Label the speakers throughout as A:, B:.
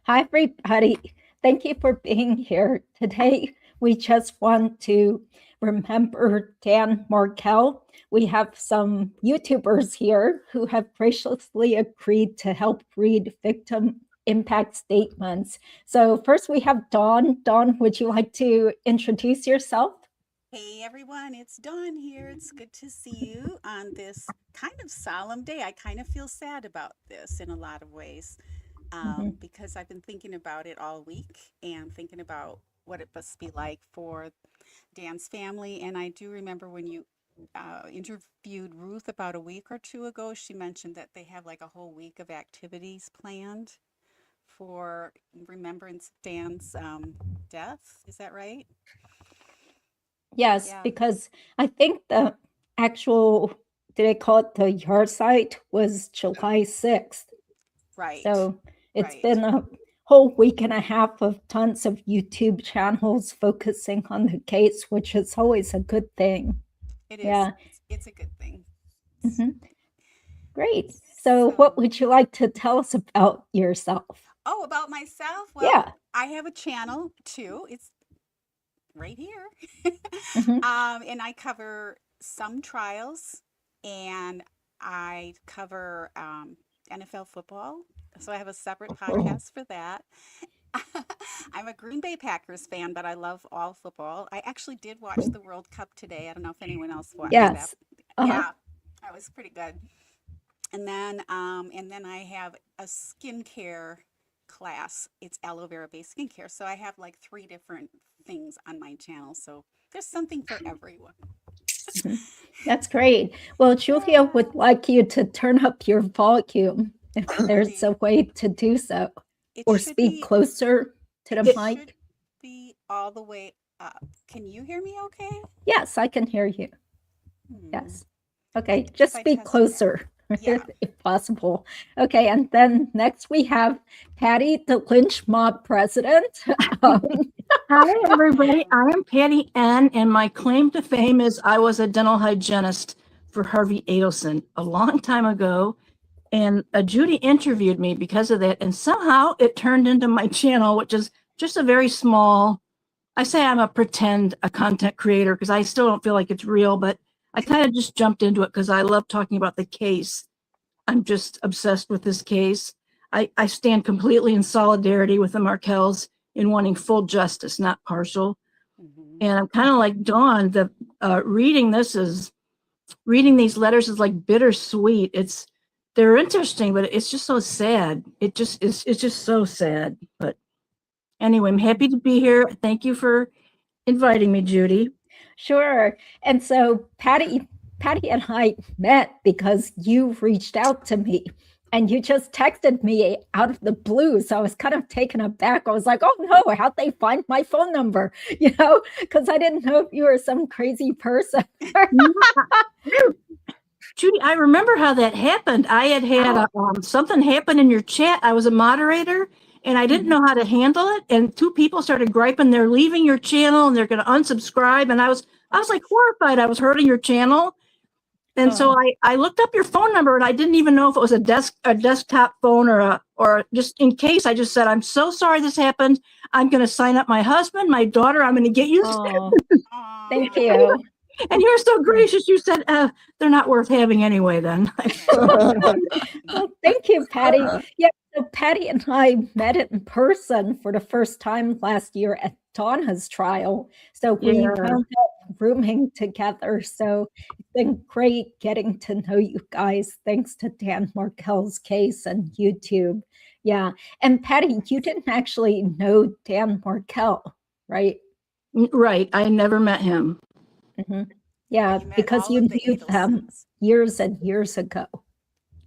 A: Hi, everybody. Thank you for being here. Today, we just want to remember Dan Markel. We have some YouTubers here who have graciously agreed to help read victim impact statements. So first we have Dawn. Dawn, would you like to introduce yourself?
B: Hey everyone, it's Dawn here. It's good to see you on this kind of solemn day. I kind of feel sad about this in a lot of ways
A: Mhm.
B: because I've been thinking about it all week and thinking about what it must be like for Dan's family. And I do remember when you interviewed Ruth about a week or two ago, she mentioned that they have like a whole week of activities planned for remembrance of Dan's death. Is that right?
A: Yes,
B: Yeah,
A: because I think the actual, did they call it the yard site, was July 6th.
B: right,
A: So it's
B: right.
A: been a whole week and a half of tons of YouTube channels focusing on the case, which is always a good thing.
B: It is.
A: Yeah.
B: It's a good thing.
A: Mhm. Great. So, what
B: So,
A: would you like to tell us about yourself?
B: oh, about myself, well,
A: Yeah.
B: I have a channel too. It's right here.
A: Hmm.
B: And I cover some trials and I cover NFL football. So I have a separate podcast for that. I'm a Green Bay Packers fan, but I love all football. I actually did watch the World Cup today. I don't know if anyone else watched that.
A: Yes. Uh-huh.
B: Yeah, that was pretty good. And then I have a skincare class. It's aloe vera based skincare. So I have like three different things on my channel. So there's something for everyone.
A: Mhm. That's great. Well, Julia
B: Yeah.
A: would like you to turn up your volume if there's a
B: Alrighty.
A: way to do so,
B: It
A: or
B: should
A: speak
B: be
A: closer to
B: it
A: the
B: should
A: mic.
B: be all the way up. Can you hear me okay?
A: Yes, I can hear you.
B: Hmm.
A: Yes. Okay, just
B: If I
A: speak
B: test that.
A: closer
B: Yeah.
A: if possible. Okay, and then next we have Patty, the lynch mob president. Um,
C: Hi, everybody. I am Patty N, and my claim to fame is I was a dental hygienist for Harvey Adelson a long time ago. And Judy interviewed me because of that. And somehow it turned into my channel, which is just a very small, I say I'm a content creator because I still don't feel like it's real, but I kind of just jumped into it because I love talking about the case. I'm just obsessed with this case. I stand completely in solidarity with the Markels in wanting full justice, not partial.
B: Hmm.
C: And I'm kind of like Dawn. Reading these letters is like bittersweet. They're interesting, but it's just so sad. It's just so sad. But anyway, I'm happy to be here. Thank you for inviting me, Judy.
A: sure. And so Patty and I met because you reached out to me and you just texted me out of the blue. So I was kind of taken aback. I was like, oh no, how'd they find my phone number? Because I didn't know if you were some crazy person.
C: Judy, I remember how that happened. I had something happen in your chat. I was a moderator and I didn't know how to handle it. And two people started griping. They're leaving your channel and they're going to unsubscribe. And I was like horrified. I was hurting your channel. And so
A: Oh,
C: I looked up your phone number and I didn't even know if it was a desktop phone or just in case. I just said, I'm so sorry this happened. I'm going to sign up my husband, my daughter. I'm going to get you.
A: oh, thank
B: Aw.
A: you.
C: And you're so gracious. You said, they're not worth having anyway, then.
A: Well, thank you, Patty. Yeah, so Patty and I met in person for the first time last year at Donna's trial. So we
C: Yeah.
A: wound up rooming together. So it's been great getting to know you guys thanks to Dan Markel's case and YouTube. Yeah. And Patty, you didn't actually know Dan Markel, right?
C: Right. I never met him.
A: Hmm.
B: But
A: Yeah,
B: you met
A: because
B: all
A: you
B: of the
A: knew them
B: Adelsons.
A: years and years ago.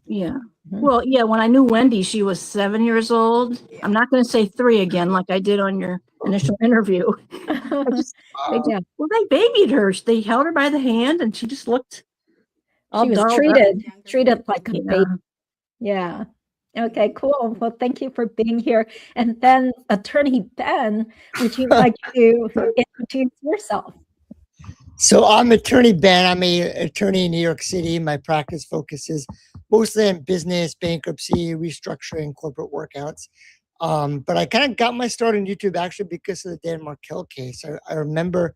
C: Yeah.
A: Mhm.
C: Well, yeah, when I knew Wendy, she was 7 years old. I'm
B: Yeah.
C: not going to say three again, like I did on your initial interview. I just,
A: Yeah.
C: well, they babied her. They held her by the hand and she just looked all
A: She was
C: dolled up.
B: Younger.
A: treated like a baby.
C: Yeah.
A: Yeah. Okay,
B: Hmm.
A: cool. Well, thank you for being here. And then Attorney Ben, would you like to introduce yourself?
D: So I'm attorney Ben. I'm a attorney in New York City. My practice focuses mostly on business, bankruptcy, restructuring, corporate workouts. But I kind of got my start on YouTube actually because of the Dan Markel case. I remember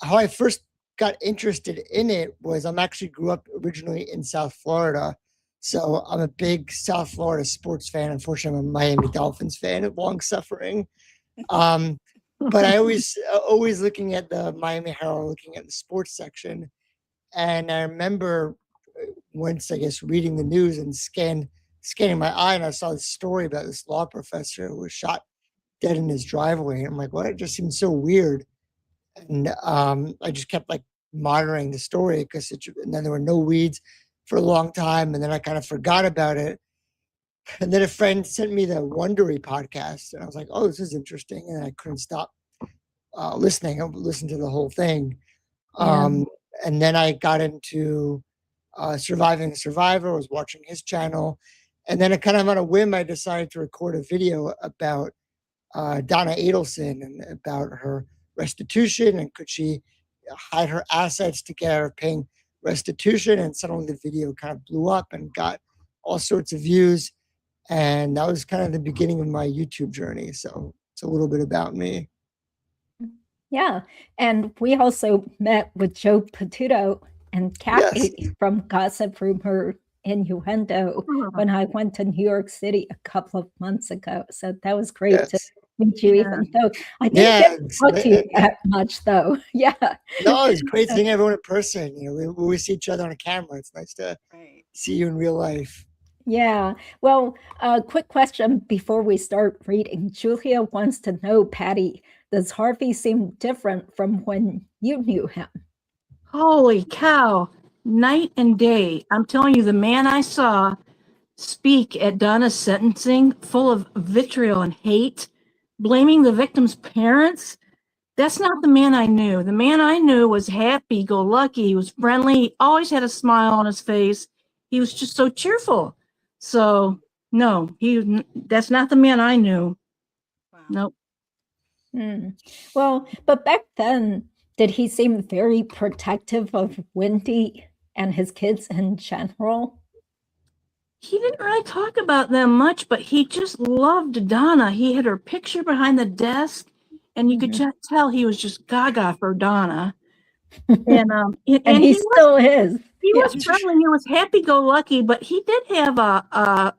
D: how I first got interested in it was I'm actually grew up originally in South Florida. So I'm a big South Florida sports fan. Unfortunately, I'm a Miami Dolphins fan, long suffering. But I always looking at the Miami Herald, looking at the sports section. And I remember once, I guess, reading the news and scanning my eye, and I saw this story about this law professor who was shot dead in his driveway. And I'm like, well, it just seems so weird. And I just kept like monitoring the story and then there were no weeds for a long time. And then I kind of forgot about it. And then a friend sent me the Wondery podcast, and I was like, oh, this is interesting. And I couldn't stop listening. I listened to the whole thing. And then I got into Surviving the Survivor. I was watching his channel. And then kind of on a whim, I decided to record a video about Donna Adelson and about her restitution, and could she hide her assets to get out of paying restitution. And suddenly the video kind of blew up and got all sorts of views. And that was kind of the beginning of my YouTube journey. So it's a little bit about me.
A: Yeah. And we also met with Joe Patuto and Kathy from Gossip Rumor Innuendo when I went to New York City a couple of months ago. So that was great to meet you, even though I didn't get to talk to you that much, though. Yeah.
D: No, it's great seeing everyone in person. You know, we see each other on a camera. It's nice to see you in real life.
A: Yeah. Well, quick question before we start reading. Julia wants to know, Patty, does Harvey seem different from when you knew him?
C: Holy cow. Night and day. I'm telling you, the man I saw speak at Donna's sentencing, full of vitriol and hate, blaming the victim's parents, that's not the man I knew. The man I knew was happy-go-lucky. He was friendly. He always had a smile on his face. He was just so cheerful. So, no, that's not the man I knew. Wow. Nope.
A: Well, but back then, did he seem very protective of Wendy and his kids in general?
C: He didn't really talk about them much, but he just loved Donna. He had her picture behind the desk, and you could just tell he was just gaga for Donna. And
A: he still is.
C: He was friendly. He was happy-go-lucky, but he did have I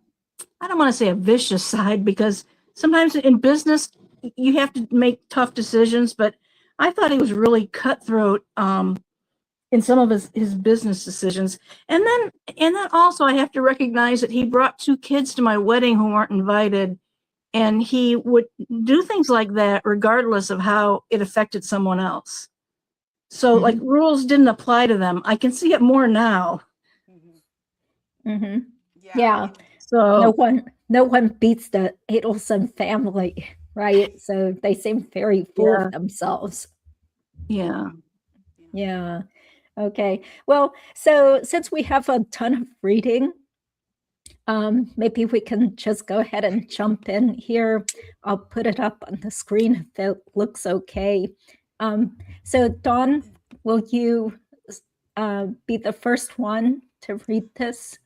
C: don't want to say a vicious side, because sometimes in business you have to make tough decisions. But I thought he was really cutthroat in some of his business decisions. And then also I have to recognize that he brought 2 kids to my wedding who weren't invited, and he would do things like that regardless of how it affected someone else. So like rules didn't apply to them. I can see it more now.
A: Yeah. So no one beats the Adelson family, right? So they seem very full of themselves.
C: Yeah.
A: Yeah. Okay. Well, so since we have a ton of reading, maybe we can just go ahead and jump in here. I'll put it up on the screen if it looks okay. So Dawn, will you be the first one to read this?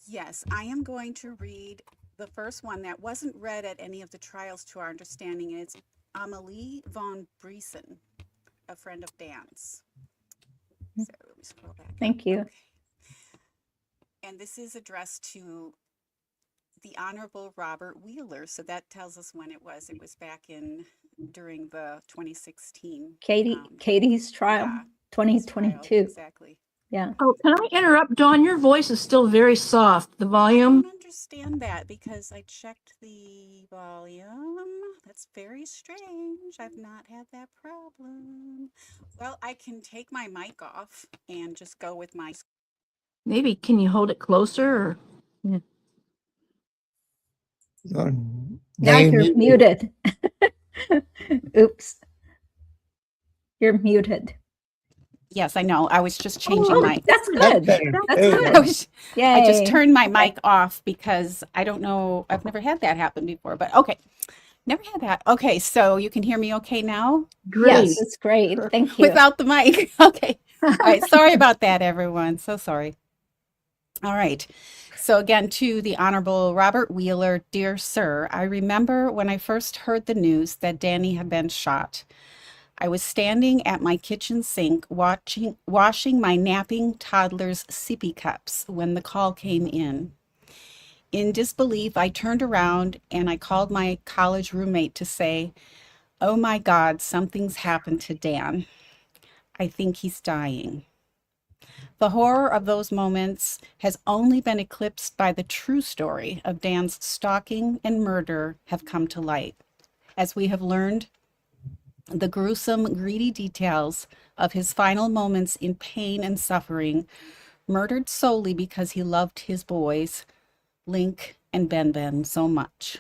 B: Yes, I am going to read the first one that wasn't read at any of the trials to our understanding. It's Amelie von Briesen, a friend of Dan's. So let me scroll back.
A: Thank you.
B: Okay. And this is addressed to the Honorable Robert Wheeler. So that tells us when it was. It was back during the 2016.
A: Katie's trial, 2022.
B: Trial, exactly.
A: Yeah.
C: Oh, can I interrupt, Dawn? Your voice is still very soft. The volume.
B: I don't understand that because I checked the volume. That's very strange. I've not had that problem. Well, I can take my mic off and just go with my.
C: Maybe can you hold it closer? Or... Yeah.
A: Now you're muted. Oops. You're muted.
B: Yes, I know. I was just changing my.
A: That's good.
B: That's good. I just turned my mic off because I don't know. I've never had that happen before, but okay. Never had that. Okay, so you can hear me okay now?
A: Great. Yes, it's great. Thank you.
B: Without the mic. Okay. All right. Sorry about that, everyone. So sorry. All right. So again, to the Honorable Robert Wheeler, dear sir, I remember when I first heard the news that Danny had been shot. I was standing at my kitchen sink washing my napping toddler's sippy cups when the call came in. In disbelief, I turned around and I called my college roommate to say, "Oh my God, something's happened to Dan. I think he's dying." The horror of those moments has only been eclipsed by the true story of Dan's stalking and murder have come to light. As we have learned, the gruesome, greedy details of his final moments in pain and suffering, murdered solely because he loved his boys, Link and Ben, so much.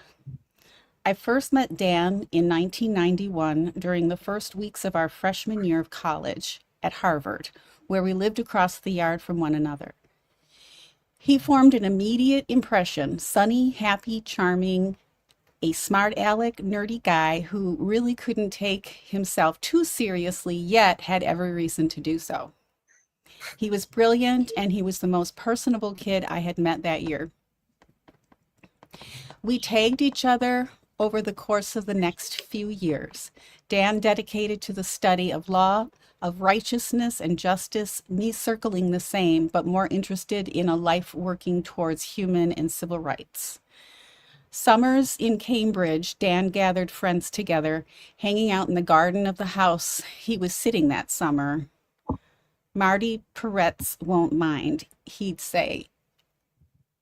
B: I first met Dan in 1991 during the first weeks of our freshman year of college at Harvard, where we lived across the yard from one another. He formed an immediate impression: sunny, happy, charming, a smart aleck, nerdy guy who really couldn't take himself too seriously, yet had every reason to do so. He was brilliant, and he was the most personable kid I had met that year. We tagged each other over the course of the next few years. Dan dedicated to the study of law, of righteousness and justice, me circling the same, but more interested in a life working towards human and civil rights. Summers in Cambridge, Dan gathered friends together, hanging out in the garden of the house he was sitting that summer. "Marty Peretz won't mind," he'd say.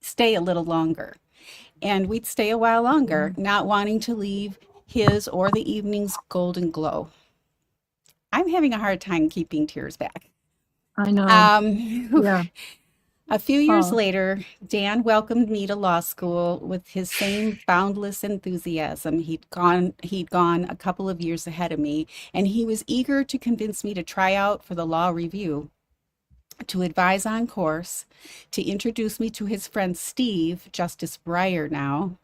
B: "Stay a little longer." And we'd stay a while longer, not wanting to leave his or the evening's golden glow. I'm having a hard time keeping tears back.
C: I know. Yeah.
B: A few years
C: Oh.
B: later, Dan welcomed me to law school with his same boundless enthusiasm. He'd gone a couple of years ahead of me, and he was eager to convince me to try out for the law review, to advise on course, to introduce me to his friend Steve, Justice Breyer now,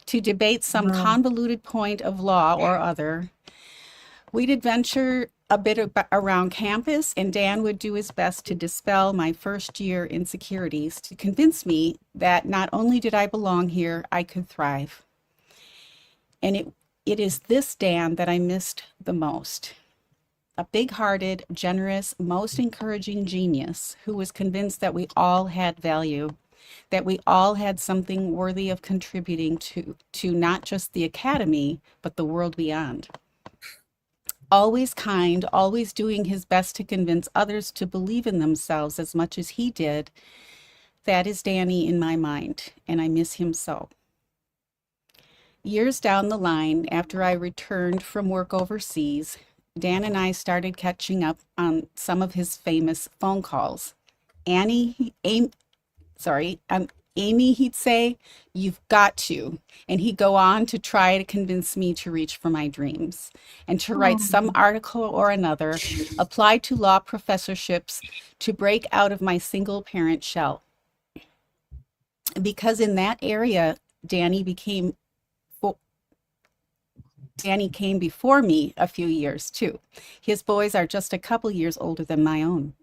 B: to debate some
C: Wow.
B: convoluted point of law or other. We'd adventure a bit around campus, and Dan would do his best to dispel my first year insecurities, to convince me that not only did I belong here, I could thrive. And it is this Dan that I missed the most. A big-hearted, generous, most encouraging genius who was convinced that we all had value, that we all had something worthy of contributing to not just the academy, but the world beyond. Always kind, always doing his best to convince others to believe in themselves as much as he did. That is Danny in my mind, and I miss him so. Years down the line, after I returned from work overseas, Dan and I started catching up on some of his famous phone calls. Amy, he'd say, "You've got to." And he'd go on to try to convince me to reach for my dreams and to write some article or another, apply to law professorships, to break out of my single parent shell. Because in that area, Danny came before me a few years too. His boys are just a couple years older than my own.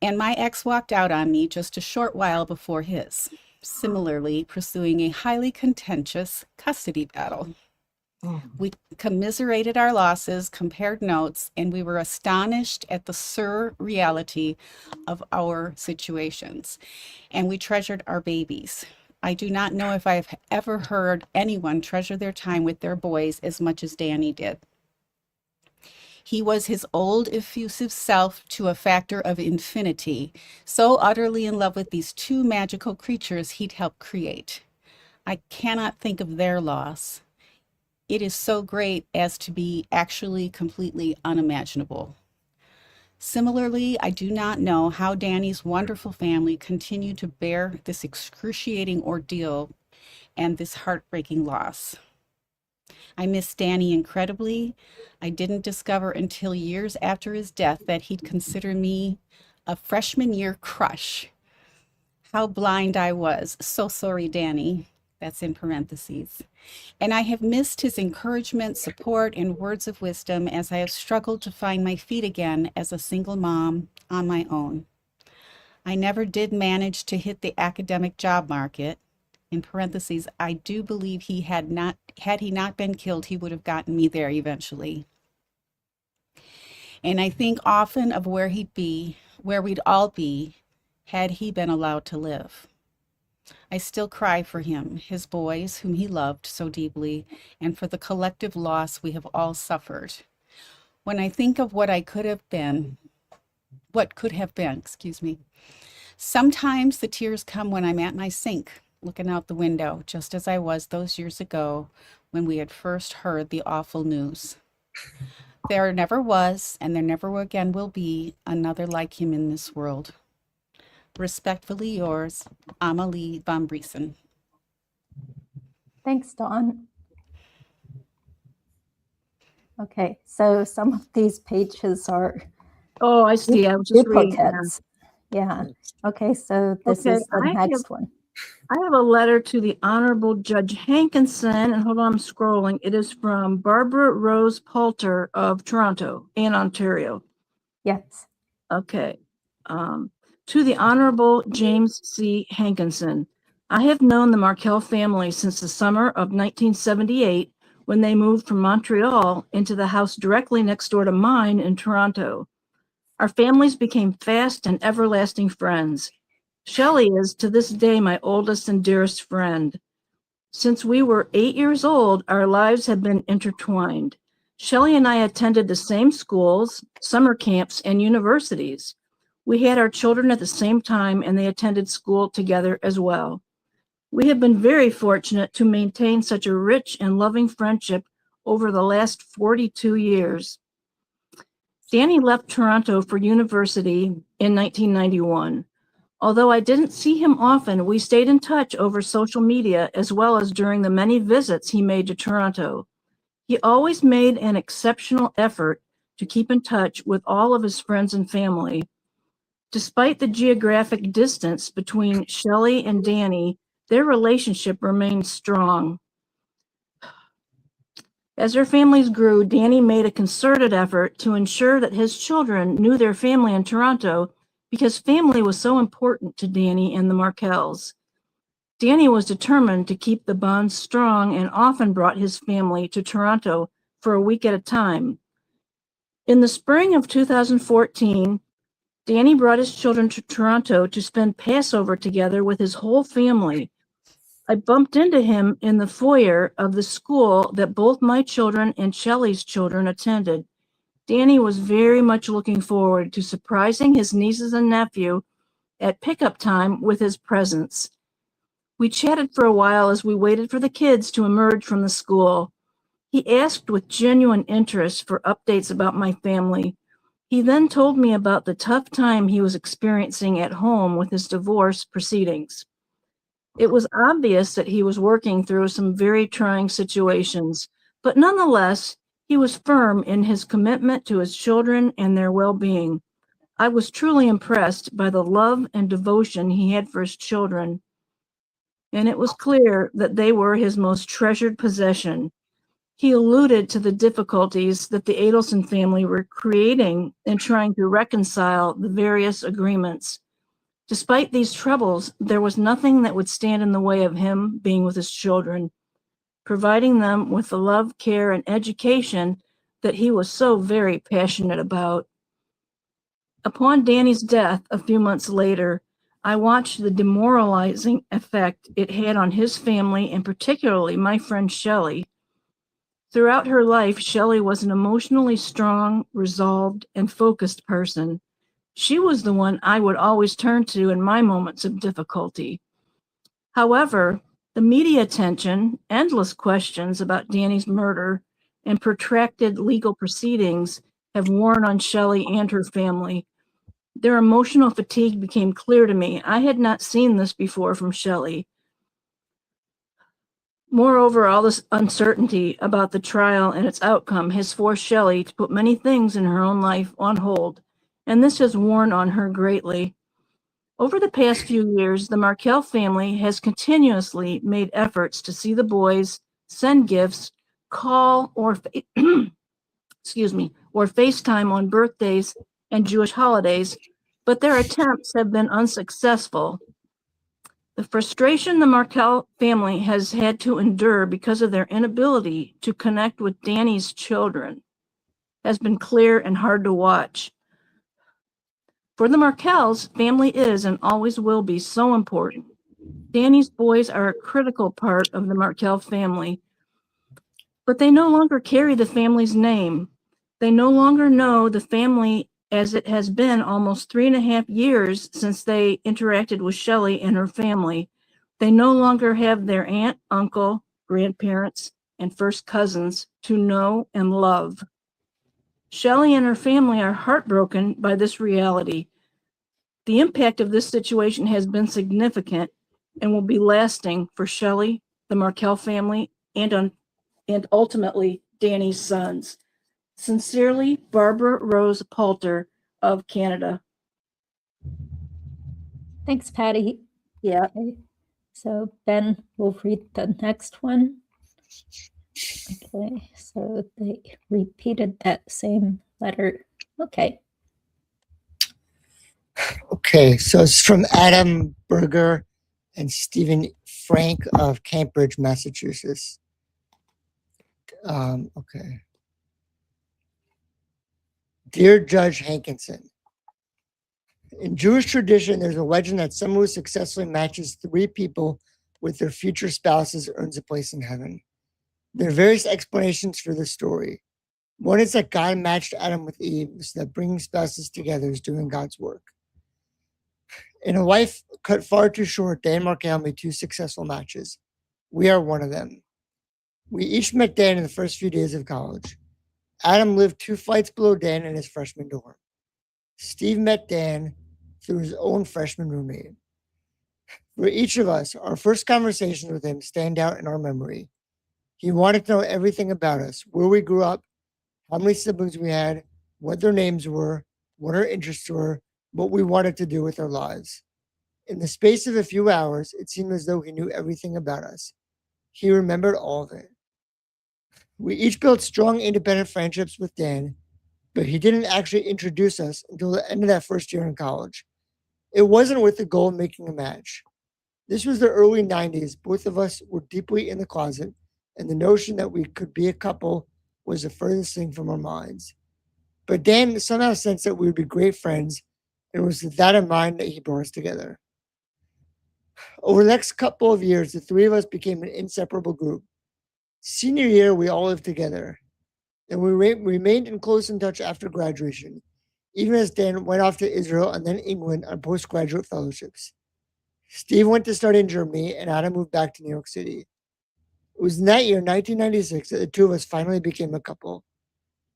B: And my ex walked out on me just a short while before his, similarly pursuing a highly contentious custody battle. We commiserated our losses, compared notes, and we were astonished at the surreality of our situations. And we treasured our babies. I do not know if I have ever heard anyone treasure their time with their boys as much as Danny did. He was his old, effusive self to a factor of infinity, so utterly in love with these two magical creatures he'd helped create. I cannot think of their loss. It is so great as to be actually completely unimaginable. Similarly, I do not know how Danny's wonderful family continued to bear this excruciating ordeal and this heartbreaking loss. I miss Danny incredibly. I didn't discover until years after his death that he'd consider me a freshman year crush. How blind I was. So sorry, Danny. That's in parentheses. And I have missed his encouragement, support, and words of wisdom as I have struggled to find my feet again as a single mom on my own. I never did manage to hit the academic job market. In parentheses, I do believe had he not been killed, he would have gotten me there eventually. And I think often of where he'd be, where we'd all be, had he been allowed to live. I still cry for him, his boys, whom he loved so deeply, and for the collective loss we have all suffered. When I think of what could have been, sometimes the tears come when I'm at my sink, looking out the window, just as I was those years ago when we had first heard the awful news. There never was, and there never again will be, another like him in this world. Respectfully yours, Amalie von Briesen.
A: Thanks, Dawn. Okay, so some of these pages are
C: Oh, I see. I was just reading.
A: duplicates. Yeah. Okay, so this
C: Okay,
A: is the next one.
C: I have a letter to the Honorable Judge Hankinson, and hold on, I'm scrolling. It is from Barbara Rose Poulter of Toronto in Ontario.
A: Yes.
C: Okay. To the Honorable James C. Hankinson, I have known the Markel family since the summer of 1978 when they moved from Montreal into the house directly next door to mine in Toronto. Our families became fast and everlasting friends. Shelley is to this day my oldest and dearest friend. Since we were 8 years old, our lives have been intertwined. Shelley and I attended the same schools, summer camps, and universities. We had our children at the same time, and they attended school together as well. We have been very fortunate to maintain such a rich and loving friendship over the last 42 years. Danny left Toronto for university in 1991. Although I didn't see him often, we stayed in touch over social media as well as during the many visits he made to Toronto. He always made an exceptional effort to keep in touch with all of his friends and family. Despite the geographic distance between Shelley and Danny, their relationship remained strong. As their families grew, Danny made a concerted effort to ensure that his children knew their family in Toronto because family was so important to Danny and the Markels. Danny was determined to keep the bonds strong and often brought his family to Toronto for a week at a time. In the spring of 2014, Danny brought his children to Toronto to spend Passover together with his whole family. I bumped into him in the foyer of the school that both my children and Shelley's children attended. Danny was very much looking forward to surprising his nieces and nephew at pickup time with his presence. We chatted for a while as we waited for the kids to emerge from the school. He asked with genuine interest for updates about my family. He then told me about the tough time he was experiencing at home with his divorce proceedings. It was obvious that he was working through some very trying situations, but nonetheless, he was firm in his commitment to his children and their well-being. I was truly impressed by the love and devotion he had for his children, and it was clear that they were his most treasured possession. He alluded to the difficulties that the Adelson family were creating in trying to reconcile the various agreements. Despite these troubles, there was nothing that would stand in the way of him being with his children, providing them with the love, care, and education that he was so very passionate about. Upon Danny's death a few months later, I watched the demoralizing effect it had on his family and particularly my friend Shelley. Throughout her life, Shelley was an emotionally strong, resolved, and focused person. She was the one I would always turn to in my moments of difficulty. However, the media attention, endless questions about Danny's murder, and protracted legal proceedings have worn on Shelley and her family. Their emotional fatigue became clear to me. I had not seen this before from Shelley. Moreover, all this uncertainty about the trial and its outcome has forced Shelley to put many things in her own life on hold, and this has worn on her greatly. Over the past few years, the Markel family has continuously made efforts to see the boys, send gifts, call or or FaceTime on birthdays and Jewish holidays, but their attempts have been unsuccessful. The frustration the Markel family has had to endure because of their inability to connect with Danny's children has been clear and hard to watch. For the Markels, family is and always will be so important. Danny's boys are a critical part of the Markel family, but they no longer carry the family's name. They no longer know the family as it has been almost 3.5 years since they interacted with Shelley and her family. They no longer have their aunt, uncle, grandparents, and first cousins to know and love. Shelley and her family are heartbroken by this reality. The impact of this situation has been significant and will be lasting for Shelley, the Markel family, and ultimately Danny's sons. Sincerely, Barbara Rose Poulter of Canada.
A: Thanks, Patty.
C: Yeah.
A: Okay. So Ben will read the next one. Okay, so they repeated that same letter. Okay.
D: Okay, so it's from Adam Berger and Stephen Frank of Cambridge, Massachusetts. Okay. Dear Judge Hankinson, in Jewish tradition, there's a legend that someone who successfully matches 3 people with their future spouses earns a place in heaven. There are various explanations for this story. One is that God matched Adam with Eve, so that bringing spouses together is doing God's work. In a life cut far too short, Dan and Markel made 2 successful matches. We are one of them. We each met Dan in the first few days of college. Adam lived 2 flights below Dan in his freshman dorm. Steve met Dan through his own freshman roommate. For each of us, our first conversations with him stand out in our memory. He wanted to know everything about us, where we grew up, how many siblings we had, what their names were, what our interests were, what we wanted to do with our lives. In the space of a few hours, it seemed as though he knew everything about us. He remembered all of it. We each built strong, independent friendships with Dan, but he didn't actually introduce us until the end of that first year in college. It wasn't with the goal of making a match. This was the early 90s. Both of us were deeply in the closet, and the notion that we could be a couple was the furthest thing from our minds. But Dan somehow sensed that we would be great friends, and it was with that in mind that he brought us together. Over the next couple of years, the 3 of us became an inseparable group. Senior year, we all lived together, and we remained in close touch after graduation, even as Dan went off to Israel and then England on postgraduate fellowships. Steve went to study in Germany, and Adam moved back to New York City. It was in that year, 1996, that the 2 of us finally became a couple.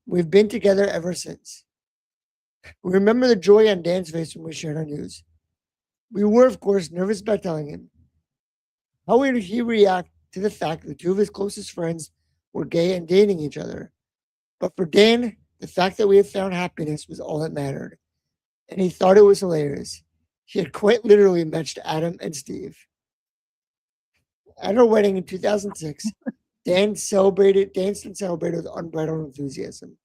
D: We've been together ever since. We remember the joy on Dan's face when we shared our news. We were, of course, nervous about telling him. How would he react to the fact that 2 of his closest friends were gay and dating each other? But for Dan, the fact that we had found happiness was all that mattered, and he thought it was hilarious. He had quite literally matched Adam and Steve. At our wedding in 2006, Dan celebrated with unbridled enthusiasm.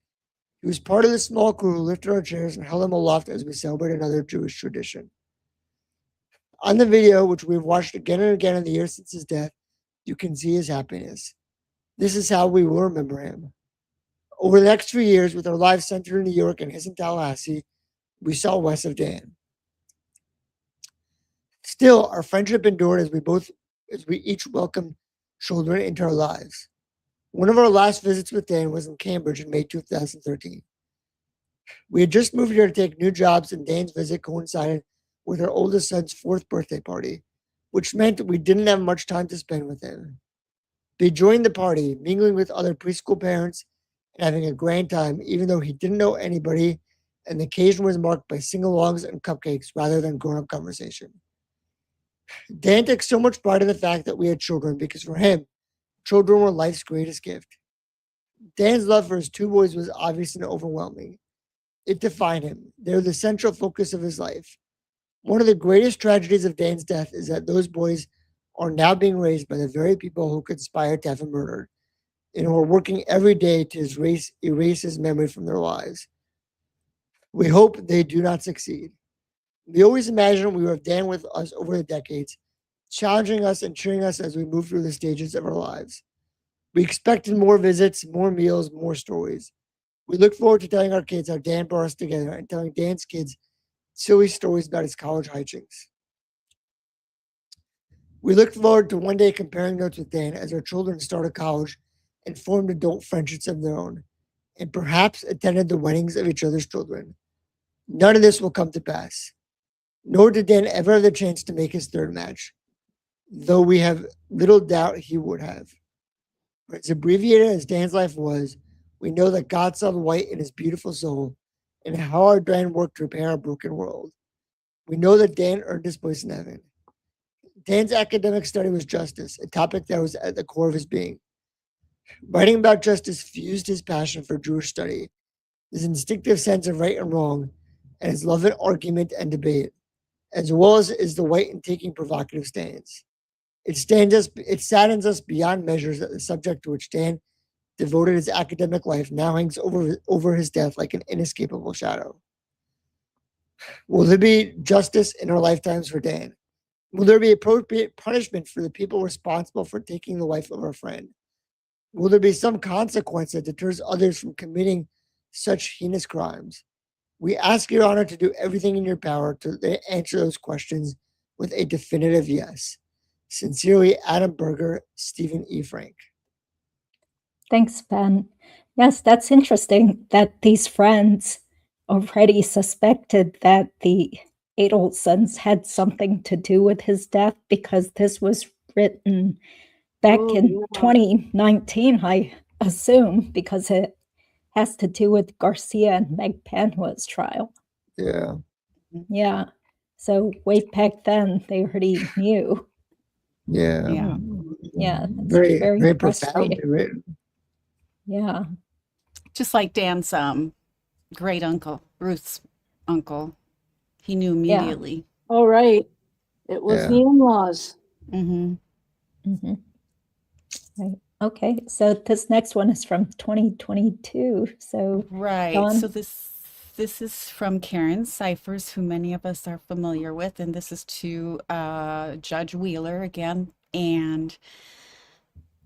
D: He was part of the small crew who lifted our chairs and held them aloft as we celebrated another Jewish tradition. On the video, which we've watched again and again in the years since his death, you can see his happiness. This is how we will remember him. Over the next few years, with our lives centered in New York and his in Tallahassee, we saw less of Dan. Still, our friendship endured as we each welcomed children into our lives. One of our last visits with Dan was in Cambridge in May 2013. We had just moved here to take new jobs, and Dan's visit coincided with our oldest son's 4th birthday party, which meant we didn't have much time to spend with him. He joined the party, mingling with other preschool parents and having a grand time, even though he didn't know anybody, and the occasion was marked by sing-alongs and cupcakes rather than grown-up conversation. Dan took so much pride in the fact that we had children because for him, children were life's greatest gift. Dan's love for his 2 boys was obvious and overwhelming. It defined him. They were the central focus of his life. One of the greatest tragedies of Dan's death is that those boys are now being raised by the very people who conspired to have him murdered, and who are working every day to erase his memory from their lives. We hope they do not succeed. We always imagined we would have Dan with us over the decades, challenging us and cheering us as we move through the stages of our lives. We expected more visits, more meals, more stories. We look forward to telling our kids how Dan brought us together and telling Dan's kids silly stories about his college hijinks. We look forward to one day comparing notes with Dan as our children started college and formed adult friendships of their own, and perhaps attended the weddings of each other's children. None of this will come to pass, nor did Dan ever have the chance to make his third match, though we have little doubt he would have. But as abbreviated as Dan's life was, we know that God saw the white in his beautiful soul and how our Dan worked to repair our broken world. We know that Dan earned his place in heaven. Dan's academic study was justice, a topic that was at the core of his being. Writing about justice fused his passion for Jewish study, his instinctive sense of right and wrong, and his love of argument and debate, as well as is the white in taking provocative stands. It saddens us beyond measures that the subject to which Dan devoted his academic life now hangs over his death like an inescapable shadow. Will there be justice in our lifetimes for Dan? Will there be appropriate punishment for the people responsible for taking the life of our friend? Will there be some consequence that deters others from committing such heinous crimes? We ask your honor to do everything in your power to answer those questions with a definitive yes. Sincerely, Adam Berger, Stephen E. Frank.
A: Thanks, Ben. Yes, that's interesting that these friends already suspected that the Adelsons had something to do with his death because this was written back in 2019, I assume, because it has to do with Garcia and Meg Panua's trial.
D: Yeah.
A: Yeah. So way back then, they already knew.
D: Yeah.
B: Yeah.
A: Yeah.
D: Very, very profoundly
A: frustrating.
D: written.
A: Yeah.
B: Just like Dan's great uncle, Ruth's uncle. He knew immediately.
C: All right. It was
D: Yeah.
C: the in-laws.
B: Mm-hmm.
A: Mm-hmm. Right. Okay. So this next one is from 2022. So
B: Right.
A: Dawn?
B: So this is from Karen Cyphers, who many of us are familiar with, and this is to Judge Wheeler again. And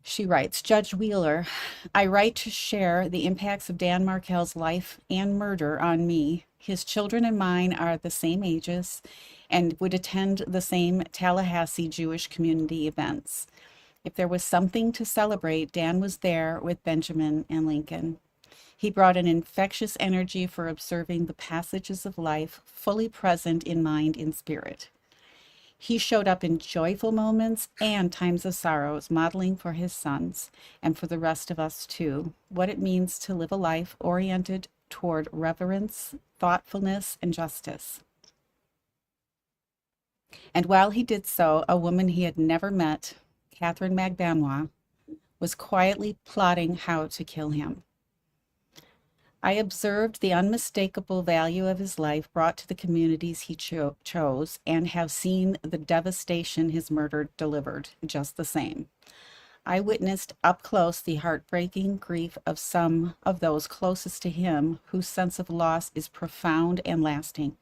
B: she writes, Judge Wheeler, I write to share the impacts of Dan Markel's life and murder on me. His children and mine are the same ages and would attend the same Tallahassee Jewish community events. If there was something to celebrate, Dan was there with Benjamin and Lincoln. He brought an infectious energy for observing the passages of life, fully present in mind and spirit. He showed up in joyful moments and times of sorrows, modeling for his sons and for the rest of us too, what it means to live a life oriented toward reverence, thoughtfulness, and justice. And while he did so, a woman he had never met, Catherine Magbanwa, was quietly plotting how to kill him. I observed the unmistakable value of his life brought to the communities he chose and have seen the devastation his murder delivered just the same. I witnessed up close the heartbreaking grief of some of those closest to him whose sense of loss is profound and lasting.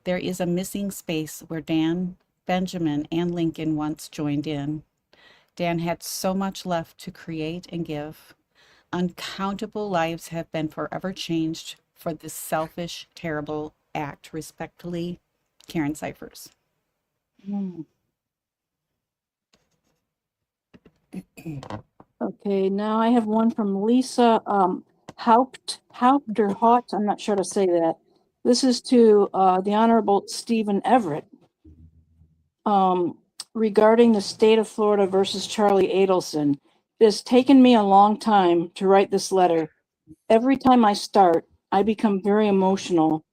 B: There is a missing space where Dan, Benjamin, and Lincoln once joined in. Dan had so much left to create and give. Uncountable lives have been forever changed for this selfish, terrible act. Respectfully, Karen Cyphers.
C: Okay, now I have one from Lisa Haupterhot. I'm not sure how to say that. This is to the Honorable Stephen Everett regarding the state of Florida versus Charlie Adelson. It has taken me a long time to write this letter. Every time I start, I become very emotional.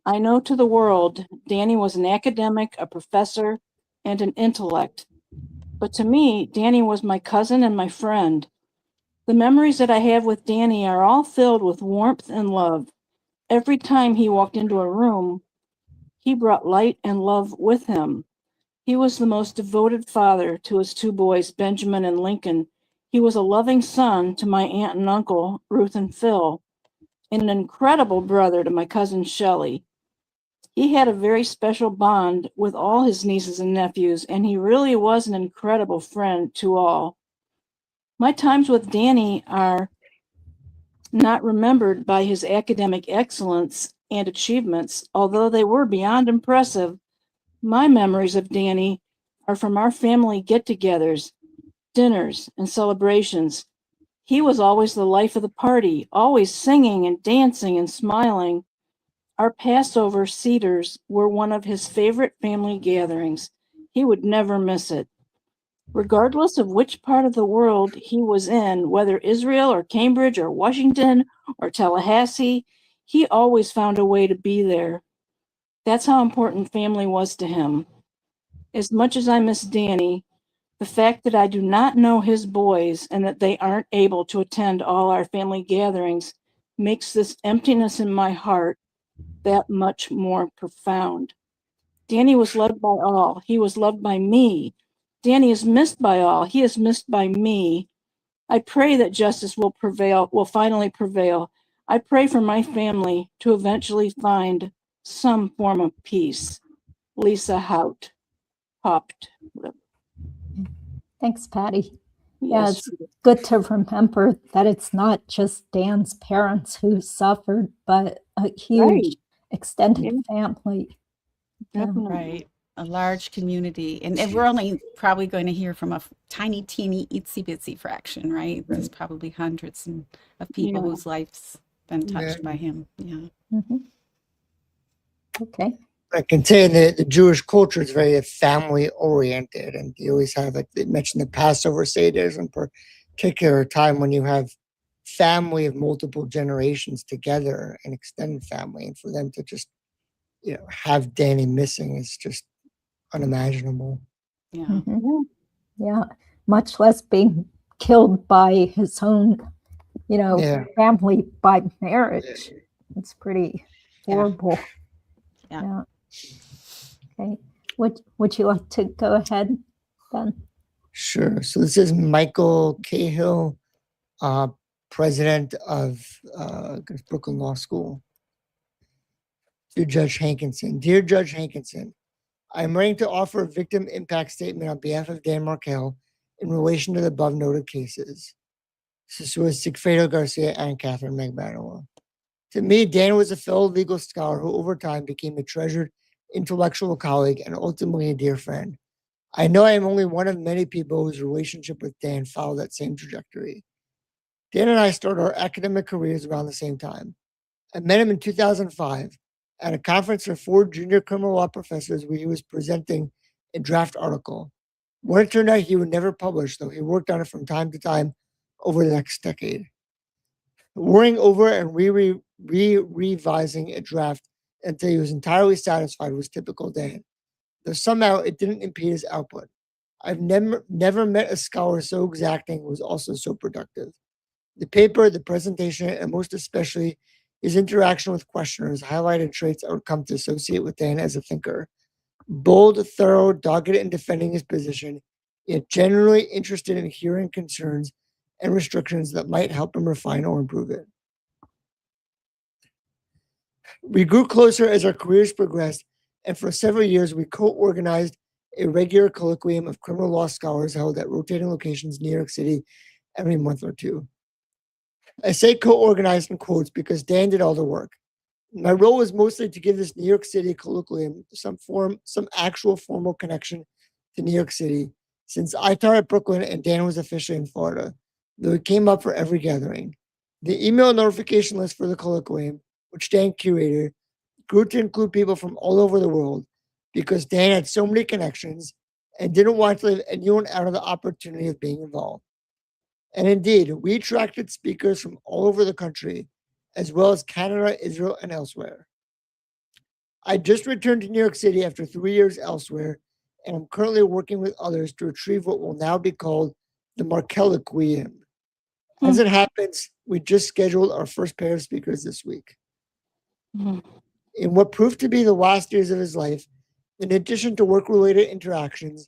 C: I know to the world, Danny was an academic, a professor, and an intellect. But to me, Danny was my cousin and my friend. The memories that I have with Danny are all filled with warmth and love. Every time he walked into a room, he brought light and love with him. He was the most devoted father to his two boys, Benjamin and Lincoln. He was a loving son to my aunt and uncle, Ruth and Phil, and an incredible brother to my cousin Shelley. He had a very special bond with all his nieces and nephews, and he really was an incredible friend to all. My times with Danny are not remembered by his academic excellence and achievements, although they were beyond impressive. My memories of Danny are from our family get-togethers, dinners, and celebrations. He was always the life of the party, always singing and dancing and smiling. Our Passover Cedars were one of his favorite family gatherings. He would never miss it. Regardless of which part of the world he was in, whether Israel or Cambridge or Washington or Tallahassee, he always found a way to be there. That's how important family was to him. As much as I miss Danny, the fact that I do not know his boys and that they aren't able to attend all our family gatherings makes this emptiness in my heart that much more profound. Danny was loved by all. He was loved by me. Danny is missed by all. He is missed by me. I pray that justice will finally prevail. I pray for my family to eventually find some form of peace. Lisa Haupt.
A: Thanks, Patty. Yeah,
C: Yes.
A: it's good to remember that it's not just Dan's parents who suffered, but a huge
C: Right.
A: extended
C: Yeah.
A: family. Yeah.
C: Definitely.
B: Right. A large community. And we're only probably going to hear from a tiny, teeny, itsy bitsy fraction, right? There's probably hundreds of people
C: Yeah.
B: whose lives been touched
D: Yeah.
B: by him. Yeah.
A: Mhm. Okay.
D: I can say that the Jewish culture is very family oriented, and you always have, like they mentioned, the Passover Seder's in particular time when you have family of multiple generations together, an extended family, and for them to just have Danny missing is just unimaginable.
B: Yeah.
A: Mhm. Yeah. Much less being killed by his own,
D: Yeah.
A: family by marriage. It's pretty
B: Yeah.
A: horrible.
B: Yeah.
A: Yeah. Okay. Would you like to go ahead, Ben?
D: Sure. So this is Michael Cahill, president of Brooklyn Law School. To Judge Hankinson. Dear Judge Hankinson, I am writing to offer a victim impact statement on behalf of Dan Markel in relation to the above noted cases. This was Sigfredo Garcia and Catherine Magbanua. To me, Dan was a fellow legal scholar who over time became a treasured intellectual colleague and ultimately a dear friend. I know I am only one of many people whose relationship with Dan followed that same trajectory. Dan and I started our academic careers around the same time. I met him in 2005 at a conference for 4 junior criminal law professors where he was presenting a draft article. When it turned out he would never publish, though he worked on it from time to time over the next decade. Worrying over and revising a draft until he was entirely satisfied was typical Dan, though somehow it didn't impede his output. I've never met a scholar so exacting who was also so productive. The paper, the presentation, and most especially his interaction with questioners highlighted traits I would come to associate with Dan as a thinker. Bold, thorough, dogged in defending his position, yet genuinely interested in hearing concerns and restrictions that might help him refine or improve it. We grew closer as our careers progressed, and for several years we co-organized a regular colloquium of criminal law scholars held at rotating locations in New York City every month or two. I say co-organized in quotes because Dan did all the work. My role was mostly to give this New York City colloquium some actual formal connection to New York City, since I taught at Brooklyn and Dan was officially in Florida, though it came up for every gathering. The email notification list for the colloquium, which Dan curated, grew to include people from all over the world because Dan had so many connections and didn't want to leave anyone out of the opportunity of being involved. And indeed, we attracted speakers from all over the country, as well as Canada, Israel, and elsewhere. I just returned to New York City after 3 years elsewhere, and I'm currently working with others to retrieve what will now be called the Markeliquium. As it happens, we just scheduled our first pair of speakers this week. In what proved to be the last years of his life, in addition to work-related interactions,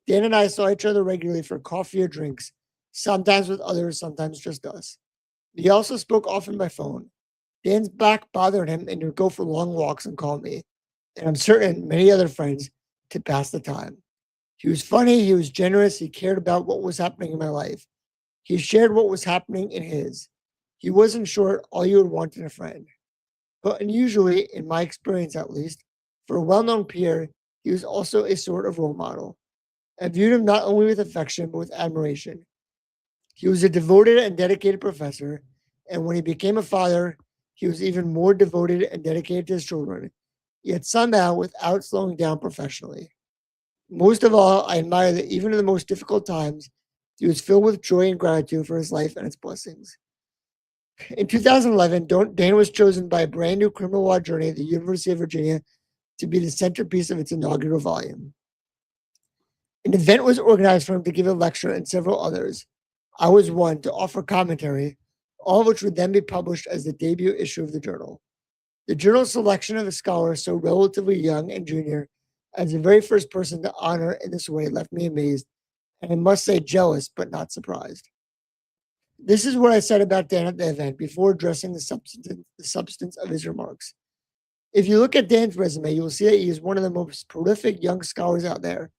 D: Dan and I saw each other regularly for coffee or drinks, sometimes with others, sometimes just us. He also spoke often by phone. Dan's back bothered him and he would go for long walks and call me. and I'm certain many other friends, to pass the time. He was funny, he was generous, he cared about what was happening in my life. He shared what was happening in his. He was, in short, all you would want in a friend. But unusually, in my experience at least, for a well-known peer, he was also a sort of role model. I viewed him not only with affection, but with admiration. He was a devoted and dedicated professor, and when he became a father, he was even more devoted and dedicated to his children, yet somehow without slowing down professionally. Most of all, I admire that even in the most difficult times, he was filled with joy and gratitude for his life and its blessings. In 2011, Dan was chosen by a brand new criminal law journey at the University of Virginia to be the centerpiece of its inaugural volume. An event was organized for him to give a lecture and several others. I was one to offer commentary, all of which would then be published as the debut issue of the journal. The journal's selection of a scholar so relatively young and junior as the very first person to honor in this way left me amazed, and I must say jealous, but not surprised. This is what I said about Dan at the event before addressing the substance of his remarks. If you look at Dan's resume, you will see that he is one of the most prolific young scholars out there,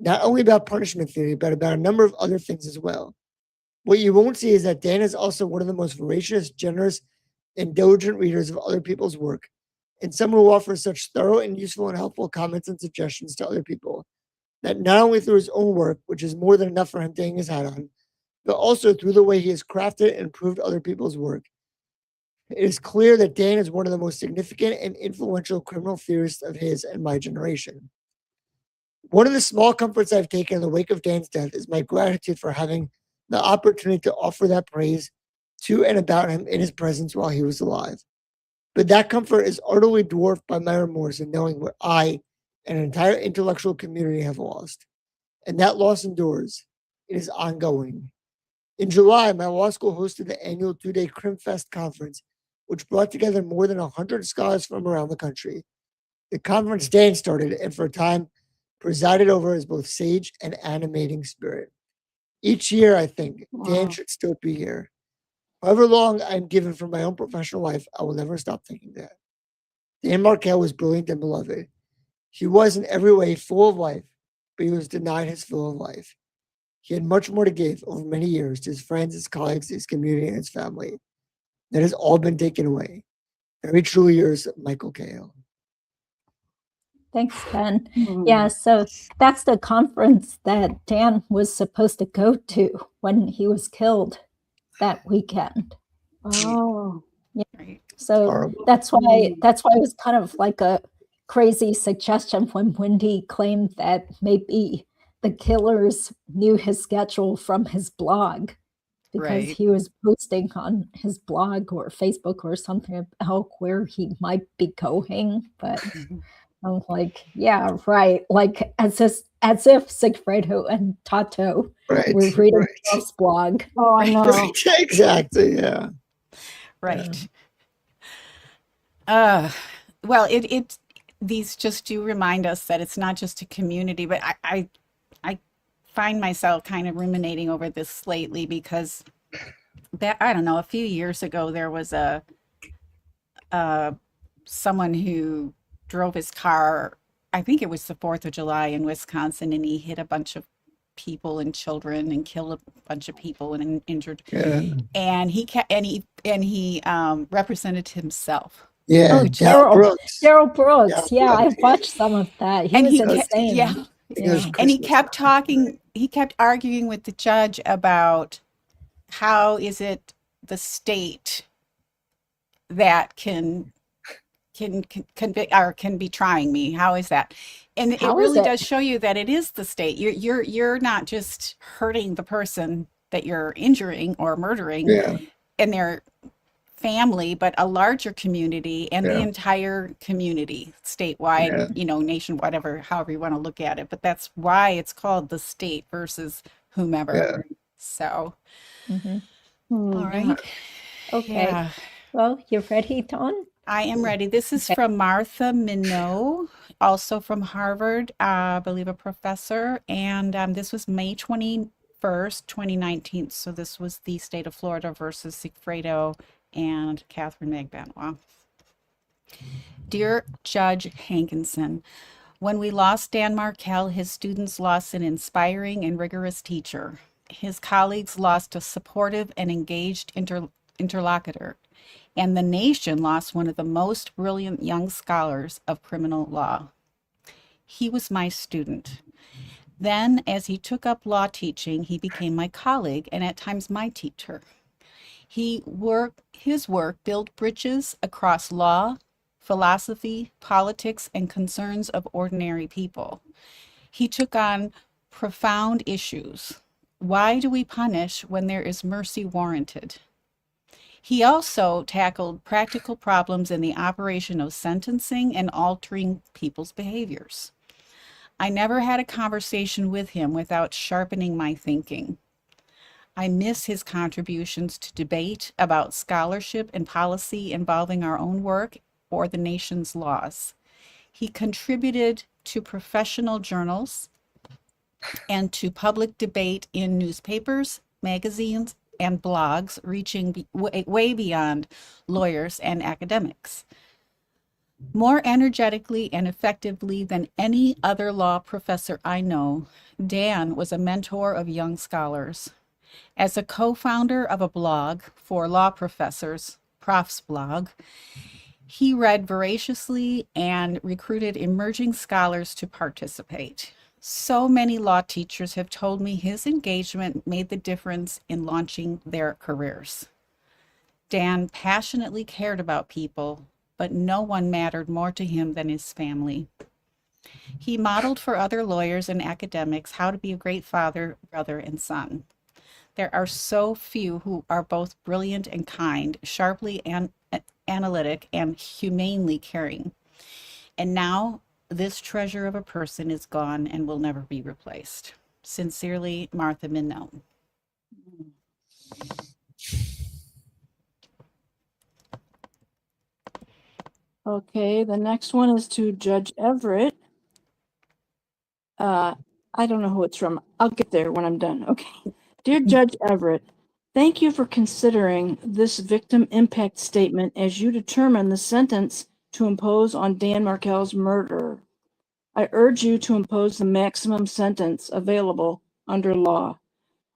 D: not only about punishment theory, but about a number of other things as well. What you won't see is that Dan is also one of the most voracious, generous, and diligent readers of other people's work, and someone who offers such thorough and useful and helpful comments and suggestions to other people that not only through his own work, which is more than enough for him to hang his hat on, but also through the way he has crafted and improved other people's work. It is clear that Dan is one of the most significant and influential criminal theorists of his and my generation. One of the small comforts I've taken in the wake of Dan's death is my gratitude for having the opportunity to offer that praise to and about him in his presence while he was alive. But that comfort is utterly dwarfed by my remorse in knowing what I and an entire intellectual community have lost. And that loss endures. It is ongoing. In July, my law school hosted the annual 2-day CrimFest conference, which brought together more than 100 scholars from around the country. The conference Dan started and for a time presided over as both sage and animating spirit. Each year, I think, Dan should still be here. However long I'm given for my own professional life, I will never stop thinking that. Dan Markel was brilliant and beloved. He was in every way full of life, but he was denied his full of life. He had much more to give over many years to his friends, his colleagues, his community, and his family. That has all been taken away. Very truly yours, Michael Cahill.
A: Thanks, Ben. Yeah, so that's the conference that Dan was supposed to go to when he was killed that weekend.
C: Oh,
A: Yeah.
B: Right.
A: So
D: Horrible.
A: that's why it was kind of like a crazy suggestion when Wendy claimed that maybe the killers knew his schedule from his blog because
B: Right.
A: he was posting on his blog or Facebook or something about where he might be going. But I'm like, yeah, right. Like as if Sigfredo and Tato
D: Right.
A: were reading
D: Right.
A: Ralph's blog.
C: oh, I know.
D: Right. Exactly. Yeah.
B: Right. Well, it these just do remind us that it's not just a community, but I find myself kind of ruminating over this lately because that I don't know, a few years ago there was a someone who drove his car, I think it was the 4th of July in Wisconsin, and he hit a bunch of people and children and killed a bunch of people and injured.
D: Yeah.
B: And he represented himself.
D: Yeah.
A: Oh,
D: Daryl Brooks.
A: Daryl Brooks.
D: Yeah,
A: Yeah, I
D: Brooks.
A: watched some of that. He
B: And
A: was
B: he
A: insane.
B: yeah.
D: I think it was
B: And he
D: Christmas
B: kept
D: time.
B: talking, he kept arguing with the judge about how is it the state that can convict or can be trying me? How is that? And it
A: How is
B: really
A: it?
B: does show you that it is the state. You're not just hurting the person that you're injuring or murdering
D: Yeah.
B: and their family, but a larger community and the
D: Yeah.
B: entire community, statewide,
D: Yeah.
B: nation, whatever, however you want to look at it. But that's why it's called the state versus whomever.
D: Yeah.
B: So,
A: Mhm.
B: all right.
A: Okay.
B: Yeah,
A: Well, you ready, Dawn?
B: I am ready. This is
A: Okay.
B: from Martha Minot, also from Harvard, I believe a professor. And this was May 21st, 2019. So this was the state of Florida versus Sigfredo and Catherine Magbanois. Dear Judge Hankinson, when we lost Dan Markel, his students lost an inspiring and rigorous teacher. His colleagues lost a supportive and engaged interlocutor. And the nation lost one of the most brilliant young scholars of criminal law. He was my student. Then, as he took up law teaching, he became my colleague and at times my teacher. His work built bridges across law, philosophy, politics, and concerns of ordinary people. He took on profound issues. Why do we punish when there is mercy warranted? He also tackled practical problems in the operation of sentencing and altering people's behaviors. I never had a conversation with him without sharpening my thinking. I miss his contributions to debate about scholarship and policy involving our own work or the nation's laws. He contributed to professional journals and to public debate in newspapers, magazines, and blogs, reaching way beyond lawyers and academics. More energetically and effectively than any other law professor I know, Dan was a mentor of young scholars. As a co-founder of a blog for law professors, Prof's blog, he read voraciously and recruited emerging scholars to participate. So many law teachers have told me his engagement made the difference in launching their careers. Dan passionately cared about people, but no one mattered more to him than his family. He modeled for other lawyers and academics how to be a great father, brother, and son. There are so few who are both brilliant and kind, sharply analytic, and humanely caring. And now this treasure of a person is gone and will never be replaced. Sincerely, Martha Minnell.
C: Okay, the next one is to Judge Everett. I don't know who it's from. I'll get there when I'm done. Okay. Dear Judge Everett, thank you for considering this victim impact statement as you determine the sentence to impose on Dan Markel's murderer. I urge you to impose the maximum sentence available under law.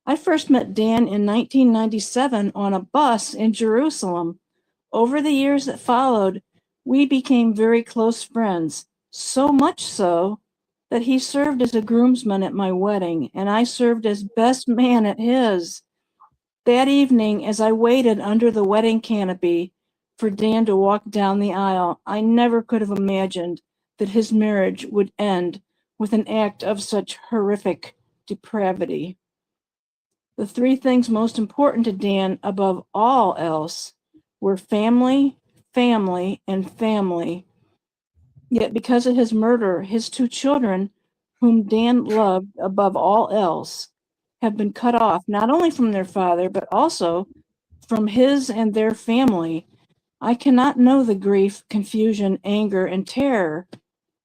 C: I first met Dan in 1997 on a bus in Jerusalem. Over the years that followed, we became very close friends, so much so that he served as a groomsman at my wedding, and I served as best man at his. That evening, as I waited under the wedding canopy for Dan to walk down the aisle, I never could have imagined that his marriage would end with an act of such horrific depravity. The three things most important to Dan above all else were family, family, and family. Yet because of his murder, his two children, whom Dan loved above all else, have been cut off not only from their father, but also from his and their family. I cannot know the grief, confusion, anger, and terror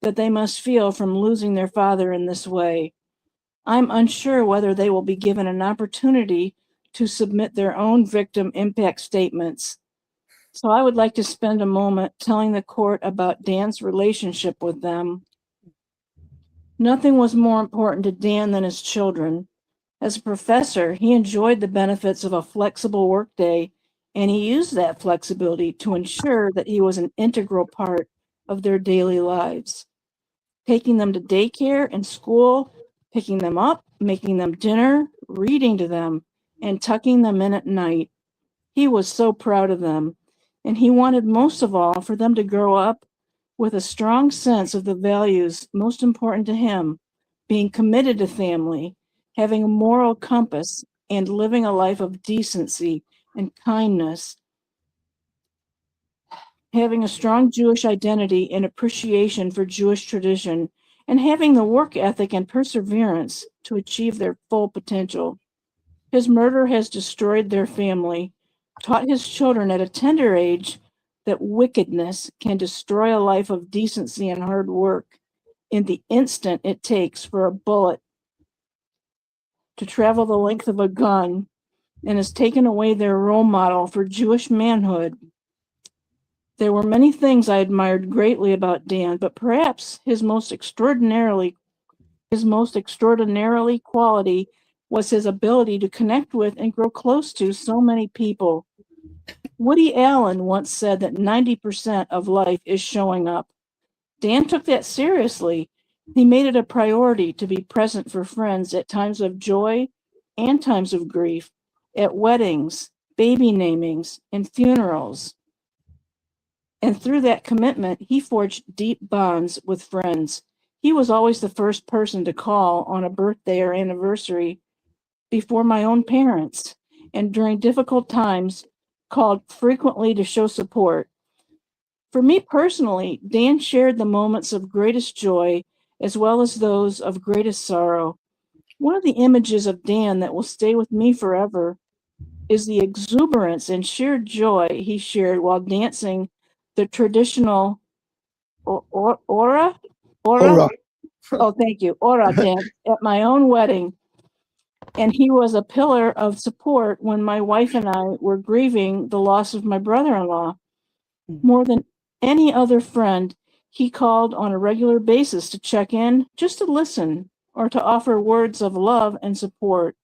C: that they must feel from losing their father in this way. I'm unsure whether they will be given an opportunity to submit their own victim impact statements. So I would like to spend a moment telling the court about Dan's relationship with them. Nothing was more important to Dan than his children. As a professor, he enjoyed the benefits of a flexible workday, and he used that flexibility to ensure that he was an integral part of their daily lives. Taking them to daycare and school, picking them up, making them dinner, reading to them, and tucking them in at night. He was so proud of them, and he wanted most of all for them to grow up with a strong sense of the values most important to him, being committed to family, having a moral compass, and living a life of decency and kindness, having a strong Jewish identity and appreciation for Jewish tradition, and having the work ethic and perseverance to achieve their full potential. His murder has destroyed their family, taught his children at a tender age that wickedness can destroy a life of decency and hard work in the instant it takes for a bullet to travel the length of a gun, and has taken away their role model for Jewish manhood. There were many things I admired greatly about Dan, but perhaps his most extraordinarily quality was his ability to connect with and grow close to so many people. Woody Allen once said that 90% of life is showing up. Dan took that seriously. He made it a priority to be present for friends at times of joy and times of grief, at weddings, baby namings, and funerals. And through that commitment, he forged deep bonds with friends. He was always the first person to call on a birthday or anniversary before my own parents, and during difficult times, called frequently to show support. For me personally, Dan shared the moments of greatest joy as well as those of greatest sorrow. One of the images of Dan that will stay with me forever is the exuberance and sheer joy he shared while dancing the traditional ora?
D: Ora.
C: Oh, thank you. Ora dance at my own wedding. And he was a pillar of support when my wife and I were grieving the loss of my brother-in-law. More than any other friend, he called on a regular basis to check in, just to listen, or to offer words of love and support.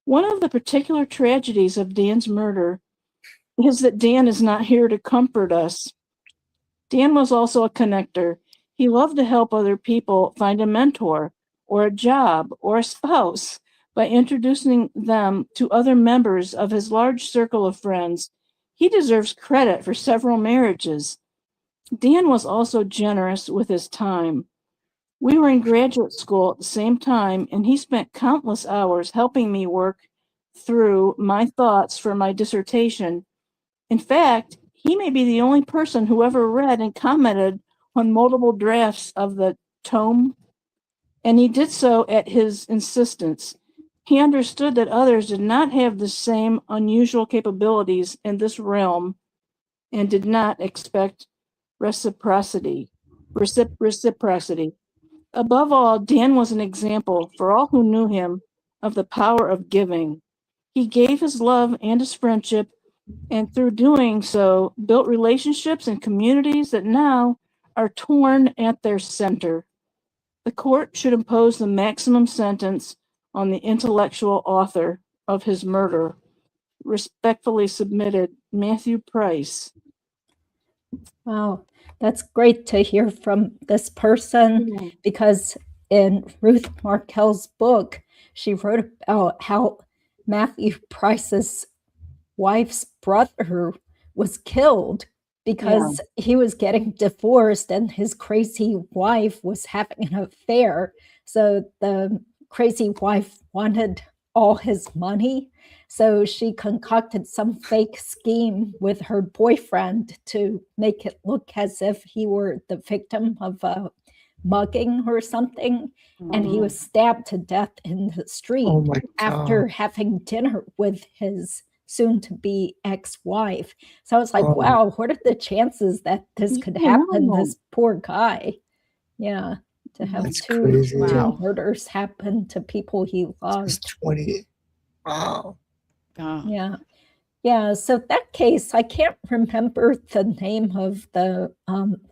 C: One of the particular tragedies of Dan's murder is that Dan is not here to comfort us. Dan was also a connector. He loved to help other people find a mentor, or a job, or a spouse by introducing them to other members of his large circle of friends. He deserves credit for several marriages. Dan was also generous with his time. We were in graduate school at the same time, and he spent countless hours helping me work through my thoughts for my dissertation. In fact, he may be the only person who ever read and commented on multiple drafts of the tome, and he did so at his insistence. He understood that others did not have the same unusual capabilities in this realm and did not expect reciprocity. Above all, Dan was an example for all who knew him of the power of giving. He gave his love and his friendship, and through doing so, built relationships and communities that now are torn at their center. The court should impose the maximum sentence on the intellectual author of his murder. Respectfully submitted, Matthew Price.
A: Wow, that's great to hear from this person, because in Ruth Markel's book, she wrote about how Matthew Price's wife's brother was killed because he was getting divorced and his crazy wife was having an affair. So the crazy wife wanted all his money. So she concocted some fake scheme with her boyfriend to make it look as if he were the victim of a mugging or something. And he was stabbed to death in the street after having dinner with his soon-to-be ex-wife. So I was like, wow, what are the chances that this could happen? This poor guy. Yeah, to have two murders happen to people he loved.
D: 20. Wow.
A: Yeah. So that case, I can't remember the name of the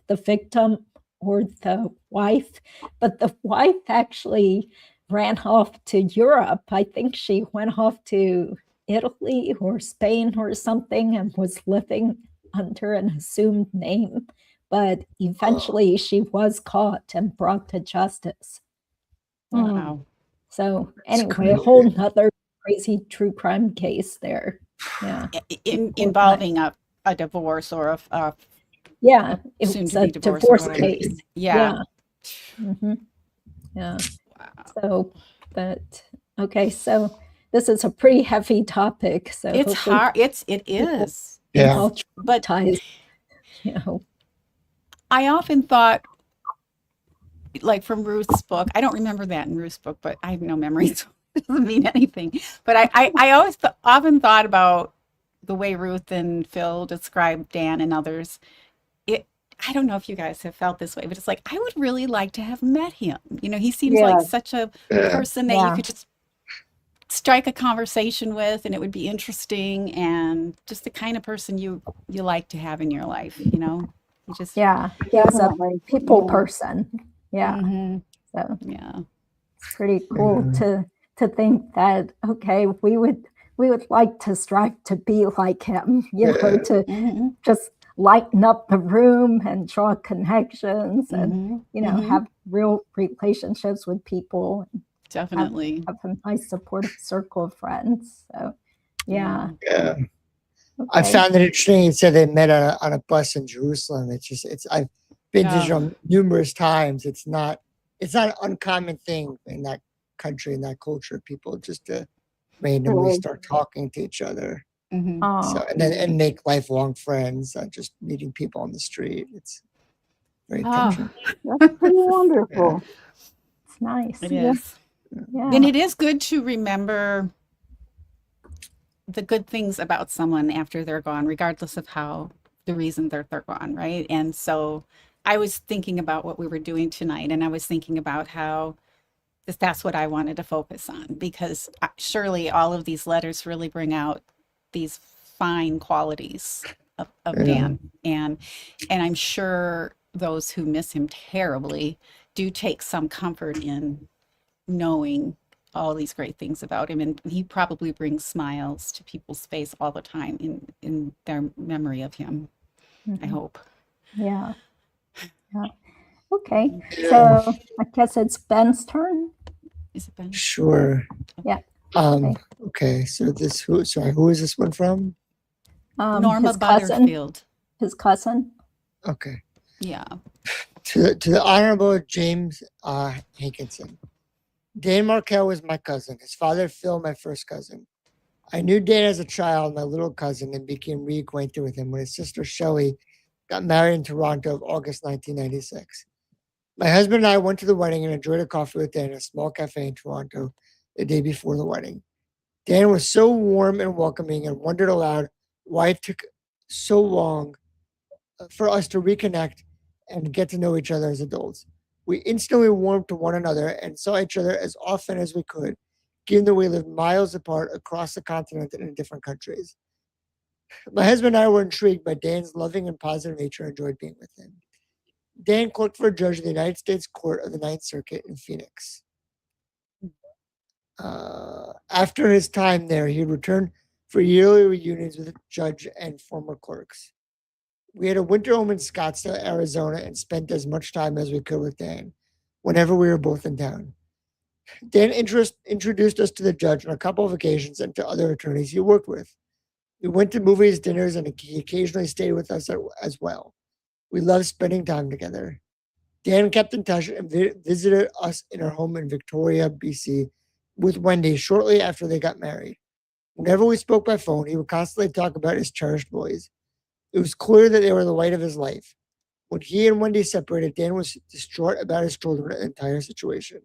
A: victim or the wife, but the wife actually ran off to Europe. I think she went off to Italy or Spain or something and was living under an assumed name. But eventually she was caught and brought to justice.
B: Wow.
A: So anyway, a whole nother crazy true crime case there. Yeah.
B: Involving a divorce or a
A: it
B: soon
A: was
B: to
A: a
B: be divorced
A: divorce case.
B: Yeah.
A: Yeah.
B: Wow.
A: So, but okay, so this is a pretty heavy topic. So
B: it's hard. It is.
D: Yeah.
B: But
A: you know, I
B: often thought, like from Ruth's book, I don't remember that in Ruth's book, but I have no memory, so it doesn't mean anything. But I always often thought about the way Ruth and Phil described Dan and others. I don't know if you guys have felt this way, but it's like, I would really like to have met him. You know, he seems like such a person that you could just strike a conversation with, and it would be interesting, and just the kind of person you like to have in your life, you know. You just
A: Yeah, he's a
C: Definitely.
A: people
C: Yeah.
A: person. Yeah,
B: Mhm.
A: so
B: Yeah.
A: it's pretty cool
D: Yeah.
A: to think that okay, we would like to strive to be like him, you know,
D: Yeah.
A: to
B: Mhm.
A: just lighten up the room and draw connections and
B: Mhm.
A: you know
B: Mhm.
A: have real relationships with people and
B: Definitely.
A: have a nice supportive circle of friends. So yeah,
D: Yeah. I
A: okay.
D: found it interesting. It said they met on a bus in Jerusalem. I've been to
B: Oh.
D: Israel numerous times. It's not an uncommon thing in that country, in that culture, people just to randomly
C: Right.
D: start talking to each other.
B: Mhm.
D: So
A: Oh,
D: and make lifelong friends, just meeting people on the street. It's very
B: Oh,
D: touching.
C: That's pretty
B: this is,
D: Yeah.
C: wonderful.
A: it's nice.
B: it
C: Yeah.
B: is. And
A: Yeah.
B: it is good to remember the good things about someone after they're gone, regardless of how the reason they're gone, right? And so I was thinking about what we were doing tonight, and I was thinking about how that's what I wanted to focus on, because surely all of these letters really bring out these fine qualities of
D: Yeah.
B: Dan. And I'm sure those who miss him terribly do take some comfort in knowing all these great things about him, and he probably brings smiles to people's face all the time in their memory of him. I
A: Mhm.
B: hope.
A: Yeah. Yeah. Okay.
D: Yeah.
A: So I guess it's Ben's turn.
B: Is it Ben?
D: Sure.
A: Yeah.
D: Um,
A: Okay.
D: okay, so who is this one from?
B: Norma
A: His cousin.
B: Butterfield.
A: His cousin.
D: Okay.
B: Yeah.
D: To the Honorable James Hankinson. Dan Markel was my cousin. His father, Phil, my first cousin. I knew Dan as a child, my little cousin, and became reacquainted with him when his sister Shelley got married in Toronto of August 1996. My husband and I went to the wedding and enjoyed a coffee with Dan in a small cafe in Toronto the day before the wedding. Dan was so warm and welcoming and wondered aloud why it took so long for us to reconnect and get to know each other as adults. We instantly warmed to one another and saw each other as often as we could, given that we lived miles apart across the continent and in different countries. My husband and I were intrigued by Dan's loving and positive nature and enjoyed being with him. Dan clerked for a judge of the United States Court of the Ninth Circuit in Phoenix. After his time there, he returned for yearly reunions with the judge and former clerks. We had a winter home in Scottsdale, Arizona, and spent as much time as we could with Dan whenever we were both in town. Dan introduced us to the judge on a couple of occasions and to other attorneys he worked with. We went to movies, dinners, and he occasionally stayed with us as well. We loved spending time together. Dan kept in touch and visited us in our home in Victoria, BC, with Wendy shortly after they got married. Whenever we spoke by phone, he would constantly talk about his cherished boys. It was clear that they were the light of his life. When he and Wendy separated, Dan was distraught about his children and the entire situation.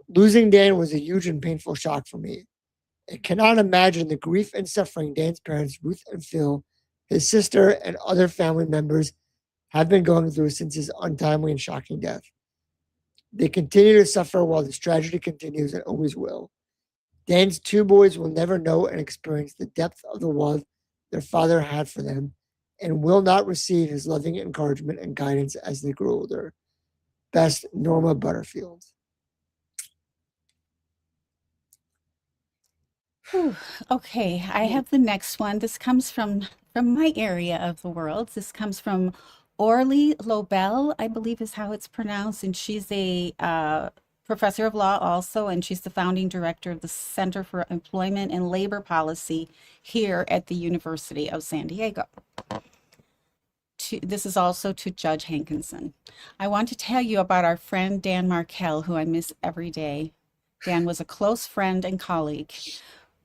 D: Losing Dan was a huge and painful shock for me. I cannot imagine the grief and suffering Dan's parents, Ruth and Phil, his sister, and other family members have been going through since his untimely and shocking death. They continue to suffer while this tragedy continues and always will. Dan's two boys will never know and experience the depth of the love their father had for them and will not receive his loving encouragement and guidance as they grow older. Best, Norma Butterfield.
B: Whew. Okay, I have the next one. This comes from my area of the world. This comes from Orly Lobel, I believe is how it's pronounced, and she's a professor of law also, and she's the founding director of the Center for Employment and Labor Policy here at the University of San Diego. This is also to Judge Hankinson. I want to tell you about our friend Dan Markel, who I miss every day. Dan was a close friend and colleague.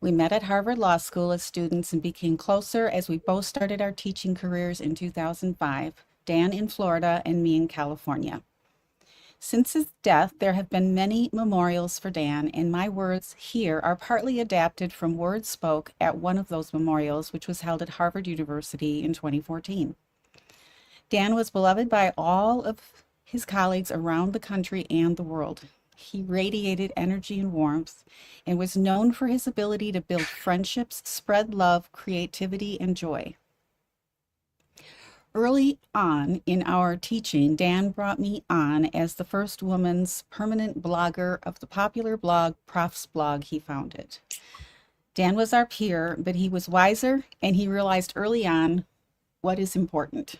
B: We met at Harvard Law School as students and became closer as we both started our teaching careers in 2005, Dan in Florida and me in California. Since his death, there have been many memorials for Dan, and my words here are partly adapted from words spoke at one of those memorials, which was held at Harvard University in 2014. Dan was beloved by all of his colleagues around the country and the world. He radiated energy and warmth and was known for his ability to build friendships, spread love, creativity, and joy. Early on in our teaching, Dan brought me on as the first woman's permanent blogger of the popular blog Prof's Blog he founded. Dan was our peer, but he was wiser, and he realized early on what is important.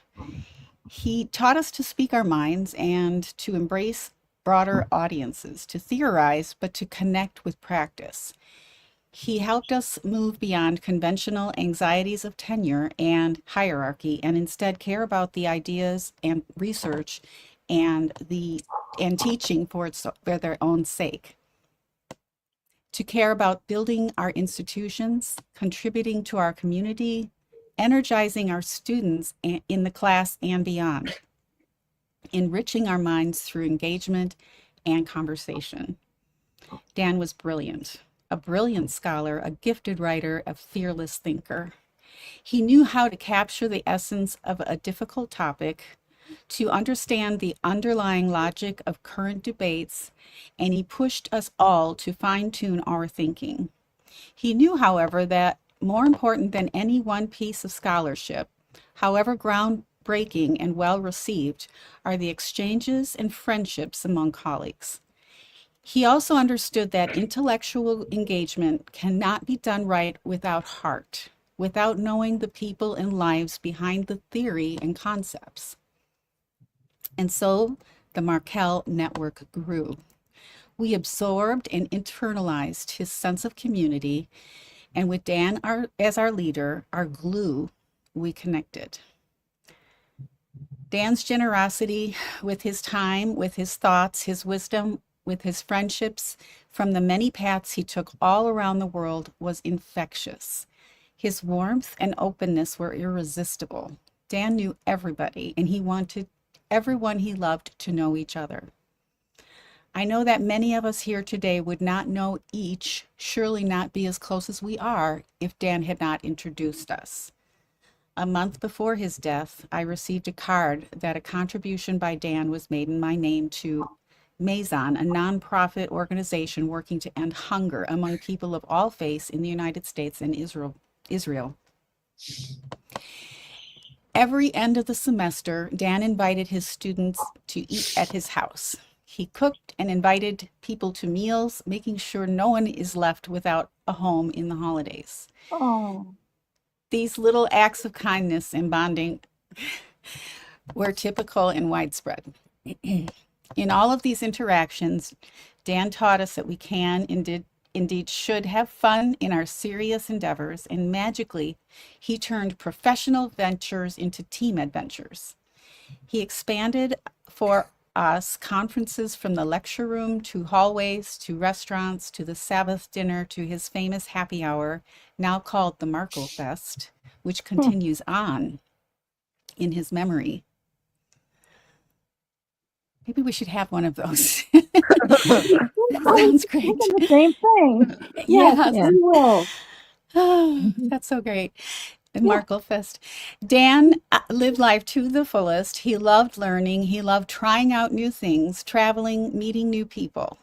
B: He taught us to speak our minds and to embrace broader audiences, to theorize, but to connect with practice. He helped us move beyond conventional anxieties of tenure and hierarchy and instead care about the ideas and research and teaching for their own sake. To care about building our institutions, contributing to our community, energizing our students in the class and beyond, enriching our minds through engagement and conversation. Dan was brilliant, a brilliant scholar, a gifted writer, a fearless thinker. He knew how to capture the essence of a difficult topic, to understand the underlying logic of current debates, and he pushed us all to fine-tune our thinking. He knew, however, that more important than any one piece of scholarship, however groundbreaking and well-received, are the exchanges and friendships among colleagues. He also understood that intellectual engagement cannot be done right without heart, without knowing the people and lives behind the theory and concepts. And so the Markel network grew. We absorbed and internalized his sense of community, and with Dan as our leader, our glue, we connected. Dan's generosity with his time, with his thoughts, his wisdom, with his friendships from the many paths he took all around the world was infectious. His warmth and openness were irresistible. Dan knew everybody, and he wanted everyone he loved to know each other. I know that many of us here today would not know each, surely not be as close as we are, if Dan had not introduced us. A month before his death, I received a card that a contribution by Dan was made in my name to Maison, a nonprofit organization working to end hunger among people of all faiths in the United States and Israel. Every end of the semester, Dan invited his students to eat at his house. He cooked and invited people to meals, making sure no one is left without a home in the holidays.
A: Oh,
B: These little acts of kindness and bonding were typical and widespread. In all of these interactions, Dan taught us that we can, indeed should have fun in our serious endeavors, and magically, he turned professional ventures into team adventures. He expanded for us conferences from the lecture room to hallways to restaurants to the Sabbath dinner to his famous happy hour, now called the Markel Fest, which continues on in his memory. Maybe we should have one of those. Sounds great.
A: the same thing.
B: Yes.
A: Yes, we will.
B: Oh, that's so great. The Markel Fest. Dan lived life to the fullest. He loved learning. He loved trying out new things, traveling, meeting new people.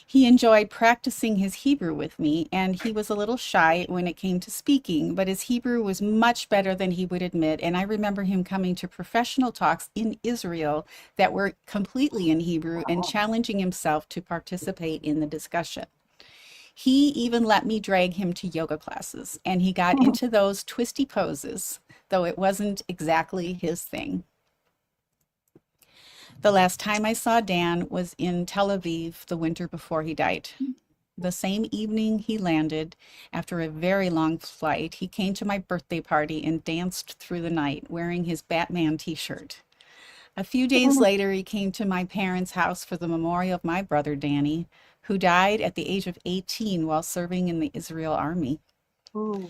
B: He enjoyed practicing his Hebrew with me, and he was a little shy when it came to speaking, but his Hebrew was much better than he would admit. And I remember him coming to professional talks in Israel that were completely in Hebrew and challenging himself to participate in the discussion. He even let me drag him to yoga classes, and he got into those twisty poses, though it wasn't exactly his thing. The last time I saw Dan was in Tel Aviv the winter before he died. The same evening he landed, after a very long flight, he came to my birthday party and danced through the night wearing his Batman t-shirt. A few days later, he came to my parents' house for the memorial of my brother Danny, who died at the age of 18 while serving in the Israel army.
A: Ooh.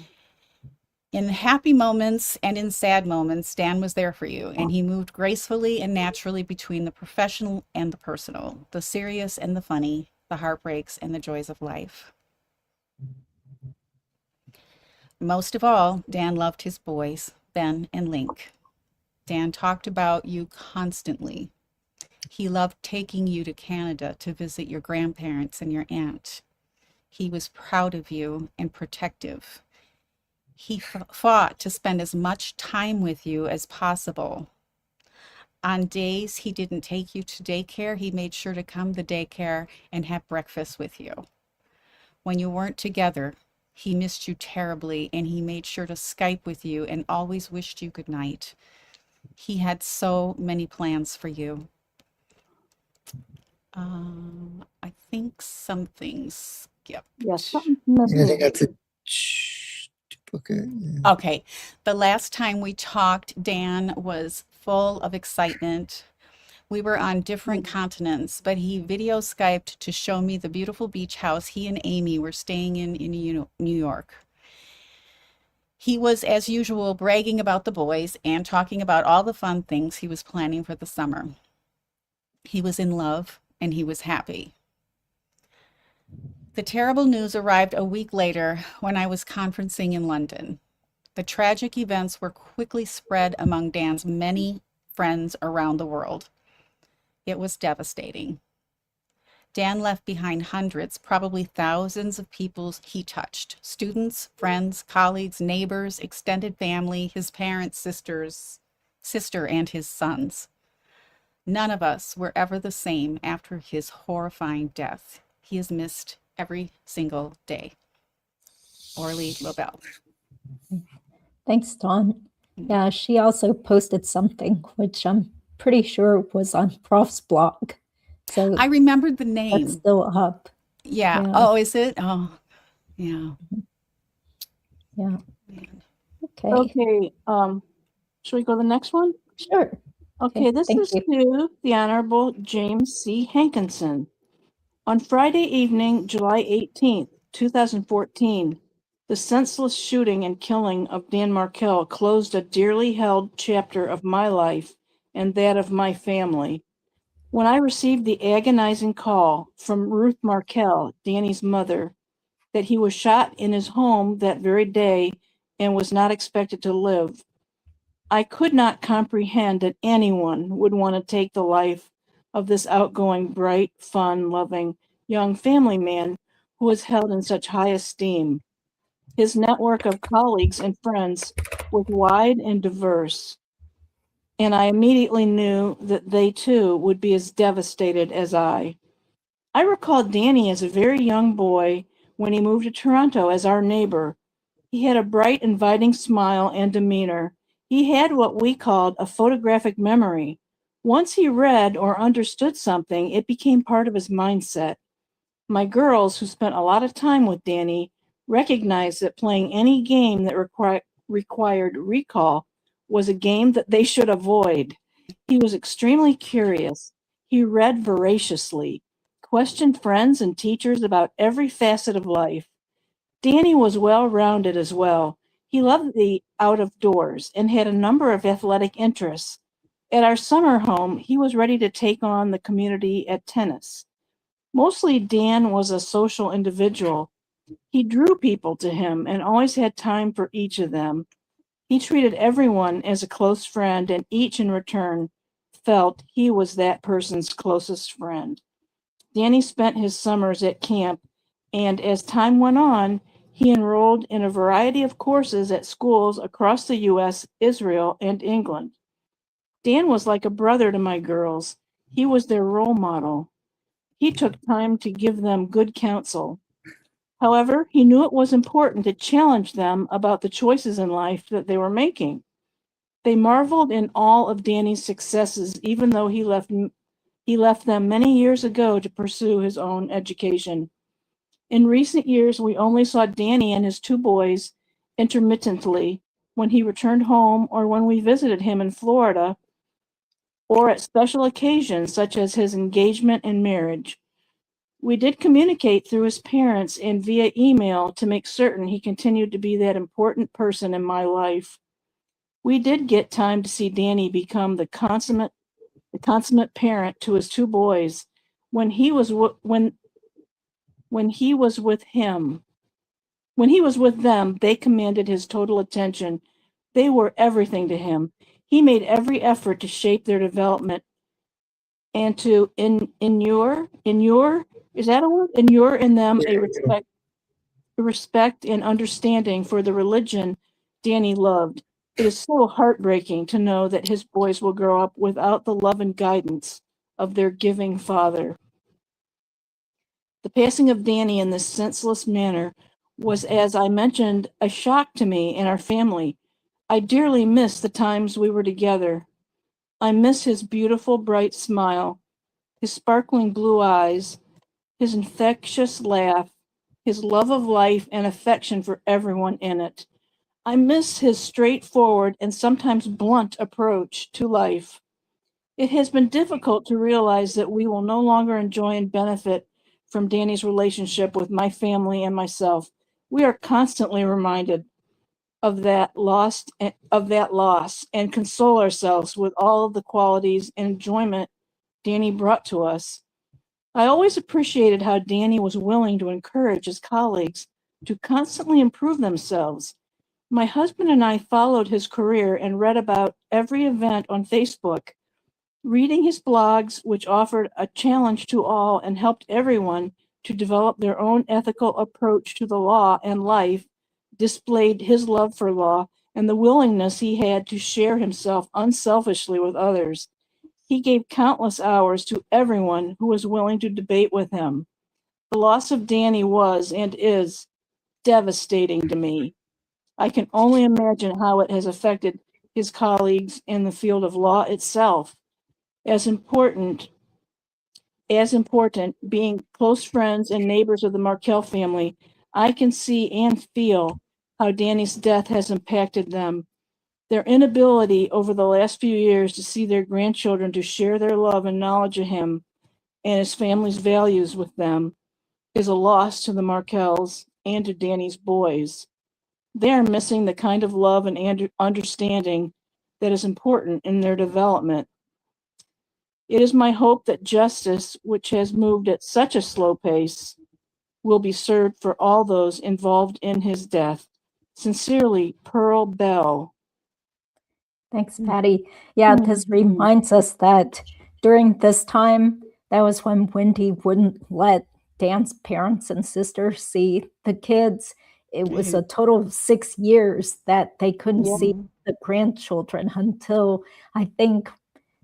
B: In happy moments and in sad moments, Dan was there for you, and he moved gracefully and naturally between the professional and the personal, the serious and the funny, the heartbreaks and the joys of life. Most of all, Dan loved his boys, Ben and Link. Dan talked about you constantly. He loved taking you to Canada to visit your grandparents and your aunt. He was proud of you and protective. He fought to spend as much time with you as possible. On days he didn't take you to daycare, he made sure to come to daycare and have breakfast with you. When you weren't together, he missed you terribly and he made sure to Skype with you and always wished you good night. He had so many plans for you. I think something's skipped.
C: Yes, something's
D: I
C: missing.
D: think that's a duplicate. Yeah.
B: Okay, the last time we talked, Dan was full of excitement. We were on different continents, but he video Skyped to show me the beautiful beach house he and Amy were staying in New York. He was, as usual, bragging about the boys and talking about all the fun things he was planning for the summer. He was in love and he was happy. The terrible news arrived a week later when I was conferencing in London. The tragic events were quickly spread among Dan's many friends around the world. It was devastating. Dan left behind hundreds, probably thousands of people he touched. Students, friends, colleagues, neighbors, extended family, his parents, sister, and his sons. None of us were ever the same after his horrifying death. He is missed every single day. Orly Lobel.
A: Thanks, Dawn. Yeah, she also posted something, which I'm pretty sure was on Prof's blog. So
B: I remembered the name.
A: that's still up.
B: Yeah.
A: Yeah.
B: Oh, is it? Oh, yeah.
A: Yeah.
B: Man.
A: Okay.
C: Okay, should we go to the next one?
A: Sure.
C: Okay, this
A: thank
C: is to the Honorable James C. Hankinson. On Friday evening, July 18th, 2014, the senseless shooting and killing of Dan Markel closed a dearly held chapter of my life and that of my family. When I received the agonizing call from Ruth Markel, Danny's mother, that he was shot in his home that very day and was not expected to live, I could not comprehend that anyone would want to take the life of this outgoing, bright, fun, loving young family man who was held in such high esteem. His network of colleagues and friends was wide and diverse, and I immediately knew that they too would be as devastated as I. I recall Danny as a very young boy when he moved to Toronto as our neighbor. He had a bright, inviting smile and demeanor. He had what we called a photographic memory. Once he read or understood something, it became part of his mindset. My girls, who spent a lot of time with Danny, recognized that playing any game that required recall was a game that they should avoid. He was extremely curious. He read voraciously, questioned friends and teachers about every facet of life. Danny was well-rounded as well. He loved the out of doors and had a number of athletic interests. At our summer home, he was ready to take on the community at tennis. Mostly Dan was a social individual. He drew people to him and always had time for each of them. He treated everyone as a close friend, and each in return felt he was that person's closest friend. Danny spent his summers at camp, and as time went on, he enrolled in a variety of courses at schools across the U.S., Israel, and England. Dan was like a brother to my girls. He was their role model. He took time to give them good counsel. However, he knew it was important to challenge them about the choices in life that they were making. They marveled in all of Danny's successes, even though he left them many years ago to pursue his own education. In recent years, we only saw Danny and his two boys intermittently when he returned home or when we visited him in Florida or at special occasions such as his engagement and marriage. We did communicate through his parents and via email to make certain he continued to be that important person in my life. We did get time to see Danny become the consummate parent to his two boys. When he was with them, they commanded his total attention. They were everything to him. He made every effort to shape their development and to inure, is that a word? Inure in them a respect and understanding for the religion Danny loved. It is so heartbreaking to know that his boys will grow up without the love and guidance of their giving father. The passing of Danny in this senseless manner was, as I mentioned, a shock to me and our family. I dearly miss the times we were together. I miss his beautiful, bright smile, his sparkling blue eyes, his infectious laugh, his love of life and affection for everyone in it. I miss his straightforward and sometimes blunt approach to life. It has been difficult to realize that we will no longer enjoy and benefit from Danny's relationship with my family and myself. We are constantly reminded of that loss and console ourselves with all of the qualities and enjoyment Danny brought to us. I always appreciated how Danny was willing to encourage his colleagues to constantly improve themselves. My husband and I followed his career and read about every event on Facebook. Reading his blogs, which offered a challenge to all and helped everyone to develop their own ethical approach to the law and life, displayed his love for law and the willingness he had to share himself unselfishly with others. He gave countless hours to everyone who was willing to debate with him. The loss of Danny was and is devastating to me. I can only imagine how it has affected his colleagues in the field of law itself. As important, being close friends and neighbors of the Markel family, I can see and feel how Danny's death has impacted them. Their inability over the last few years to see their grandchildren to share their love and knowledge of him and his family's values with them is a loss to the Markels and to Danny's boys. They are missing the kind of love and understanding that is important in their development. It is my hope that justice, which has moved at such a slow pace, will be served for all those involved in his death. Sincerely, Pearl Bell.
A: Thanks, Patty. Yeah, this reminds us that during this time, that was when Wendy wouldn't let Dan's parents and sisters see the kids. It was a total of 6 years that they couldn't see the grandchildren until, I think,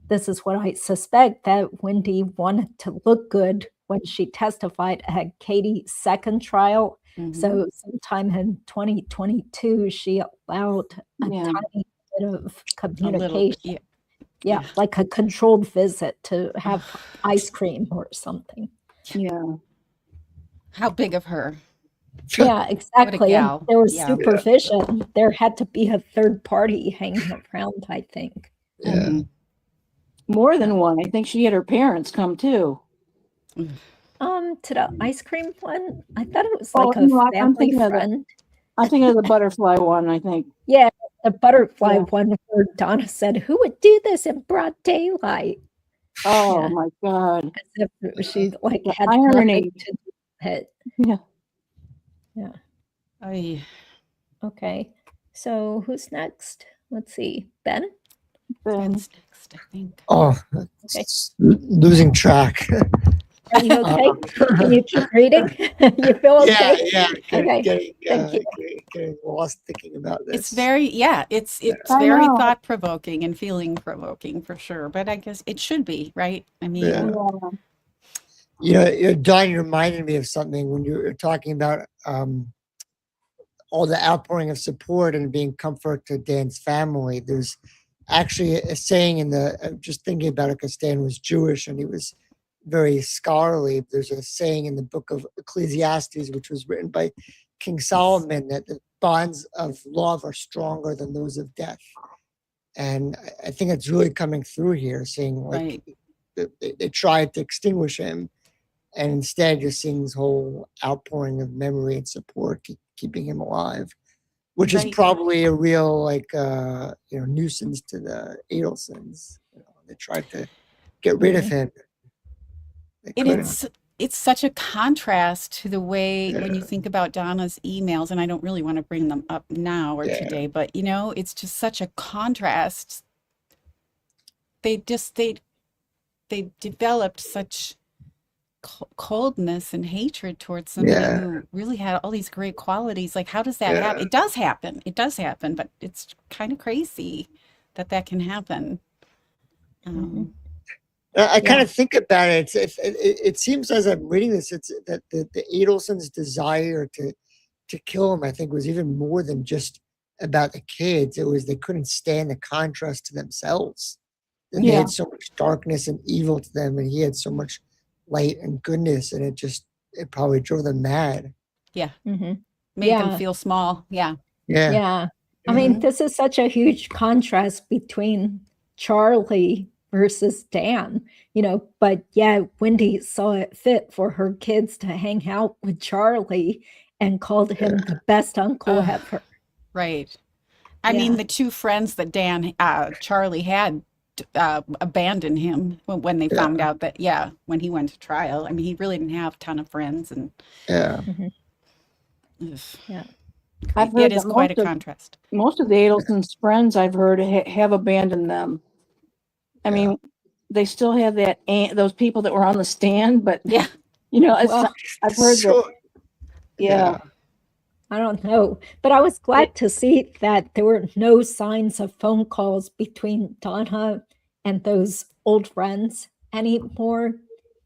A: this is what I suspect, that Wendy wanted to look good when she testified at Katie's second trial. So sometime in 2022, she allowed a tiny bit of communication. Yeah, like a controlled visit to have ice cream or something.
C: Yeah.
B: How big of her?
A: Yeah, exactly. And
B: gal.
A: there was
B: Yeah.
A: supervision. There had to be a third party hanging around, I think.
D: Yeah.
C: More than one. I think she had her parents come too.
A: To the ice cream one, I thought it was
C: Oh,
A: like a
C: no, I'm
A: family
C: thinking of
A: friend.
C: I'm thinking of the butterfly one, I think.
A: Yeah, the butterfly
C: Yeah.
A: one where Donna said, "Who would do this in broad daylight?"
C: Oh
A: Yeah.
C: my God.
A: As if she like
C: The
A: had
C: irony.
A: nothing to do with it.
C: Yeah.
A: Yeah.
B: Ay.
A: Okay. So who's next? Let's see. Ben?
B: Ben's next, I think.
D: Oh,
A: Okay.
D: losing track.
A: Are you okay? Can you keep reading? You feel okay?
D: Yeah.
A: Okay. Thank you.
D: Getting lost thinking about this.
B: It's very, it's
C: I
B: very
C: know.
B: thought provoking and feeling provoking for sure. But I guess it should be, right? I mean,
D: Yeah. Dawn, you reminded me of something when you were talking about all the outpouring of support and being comfort to Dan's family. There's actually a saying just thinking about it because Dan was Jewish and he was very scholarly. There's a saying in the book of Ecclesiastes, which was written by King Solomon, that the bonds of love are stronger than those of death. And I think it's really coming through here, saying like they tried to extinguish him, and instead you're seeing this whole outpouring of memory and support keeping him alive, which is probably a real nuisance to the Adelsons. They tried to get rid of him.
B: and it's such a contrast to the way when you think about Donna's emails, and I don't really want to bring them up now or today, but it's just such a contrast. They they developed such coldness and hatred towards somebody
D: Yeah.
B: who really had all these great qualities. Like, how does that
D: Yeah.
B: happen? It does happen. It does happen, but it's kind of crazy that that can happen.
D: I kind
A: Yeah.
D: of think about it. It seems as I'm reading this, it's that the Adelsons' desire to kill him, I think, was even more than just about the kids. It was they couldn't stand the contrast to themselves. That they
C: Yeah.
D: had so much darkness and evil to them, and he had so much light and goodness, and it probably drove them mad.
B: Yeah.
A: Mm-hmm.
B: Made them
A: Yeah.
B: feel small. Yeah.
D: Yeah.
A: Yeah. I mean, this is such a huge contrast between Charlie versus Dan, but yeah, Wendy saw it fit for her kids to hang out with Charlie and called him the best uncle
B: Ugh.
A: ever.
B: Right. I mean,
A: Yeah.
B: the two friends that Charlie had abandoned him when they found out that, when he went to trial. I mean, he really didn't have a ton of friends, and
D: Yeah.
A: Mhm.
B: ugh,
A: Yeah.
C: I've
B: it
C: heard
B: is
C: that
B: quite a contrast.
C: most of the Adelsons' friends I've heard have abandoned them. I mean, they still have those people that were on the stand, but
B: Yeah.
C: it's
A: Well,
C: I've heard that.
D: So,
C: Yeah.
A: I don't know, but I was glad to see that there were no signs of phone calls between Donna and those old friends anymore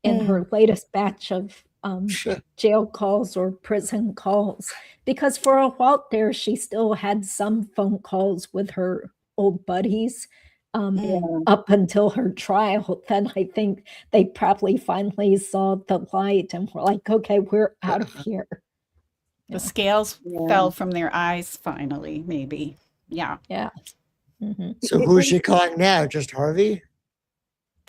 A: in her latest batch of jail calls or prison calls. Because for a while there, she still had some phone calls with her old buddies up until her trial. Then I think they probably finally saw the light and were like, okay, we're out of here.
B: The scales
C: Yeah.
B: fell from their eyes finally, maybe. Yeah.
A: Yeah. Mhm.
D: so who's she calling now? Just Harvey?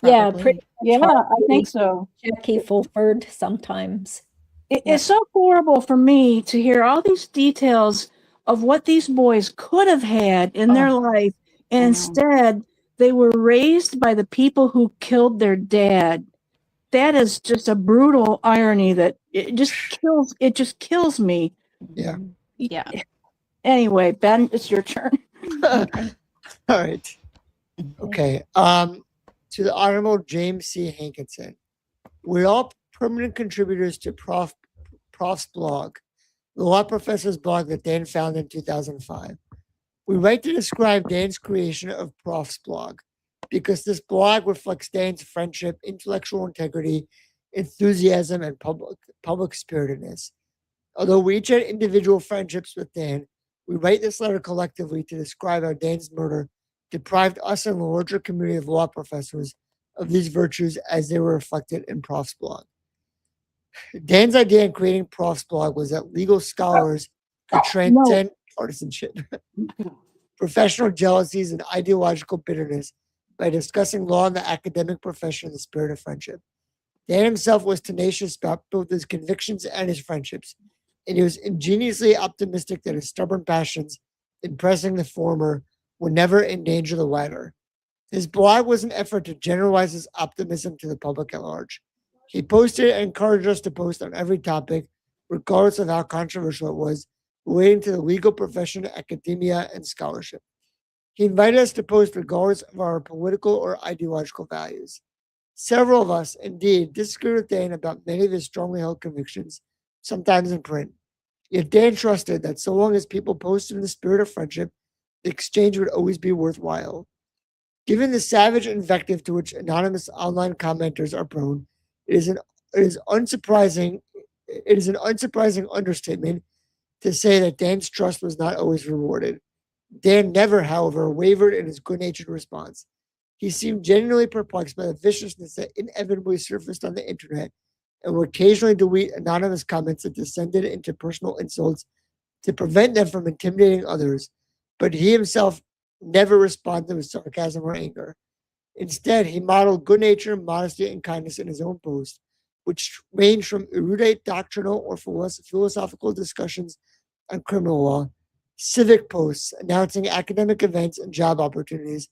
A: Yeah,
B: Probably.
A: pretty
C: Yeah,
A: much
C: I think so.
A: Jackie Fulford sometimes.
C: It's so horrible for me to hear all these details of what these boys could have had in their life, and
B: I know.
C: instead they were raised by the people who killed their dad. That is just a brutal irony that it just kills me.
D: Yeah.
B: Yeah.
C: Anyway, Ben, it's your turn.
D: All right. Okay. To the Honorable James C. Hankinson. We're all permanent contributors to Prof's blog, the law professor's blog that Dan founded in 2005. We write to describe Dan's creation of Prof's blog because this blog reflects Dan's friendship, intellectual integrity, enthusiasm, and public spiritedness. Although we each had individual friendships with Dan, we write this letter collectively to describe how Dan's murder deprived us and the larger community of law professors of these virtues as they were reflected in Prof's blog. Dan's idea in creating Prof's blog was that legal scholars could transcend partisanship, professional jealousies, and ideological bitterness by discussing law in the academic profession in the spirit of friendship. Dan himself was tenacious about both his convictions and his friendships, and he was ingeniously optimistic that his stubborn passions in pressing the former would never endanger the latter. His blog was an effort to generalize his optimism to the public at large. He posted and encouraged us to post on every topic, regardless of how controversial it was, relating to the legal profession, academia, and scholarship. He invited us to post regardless of our political or ideological values. Several of us, indeed, disagreed with Dan about many of his strongly held convictions, sometimes in print. Yet Dan trusted that so long as people posted in the spirit of friendship, the exchange would always be worthwhile. Given the savage invective to which anonymous online commenters are prone, it is an unsurprising understatement to say that Dan's trust was not always rewarded. Dan never, however, wavered in his good-natured response. He seemed genuinely perplexed by the viciousness that inevitably surfaced on the internet and would occasionally delete anonymous comments that descended into personal insults to prevent them from intimidating others, but he himself never responded with sarcasm or anger. Instead, he modeled good nature, modesty, and kindness in his own posts, which ranged from erudite doctrinal or philosophical discussions on criminal law, civic posts announcing academic events and job opportunities,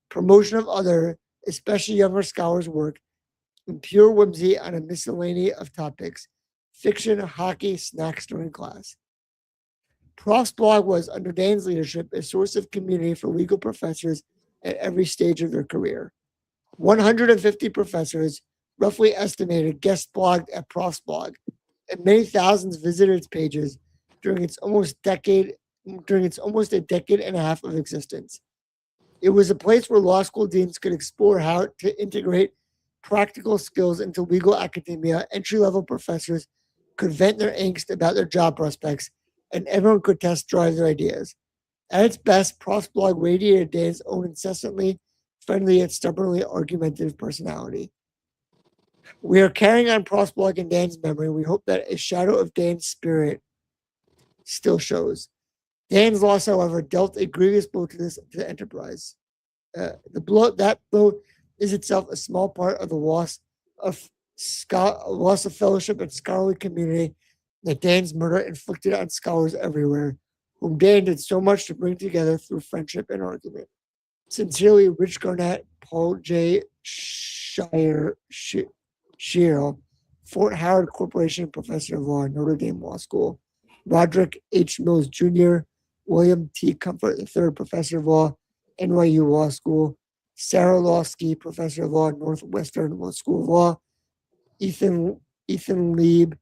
D: promotion of other, especially younger scholars' work, and pure whimsy on a miscellany of topics, fiction, hockey, snacks during class. Prof's blog was, under Dan's leadership, a source of community for legal professors at every stage of their career. 150 professors, roughly estimated, guest blogged at Prof's blog, and many thousands visited its pages during its almost a decade and a half of existence. It was a place where law school deans could explore how to integrate practical skills into legal academia. Entry-level professors could vent their angst about their job prospects, and everyone could test drive their ideas. At its best, Prof's blog radiated Dan's own incessantly friendly yet stubbornly argumentative personality. We are carrying on Prof's blog in Dan's memory. We hope that a shadow of Dan's spirit still shows. Dan's loss, however, dealt a grievous blow to the enterprise. That blow is itself a small part of the loss of fellowship and scholarly community that Dan's murder inflicted on scholars everywhere, whom Dan did so much to bring together through friendship and argument. Sincerely, Rich Garnett, Paul J. Shearl, Fort Howard Corporation Professor of Law, Notre Dame Law School, Roderick H. Mills Jr., William T. Comfort III, Professor of Law, NYU Law School, Sarah Lawsky, Professor of Law, Northwestern School of Law, Ethan Lieb,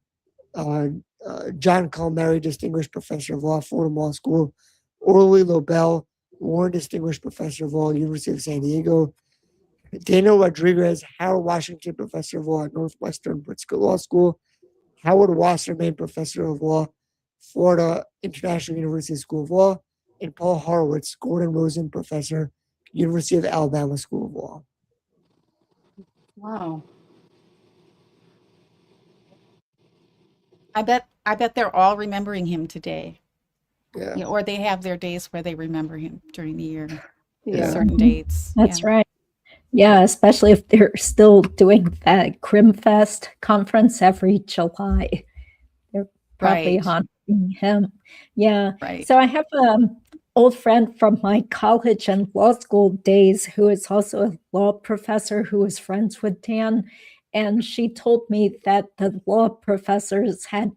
D: John Calmary, Distinguished Professor of Law, Fordham Law School, Orly Lobel, Warren Distinguished Professor of Law, University of San Diego, Daniel Rodriguez, Howard Washington Professor of Law, Northwestern Pritzker Law School, Howard Wasserman Professor of Law, Florida International University School of Law, and Paul Horowitz, Gordon Rosen Professor, University of Alabama School of Law.
C: Wow.
B: I bet they're all remembering him today.
D: Yeah.
B: You know, or they have their days where they remember him during the year,
D: Yeah.
B: certain dates.
A: That's
B: Yeah.
A: right. Yeah, especially if they're still doing that Crimfest conference every July. They're probably
B: Right.
A: honoring him. Yeah.
B: Right.
A: So I have an old friend from my college and law school days who is also a law professor who was friends with Dan. And she told me that the law professors had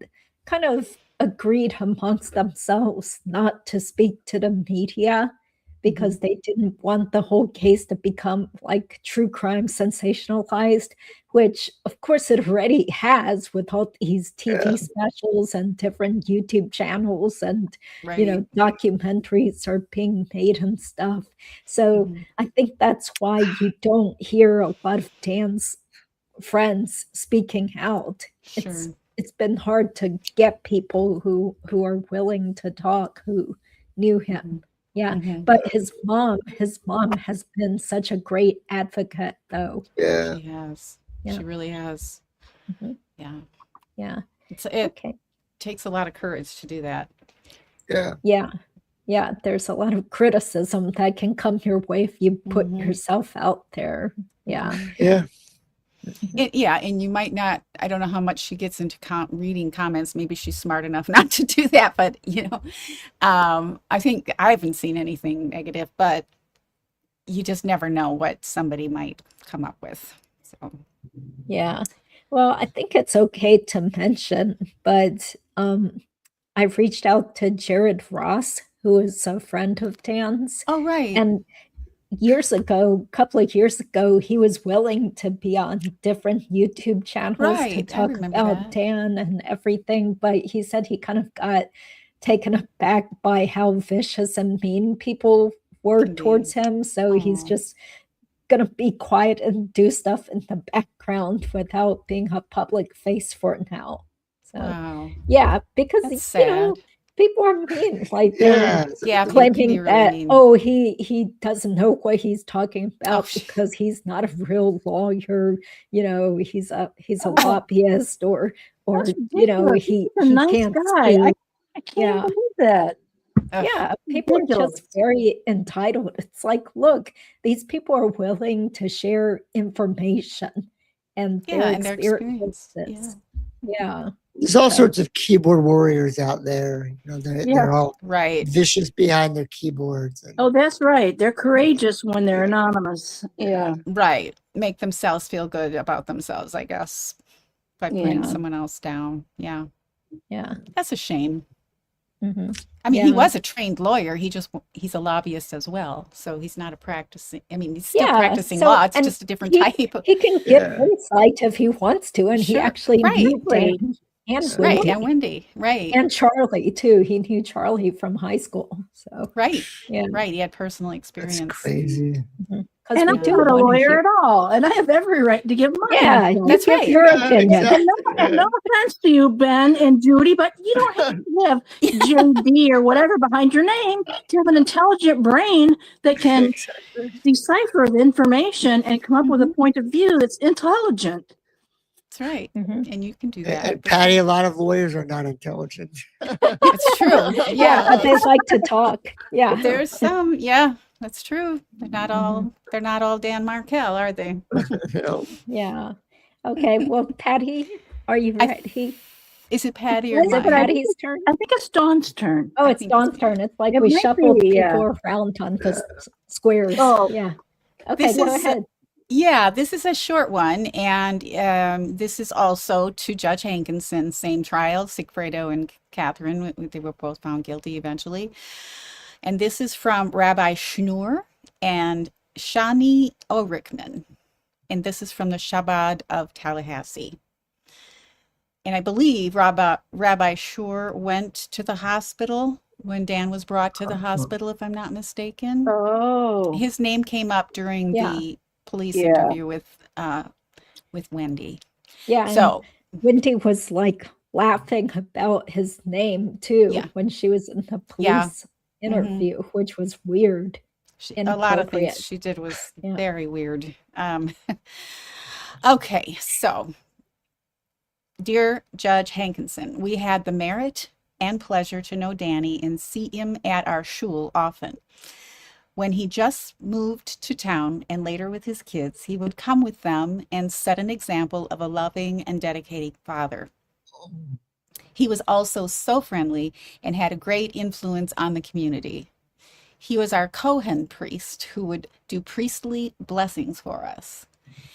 A: kind of agreed amongst themselves not to speak to the media because they didn't want the whole case to become like true crime sensationalized, which of course it already has with all these TV specials and different YouTube channels and you know
B: Right.
A: documentaries are being made and stuff. So
B: Mhm.
A: I think that's why you don't hear a lot of Dan's friends speaking out.
B: Sure.
A: It's been hard to get people who are willing to talk who knew him. Yeah,
B: Mhm.
A: but his mom has been such a great advocate though.
D: Yeah.
B: She has.
A: Yeah.
B: She really has.
A: Mhm.
B: Yeah.
A: Yeah.
B: It
A: Okay.
B: takes a lot of courage to do that.
D: Yeah.
A: Yeah. Yeah, there's a lot of criticism that can come your way if you put
B: Mhm.
A: yourself out there. Yeah.
D: Yeah.
B: Yeah, and you might not, I don't know how much she gets into reading comments. Maybe she's smart enough not to do that, but you know, I think I haven't seen anything negative, but you just never know what somebody might come up with. So,
A: Yeah. Well, I think it's okay to mention, but I've reached out to Jared Ross, who is a friend of Dan's,
B: oh, right.
A: and a couple of years ago, he was willing to be on different YouTube channels to
B: Right. I
A: talk
B: remember
A: about
B: that.
A: Dan and everything, but he said he kind of got taken aback by how vicious and mean people were
B: Can be.
A: towards him. So he's
B: Aw.
A: just gonna be quiet and do stuff in the background without being a public face for now. So
B: Wow.
A: yeah, because
B: That's
A: you know,
B: sad.
A: people are mean, like they're
D: Yeah.
B: Yeah, people can be
A: claiming
B: really
A: that,
B: mean.
A: oh, he doesn't know what he's talking
B: Oh,
A: about because he's not a real lawyer, you know, he's a lobbyist or
C: That's
A: you know,
C: ridiculous.
A: he
C: He's a nice
A: can't
C: guy.
A: speak.
C: I can't
A: Yeah.
C: believe that.
B: ugh.
A: Yeah, people are
C: Ridiculous.
A: just very entitled. It's like, look, these people are willing to share information and
B: Yeah,
A: their
B: and their experience. Yeah.
A: experiences. Yeah.
D: There's all
A: So,
D: sorts of keyboard warriors out there. You know,
C: Yeah.
D: they're all
B: Right.
D: vicious behind their keyboards. And,
C: Oh, that's right. They're courageous when they're anonymous. Yeah.
B: Right. Make themselves feel good about themselves, I guess, by putting
A: Yeah.
B: someone else down. Yeah.
A: yeah.
B: That's a shame. I mean, he
A: Yeah.
B: was a trained lawyer. He's a lobbyist as well. So he's not a practicing, I mean, he's still
A: Yeah.
B: practicing
A: So,
B: law. It's
A: and
B: just a different type of,
A: he can give
D: Yeah.
A: insight if he wants to, and he
B: sure.
A: actually
B: Right.
A: knew
C: Right.
A: Dan and
B: Right.
A: Wendy
B: And Wendy. Right.
A: and Charlie too. He knew Charlie from high school. So
B: Right.
A: yeah,
B: Right. He had personal
D: That's
B: experience.
D: crazy.
A: because
C: And
A: we
C: I'm
A: do
C: not a
A: want to
C: lawyer
A: hear.
C: at all, and I have every right to give my
A: Yeah,
C: insight.
A: you
B: That's
A: give
B: right.
A: your
D: Yeah,
A: opinion.
C: And no offense to you, Ben and Judy, but you don't have to have JD or whatever behind your name to have an intelligent brain that can
D: Exactly.
C: decipher the information and come up with a point of view that's intelligent.
B: That's right.
A: Mhm.
B: And you can do that.
D: And
B: for
D: Patty,
B: sure.
D: a lot of lawyers are not intelligent.
B: It's true.
A: Yeah,
B: Yeah.
A: but they like to talk. Yeah.
B: There's some, yeah, that's true. They're not
A: Mhm.
B: all Dan Markel, are they?
D: You know,
A: Yeah. Okay. Well, Patty, are you
B: I-
A: ready?
B: Is it Patty or
A: Is it
B: mine?
A: Patty's turn?
C: I think it's Dawn's turn.
A: Oh,
B: I
A: it's
B: think it's
A: Dawn's turn. It's like
C: It
A: we
C: might
A: shuffled
C: be,
A: people around on the squares.
C: Oh.
A: Yeah. Okay,
B: This
A: go
B: is
A: ahead.
B: Yeah, this is a short one, and this is also to Judge Hankinson, same trial, Sigfredo and Catherine. They were both found guilty eventually. And this is from Rabbi Schnur and Shani Orickman. And this is from the Shabbat of Tallahassee. And I believe Rabbi Schnur went to the hospital when Dan was brought to the hospital, if I'm not mistaken.
C: Oh.
B: His name came up during
A: Yeah.
B: the police
C: Yeah.
B: interview with Wendy.
A: Yeah.
B: So
A: And Wendy was like laughing about his name too
B: Yeah.
A: when she was in the
B: Yeah.
A: police interview, which was weird.
B: a lot of things
A: Inappropriate.
B: she did was
A: Yeah.
B: very weird. Okay, so dear Judge Hankinson, we had the merit and pleasure to know Danny and see him at our shul often. When he just moved to town and later with his kids, he would come with them and set an example of a loving and dedicated father. He was also so friendly and had a great influence on the community. He was our Kohen priest who would do priestly blessings for us.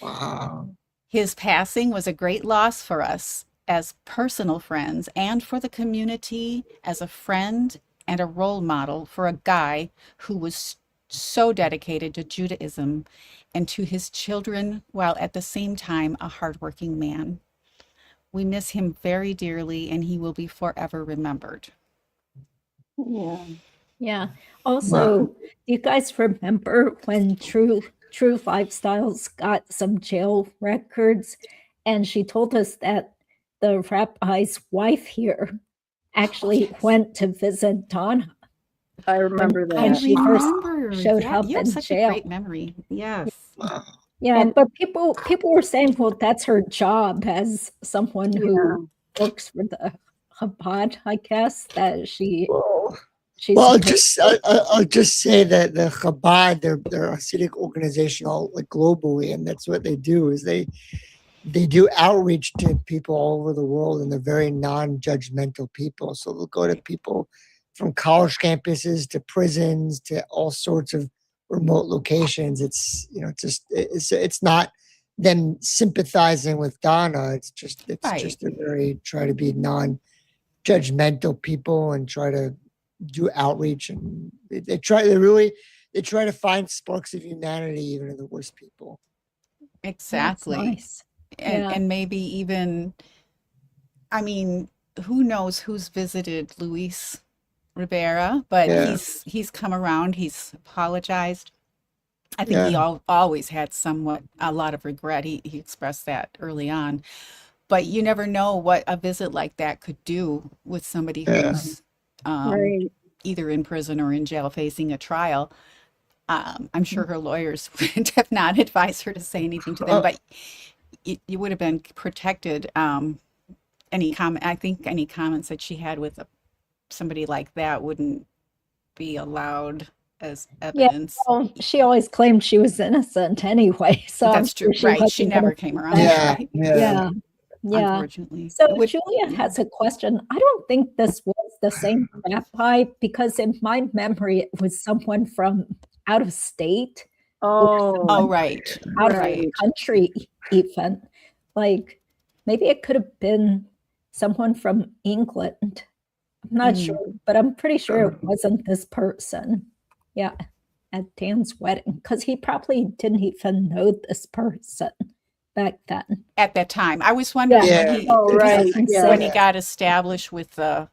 D: wow.
B: His passing was a great loss for us as personal friends and for the community as a friend and a role model for a guy who was so dedicated to Judaism and to his children while at the same time a hardworking man. We miss him very dearly and he will be forever remembered.
C: Yeah.
A: Yeah. Also, do you guys remember when True Lifestyles got some jail records and she told us that the rabbi's wife here actually
B: yes.
A: went to visit Donna?
C: I remember
A: When
C: that.
A: she first
B: remember.
A: showed
B: Yeah,
A: up
B: you have
A: in
B: such
A: jail.
B: a great memory. Yes.
D: Wow.
A: Yeah,
C: And-
A: but people were saying, well, that's her job as someone who works for the Chabad, I guess, that she's
D: Well,
A: supposed
D: I'll just say that the Chabad, they're a Hasidic organization all like globally, and that's what they do is they do outreach to people all over the world, and they're very non-judgmental people. So they'll go to people from college campuses to prisons to all sorts of remote locations. It's it's not them sympathizing with Donna. It's just
B: Right.
D: they're very try to be non-judgmental people and try to do outreach, and they try to find sparks of humanity even in the worst people.
B: Exactly.
A: nice.
B: And
A: Yeah.
B: and maybe even, I mean, who knows who's visited Luis Rivera, but
D: Yeah.
B: he's come around, he's apologized. I think he
D: Yeah.
B: always had a lot of regret. He expressed that early on. But you never know what a visit like that could do with somebody
D: Yeah.
B: who's
C: Right.
B: either in prison or in jail facing a trial. I'm sure her lawyers would have not advised her to say anything to them, but you would have been protected. I think any comments that she had with somebody like that wouldn't be allowed as evidence.
A: Well, she always claimed she was innocent anyway. So I'm
B: That's true,
A: sure
B: right? She
A: wasn't
B: never
A: gonna
B: came
A: do
B: around.
A: that.
B: Right?
A: Yeah. Yeah.
B: Unfortunately.
A: So
B: It would-
A: Julia has a question. I don't think this was the same rabbi because in my memory it was someone from out of state,
B: Oh,
C: Oh.
B: right.
A: out of
B: Right.
A: the country even. Like maybe it could have been someone from England. I'm not
B: Mm.
A: sure, but I'm pretty sure it wasn't this person. Yeah, at Dan's wedding, because he probably didn't even know this person back then.
B: At that time. I was wondering
A: Yeah.
B: when
D: Yeah.
B: he
C: Oh, right. Yeah.
B: when he
D: Yeah.
B: got established with the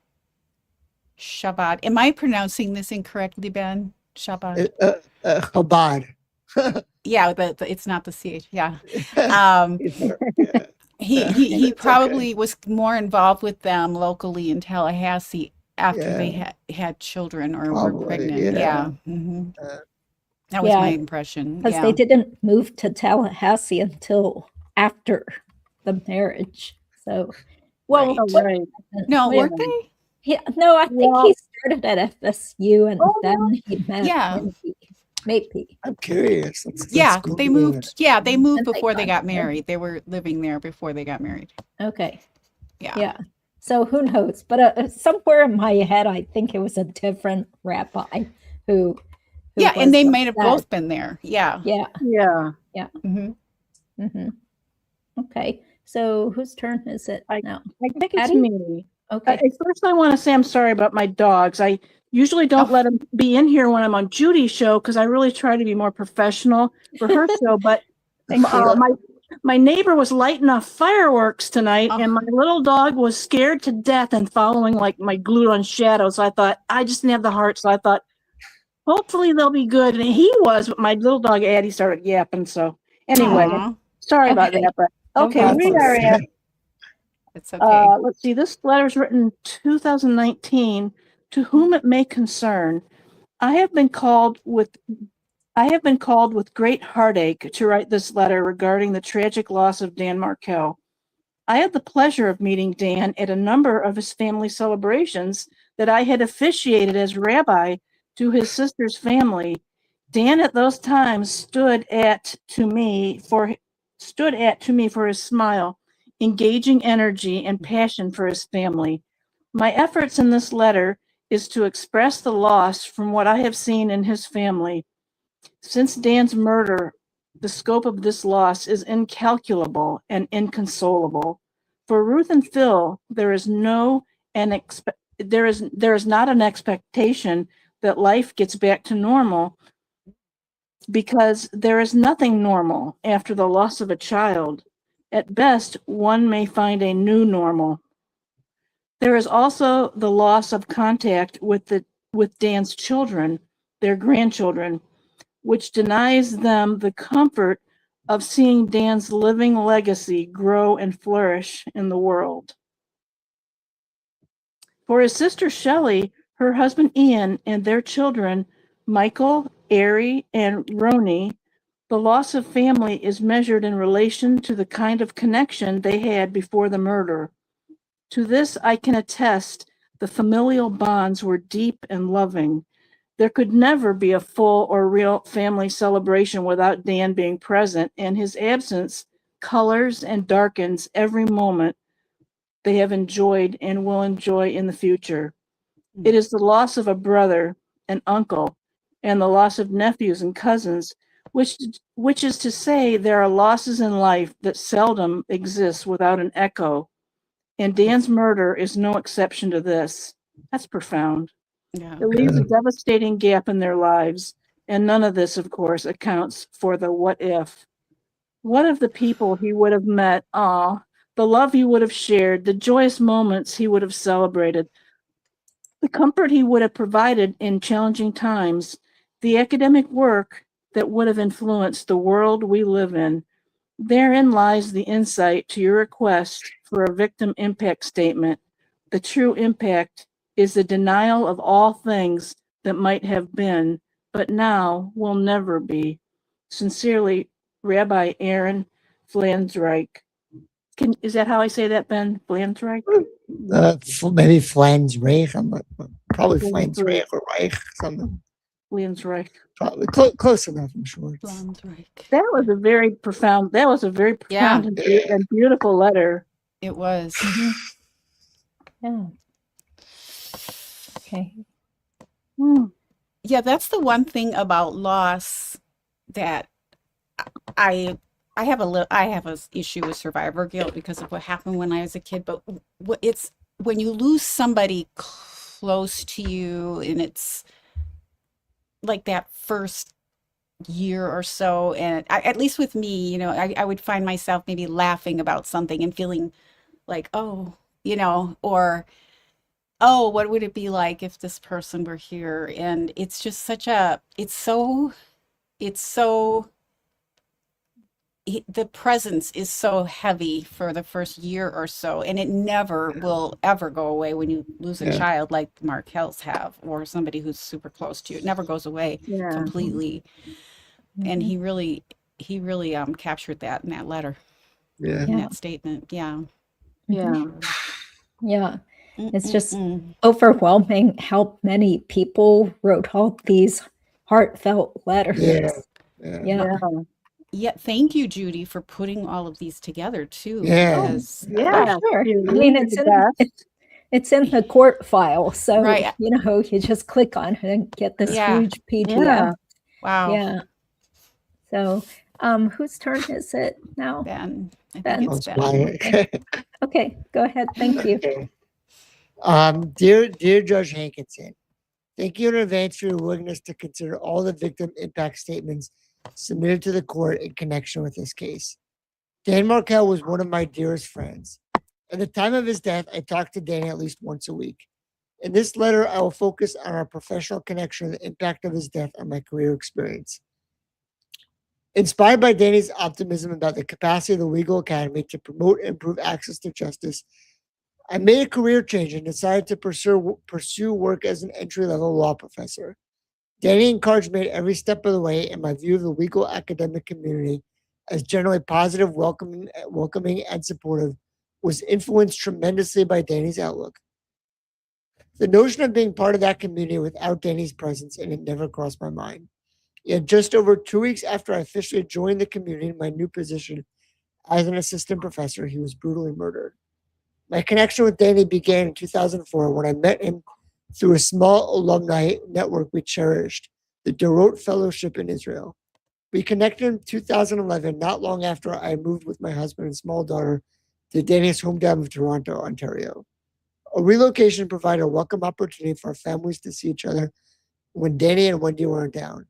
B: Shabbat. Am I pronouncing this incorrectly, Ben? Shabbat.
D: Chabad.
B: Yeah, it's not the CH. Yeah. Um,
D: Yeah.
B: he
D: It's okay.
B: probably was more involved with them locally in Tallahassee after they
D: Yeah,
B: had children or were
D: probably.
B: pregnant.
D: Yeah.
B: Yeah.
D: Uh,
B: That was my
A: Yeah,
B: impression.
A: because they
B: Yeah.
A: didn't move to Tallahassee until after the marriage. So, well,
B: Right.
C: Oh, right.
B: No,
A: wait a
B: weren't
A: minute.
B: they?
A: Yeah, no, I think
C: Well,
A: he started at FSU and
C: oh,
A: then he met
B: Yeah.
A: Wendy. Maybe.
D: I'm curious. Let's
B: Yeah,
D: Google
B: they
D: it.
B: moved. Yeah, they moved
A: And they
B: before they
A: got
B: got married. They were living there before they got married.
A: Okay.
B: Yeah.
A: Yeah. So who knows? But somewhere in my head, I think it was a different rabbi who
B: Yeah,
A: was
B: and they
A: like
B: might have
A: that.
B: both been there. Yeah.
A: Yeah.
C: yeah.
B: hmm
A: hmm Okay. So whose turn is it now?
C: I think it's
A: Patty?
C: me.
A: Okay.
C: First, I want to say I'm sorry about my dogs. I usually don't
B: Oh.
C: let them be in here when I'm on Judy's show because I really try to be more professional for her show. But
A: Thank you.
C: my neighbor was lighting off fireworks tonight, and my little dog was scared to death and following like my glued on shadow. So I thought I just didn't have the heart. So I thought hopefully they'll be good, and he was. But my little dog Addie started yapping. So anyway,
B: Aw,
C: sorry about
A: Okay.
C: that. But
A: No
C: okay,
A: problem.
C: we are at.
B: it's okay.
C: Let's see. This letter's written 2019. To whom it may concern, I have been called with great heartache to write this letter regarding the tragic loss of Dan Markel. I had the pleasure of meeting Dan at a number of his family celebrations that I had officiated as rabbi to his sister's family. Dan at those times stood at to me for his smile, engaging energy and passion for his family. My efforts in this letter is to express the loss from what I have seen in his family. Since Dan's murder, the scope of this loss is incalculable and inconsolable. For Ruth and Phil, there is not an expectation that life gets back to normal because there is nothing normal after the loss of a child. At best, one may find a new normal. There is also the loss of contact with Dan's children, their grandchildren, which denies them the comfort of seeing Dan's living legacy grow and flourish in the world. For his sister Shelley, her husband Ian, and their children, Michael, Ari, and Roni, the loss of family is measured in relation to the kind of connection they had before the murder. To this I can attest the familial bonds were deep and loving. There could never be a full or real family celebration without Dan being present, and his absence colors and darkens every moment they have enjoyed and will enjoy in the future. It is the loss of a brother, an uncle, and the loss of nephews and cousins, which is to say there are losses in life that seldom exist without an echo. And Dan's murder is no exception to this. That's profound.
B: Yeah.
C: It leaves a devastating gap in their lives, and none of this, of course, accounts for the what if. What of the people he would have met? The love he would have shared, the joyous moments he would have celebrated, the comfort he would have provided in challenging times, the academic work that would have influenced the world we live in. Therein lies the insight to your request for a victim impact statement. The true impact is the denial of all things that might have been, but now will never be. Sincerely, Rabbi Aaron Flansreich. Is that how I say that, Ben? Flansreich?
D: Maybe Flansreich. Probably Flansreich or Reich. Something.
C: Flansreich.
D: Probably close enough. I'm sure.
C: That was a very profound.
B: Yeah.
C: And beautiful letter.
B: It was.
A: Yeah. Okay.
B: Yeah, that's the one thing about loss that I have a issue with survivor guilt because of what happened when I was a kid. But it's when you lose somebody close to you, and it's like that first year or so, and at least with me, I would find myself maybe laughing about something and feeling like, oh, or oh, what would it be like if this person were here? And it's just it's so the presence is so heavy for the first year or so, and it never will ever go away when you lose a
D: Yeah.
B: child like Markel's have, or somebody who's super close to you. It never goes away
C: Yeah.
B: completely. And
A: Mhm.
B: he really captured that in that letter,
D: Yeah.
B: in
A: Yeah.
B: that statement. Yeah.
C: Yeah.
A: Yeah. It's just
B: Mm-mm-mm.
A: overwhelming how many people wrote all these heartfelt letters.
D: Yeah. Yeah.
A: Yeah.
C: Yeah.
B: Yeah, thank you, Judy, for putting all of these together too,
D: Yeah.
B: because
C: Yeah.
A: Sure.
C: Judy,
A: I mean,
C: you're
A: it's
C: the
A: in
C: best.
A: it's in the court file, so
B: right.
A: you just click on it and get this
B: Yeah.
A: huge PDF.
C: Yeah.
B: Wow.
A: Yeah. So, whose turn is it now?
B: Ben, I think
A: Ben.
B: it's
D: That's
B: Ben.
D: why.
A: Okay, go ahead. Thank you.
D: Okay. Dear Judge Hankinson, thank you in advance for your willingness to consider all the victim impact statements submitted to the court in connection with this case. Dan Markel was one of my dearest friends. At the time of his death, I talked to Danny at least once a week. In this letter, I will focus on our professional connection and the impact of his death on my career experience. Inspired by Danny's optimism about the capacity of the legal academy to promote and improve access to justice, I made a career change and decided to pursue work as an entry-level law professor. Danny encouraged me at every step of the way, and my view of the legal academic community as generally positive, welcoming, and supportive was influenced tremendously by Danny's outlook. The notion of being part of that community without Danny's presence in it never crossed my mind. Yet just over 2 weeks after I officially joined the community in my new position as an assistant professor, he was brutally murdered. My connection with Danny began in 2004 when I met him through a small alumni network we cherished, the Dorot Fellowship in Israel. We connected in 2011, not long after I moved with my husband and small daughter to Danny's hometown of Toronto, Ontario. A relocation provided a welcome opportunity for our families to see each other when Danny and Wendy were in town.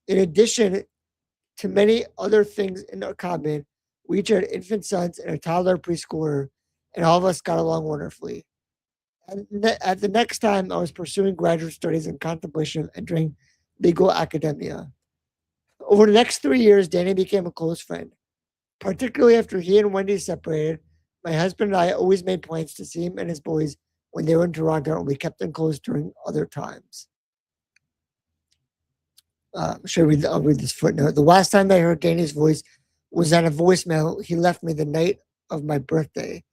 D: In addition to many other things in our common, we each had infant sons and a toddler preschooler, and all of us got along wonderfully. At the next time, I was pursuing graduate studies in contemplation of entering legal academia. Over the next 3 years, Danny became a close friend. Particularly after he and Wendy separated, my husband and I always made plans to see him and his boys when they were in Toronto, and we kept them close during other times. I'll read this footnote. The last time I heard Danny's voice was on a voicemail he left me the night of my birthday.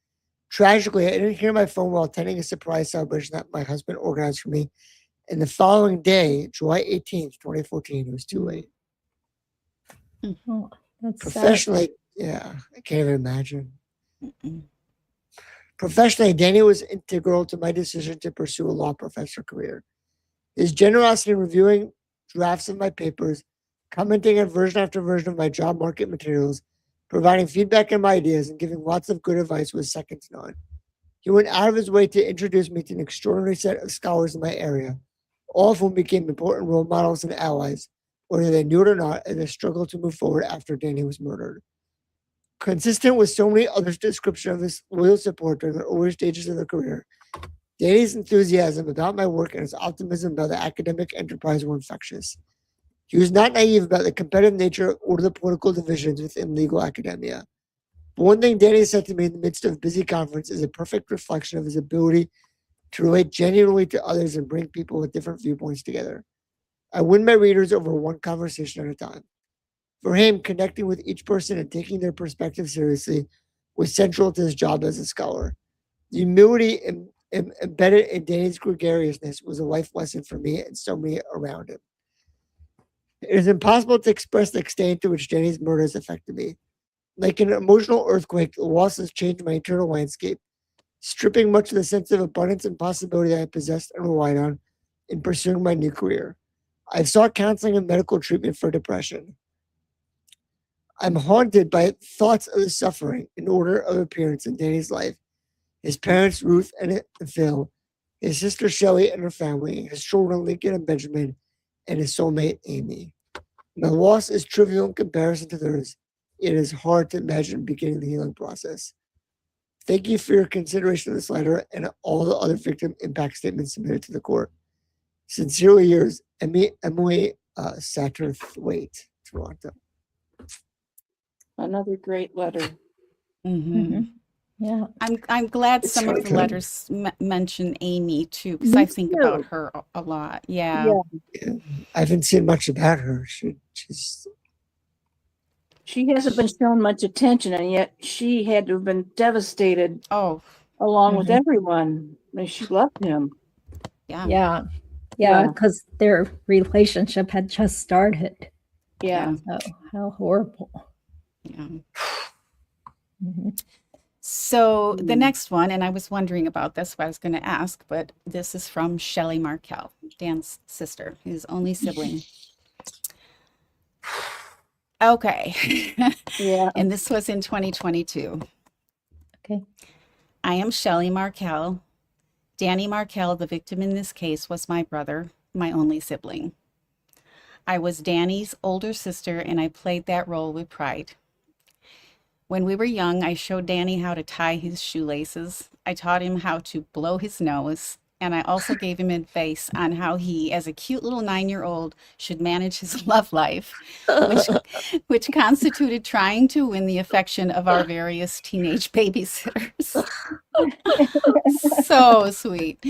D: Tragically, I didn't hear my phone while attending a surprise celebration that my husband organized for me. And the following day, July 18th, 2014, it was too late.
A: Oh, that's sad.
D: Professionally, yeah, I can't even imagine.
B: Mm-mm.
D: Professionally, Danny was integral to my decision to pursue a law professor career. His generosity in reviewing drafts of my papers, commenting on version after version of my job market materials, providing feedback on my ideas, and giving lots of good advice was second to none. He went out of his way to introduce me to an extraordinary set of scholars in my area, all of whom became important role models and allies, whether they knew it or not, in the struggle to move forward after Danny was murdered. Consistent with so many others' description of his loyal support during the early stages of their career, Danny's enthusiasm about my work and his optimism about the academic enterprise were infectious. He was not naive about the competitive nature or the political divisions within legal academia. But one thing Danny said to me in the midst of a busy conference is a perfect reflection of his ability to relate genuinely to others and bring people with different viewpoints together. I win my readers over one conversation at a time. For him, connecting with each person and taking their perspective seriously was central to his job as a scholar. The humility embedded in Danny's gregariousness was a life lesson for me and so many around him. It is impossible to express the extent to which Danny's murder has affected me. Like an emotional earthquake, the loss has changed my internal landscape, stripping much of the sense of abundance and possibility that I possessed and relied on in pursuing my new career. I've sought counseling and medical treatment for depression. I'm haunted by thoughts of the suffering in order of appearance in Danny's life. His parents, Ruth and Phil, his sister Shelley and her family, his children Lincoln and Benjamin, and his soulmate Amy. The loss is trivial in comparison to theirs. It is hard to imagine beginning the healing process. Thank you for your consideration of this letter and all the other victim impact statements submitted to the court. Sincerely yours, Emily Satterthwaite, Toronto.
C: Another great letter.
B: Mhm.
A: Yeah.
B: I'm glad
D: It's
B: some
D: so
B: of the
D: good.
B: letters mention Amy too, because
C: Me
B: I think about
C: too.
B: her a lot. Yeah.
C: Yeah.
D: I haven't seen much about her. She's
C: She hasn't been shown much attention, and yet she had to have been devastated
B: Oh,
C: along with
A: Mhm.
C: everyone. I mean, she loved him.
B: yeah.
A: Yeah.
C: Yeah.
A: Yeah. Because their relationship had just started.
C: Yeah.
B: Yeah.
A: So how horrible.
B: Yeah.
A: Mhm.
B: So the next one, and I was wondering about this, what I was going to ask, but this is from Shelley Markel, Dan's sister, his only sibling. Okay.
C: Yeah.
B: And this was in 2022.
A: Okay.
B: I am Shelley Markel. Danny Markel, the victim in this case, was my brother, my only sibling. I was Danny's older sister, and I played that role with pride. When we were young, I showed Danny how to tie his shoelaces. I taught him how to blow his nose, and I also gave him advice on how he, as a cute little 9-year-old, should manage his love life, which constituted trying to win the affection of our various teenage babysitters. So sweet.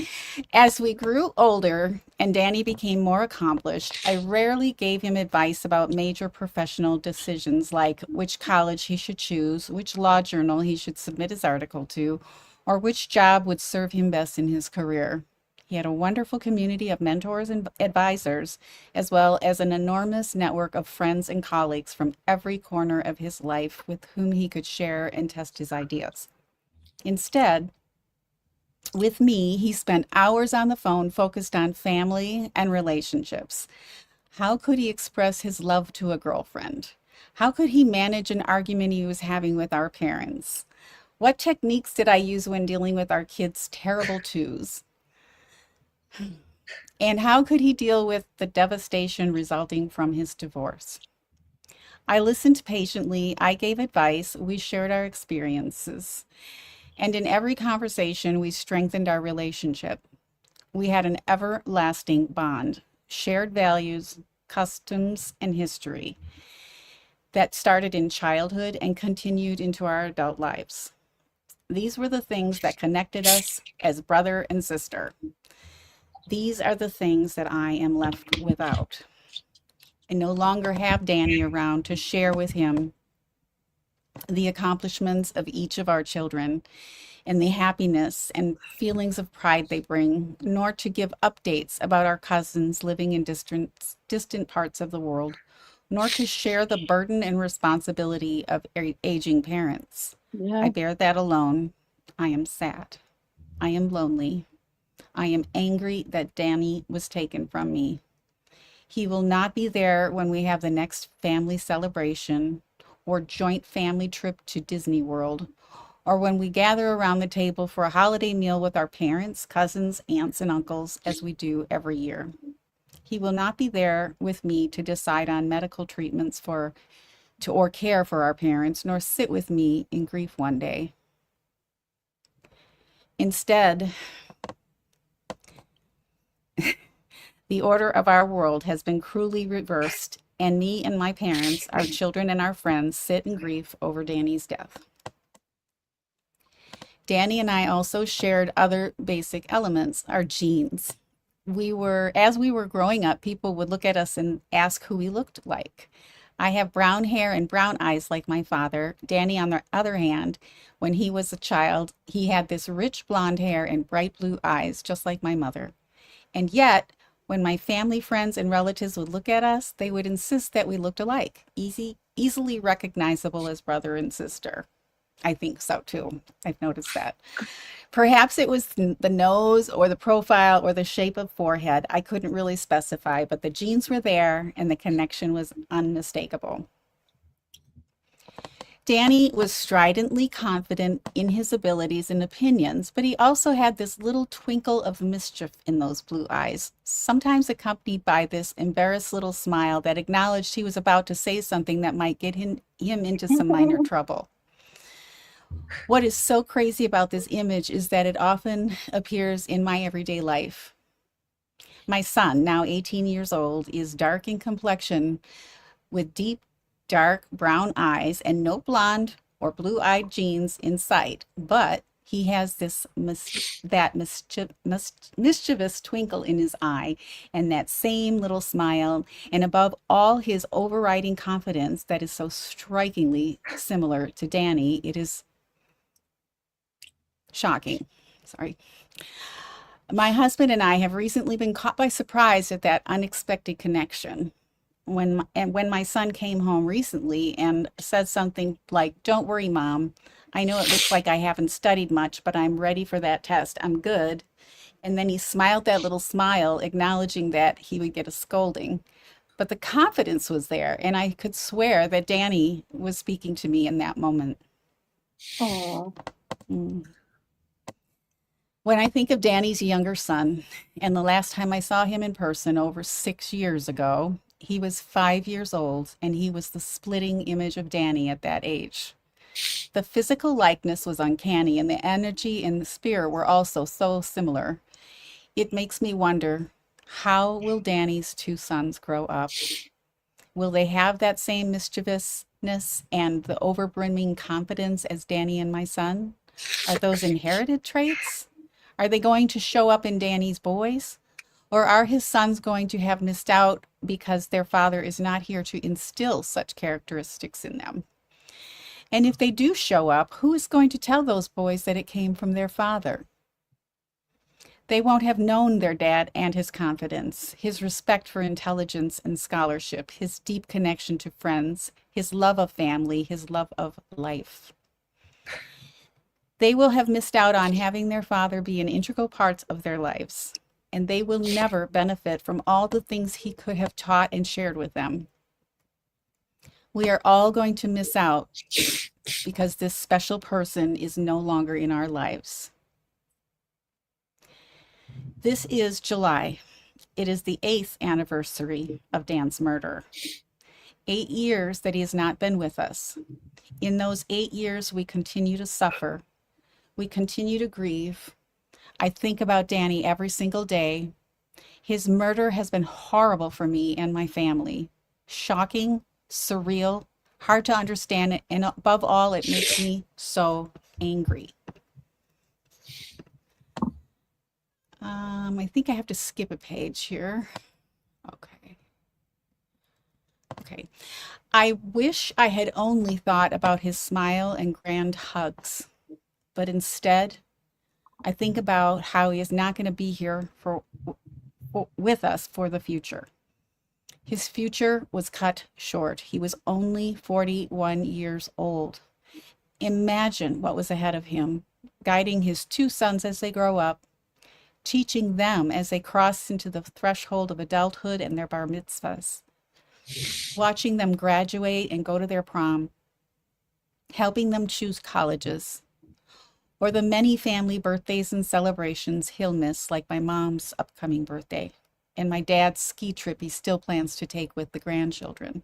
B: As we grew older and Danny became more accomplished, I rarely gave him advice about major professional decisions like which college he should choose, which law journal he should submit his article to, or which job would serve him best in his career. He had a wonderful community of mentors and advisors, as well as an enormous network of friends and colleagues from every corner of his life with whom he could share and test his ideas. Instead, with me, he spent hours on the phone focused on family and relationships. How could he express his love to a girlfriend? How could he manage an argument he was having with our parents? What techniques did I use when dealing with our kids' terrible twos? And how could he deal with the devastation resulting from his divorce? I listened patiently, I gave advice, we shared our experiences. And in every conversation, we strengthened our relationship. We had an everlasting bond, shared values, customs, and history that started in childhood and continued into our adult lives. These were the things that connected us as brother and sister. These are the things that I am left without. I no longer have Danny around to share with him the accomplishments of each of our children and the happiness and feelings of pride they bring, nor to give updates about our cousins living in distant parts of the world, nor to share the burden and responsibility of aging parents.
C: Yeah.
B: I bear that alone. I am sad. I am lonely. I am angry that Danny was taken from me. He will not be there when we have the next family celebration or joint family trip to Disney World, or when we gather around the table for a holiday meal with our parents, cousins, aunts, and uncles, as we do every year. He will not be there with me to decide on medical treatments or care for our parents, nor sit with me in grief one day. Instead, the order of our world has been cruelly reversed, and me and my parents, our children, and our friends sit in grief over Danny's death. Danny and I also shared other basic elements, our genes. As we were growing up, people would look at us and ask who we looked like. I have brown hair and brown eyes like my father. Danny, on the other hand, when he was a child, he had this rich blonde hair and bright blue eyes, just like my mother. And yet, when my family, friends, and relatives would look at us, they would insist that we looked alike, easily recognizable as brother and sister. I think so too. I've noticed that. Perhaps it was the nose or the profile or the shape of forehead. I couldn't really specify, but the genes were there and the connection was unmistakable. Danny was stridently confident in his abilities and opinions, but he also had this little twinkle of mischief in those blue eyes, sometimes accompanied by this embarrassed little smile that acknowledged he was about to say something that might get him into some minor trouble. What is so crazy about this image is that it often appears in my everyday life. My son, now 18 years old, is dark in complexion with deep, dark brown eyes and no blonde or blue-eyed genes in sight, but he has that mischievous twinkle in his eye and that same little smile, and above all, his overriding confidence that is so strikingly similar to Danny. It is shocking. Sorry. My husband and I have recently been caught by surprise at that unexpected connection. When my son came home recently and said something like, "Don't worry, Mom. I know it looks like I haven't studied much, but I'm ready for that test. I'm good." And then he smiled that little smile, acknowledging that he would get a scolding. But the confidence was there, and I could swear that Danny was speaking to me in that moment.
A: Oh,
B: Mm. When I think of Danny's younger son, and the last time I saw him in person over 6 years ago, he was 5 years old, and he was the splitting image of Danny at that age. The physical likeness was uncanny, and the energy and the spirit were also so similar. It makes me wonder, how will Danny's two sons grow up? Will they have that same mischievousness and the overbrimming confidence as Danny and my son? Are those inherited traits? Are they going to show up in Danny's boys? Or are his sons going to have missed out because their father is not here to instill such characteristics in them? And if they do show up, who is going to tell those boys that it came from their father? They won't have known their dad and his confidence, his respect for intelligence and scholarship, his deep connection to friends, his love of family, his love of life. They will have missed out on having their father be an integral part of their lives, and they will never benefit from all the things he could have taught and shared with them. We are all going to miss out because this special person is no longer in our lives. This is July. It is the 8th anniversary of Dan's murder. 8 years that he has not been with us. In those 8 years, we continue to suffer. We continue to grieve. I think about Danny every single day. His murder has been horrible for me and my family. Shocking, surreal, hard to understand, and above all, it makes me so angry. I think I have to skip a page here. Okay. I wish I had only thought about his smile and grand hugs, but instead, I think about how he is not going to be here with us for the future. His future was cut short. He was only 41 years old. Imagine what was ahead of him, guiding his two sons as they grow up, teaching them as they cross into the threshold of adulthood and their bar mitzvahs, watching them graduate and go to their prom, helping them choose colleges, or the many family birthdays and celebrations he'll miss, like my mom's upcoming birthday and my dad's ski trip he still plans to take with the grandchildren.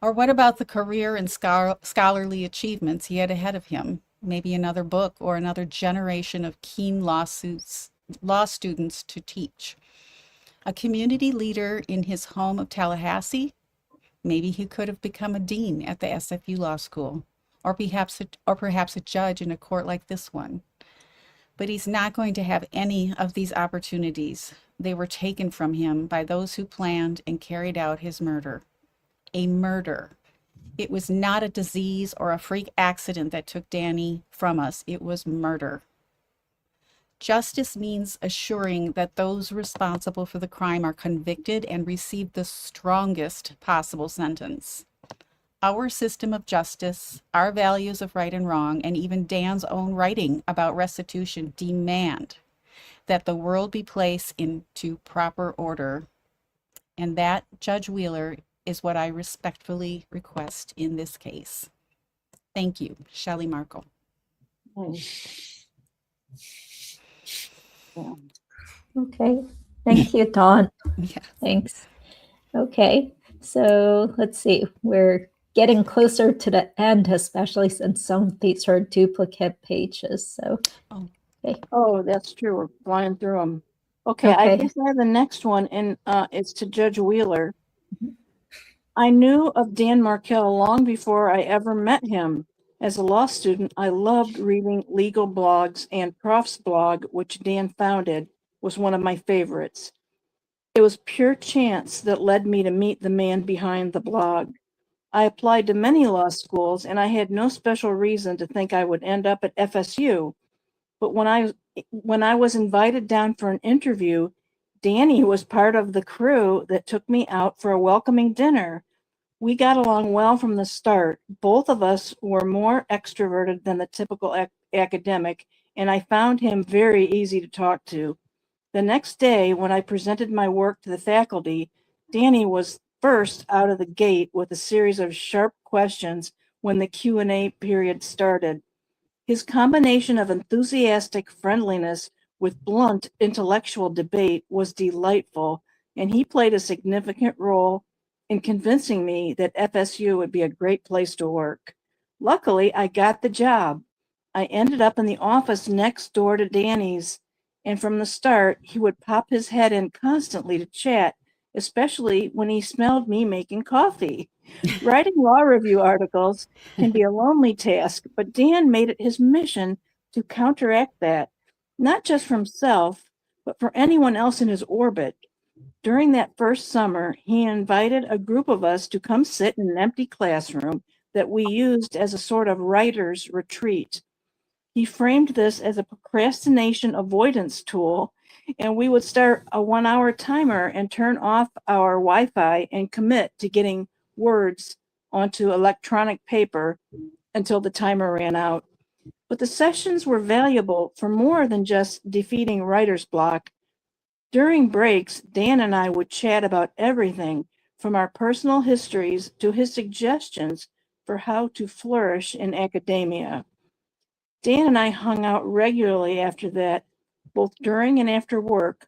B: Or what about the career and scholarly achievements he had ahead of him? Maybe another book or another generation of keen law students to teach. A community leader in his home of Tallahassee? Maybe he could have become a dean at the SFU Law School, or perhaps a judge in a court like this one. But he's not going to have any of these opportunities. They were taken from him by those who planned and carried out his murder. A murder. It was not a disease or a freak accident that took Danny from us. It was murder. Justice means assuring that those responsible for the crime are convicted and receive the strongest possible sentence. Our system of justice, our values of right and wrong, and even Dan's own writing about restitution demand that the world be placed into proper order. And that, Judge Wheeler, is what I respectfully request in this case. Thank you, Shelley Markel.
C: Nice. Yeah.
A: Okay. Thank you, Dawn.
B: Yes.
A: Thanks. Okay. So let's see. We're getting closer to the end, especially since some of these are duplicate pages. So, okay.
C: Oh, that's true. We're flying through them. Okay, I
A: Okay.
C: guess I have the next one, and it's to Judge Wheeler.
A: Mhm.
C: I knew of Dan Markel long before I ever met him. As a law student, I loved reading legal blogs, and Prof's blog, which Dan founded, was one of my favorites. It was pure chance that led me to meet the man behind the blog. I applied to many law schools, and I had no special reason to think I would end up at FSU. But when I was invited down for an interview, Danny was part of the crew that took me out for a welcoming dinner. We got along well from the start. Both of us were more extroverted than the typical academic, and I found him very easy to talk to. The next day, when I presented my work to the faculty, Danny was first out of the gate with a series of sharp questions when the Q&A period started. His combination of enthusiastic friendliness with blunt intellectual debate was delightful, and he played a significant role in convincing me that FSU would be a great place to work. Luckily, I got the job. I ended up in the office next door to Danny's, and from the start, he would pop his head in constantly to chat, especially when he smelled me making coffee. Writing law review articles can be a lonely task, but Dan made it his mission to counteract that, not just for himself, but for anyone else in his orbit. During that first summer, he invited a group of us to come sit in an empty classroom that we used as a sort of writer's retreat. He framed this as a procrastination avoidance tool, and we would start a 1 hour timer and turn off our Wi Fi and commit to getting words onto electronic paper until the timer ran out. But the sessions were valuable for more than just defeating writer's block. During breaks, Dan and I would chat about everything from our personal histories to his suggestions for how to flourish in academia. Dan and I hung out regularly after that, both during and after work.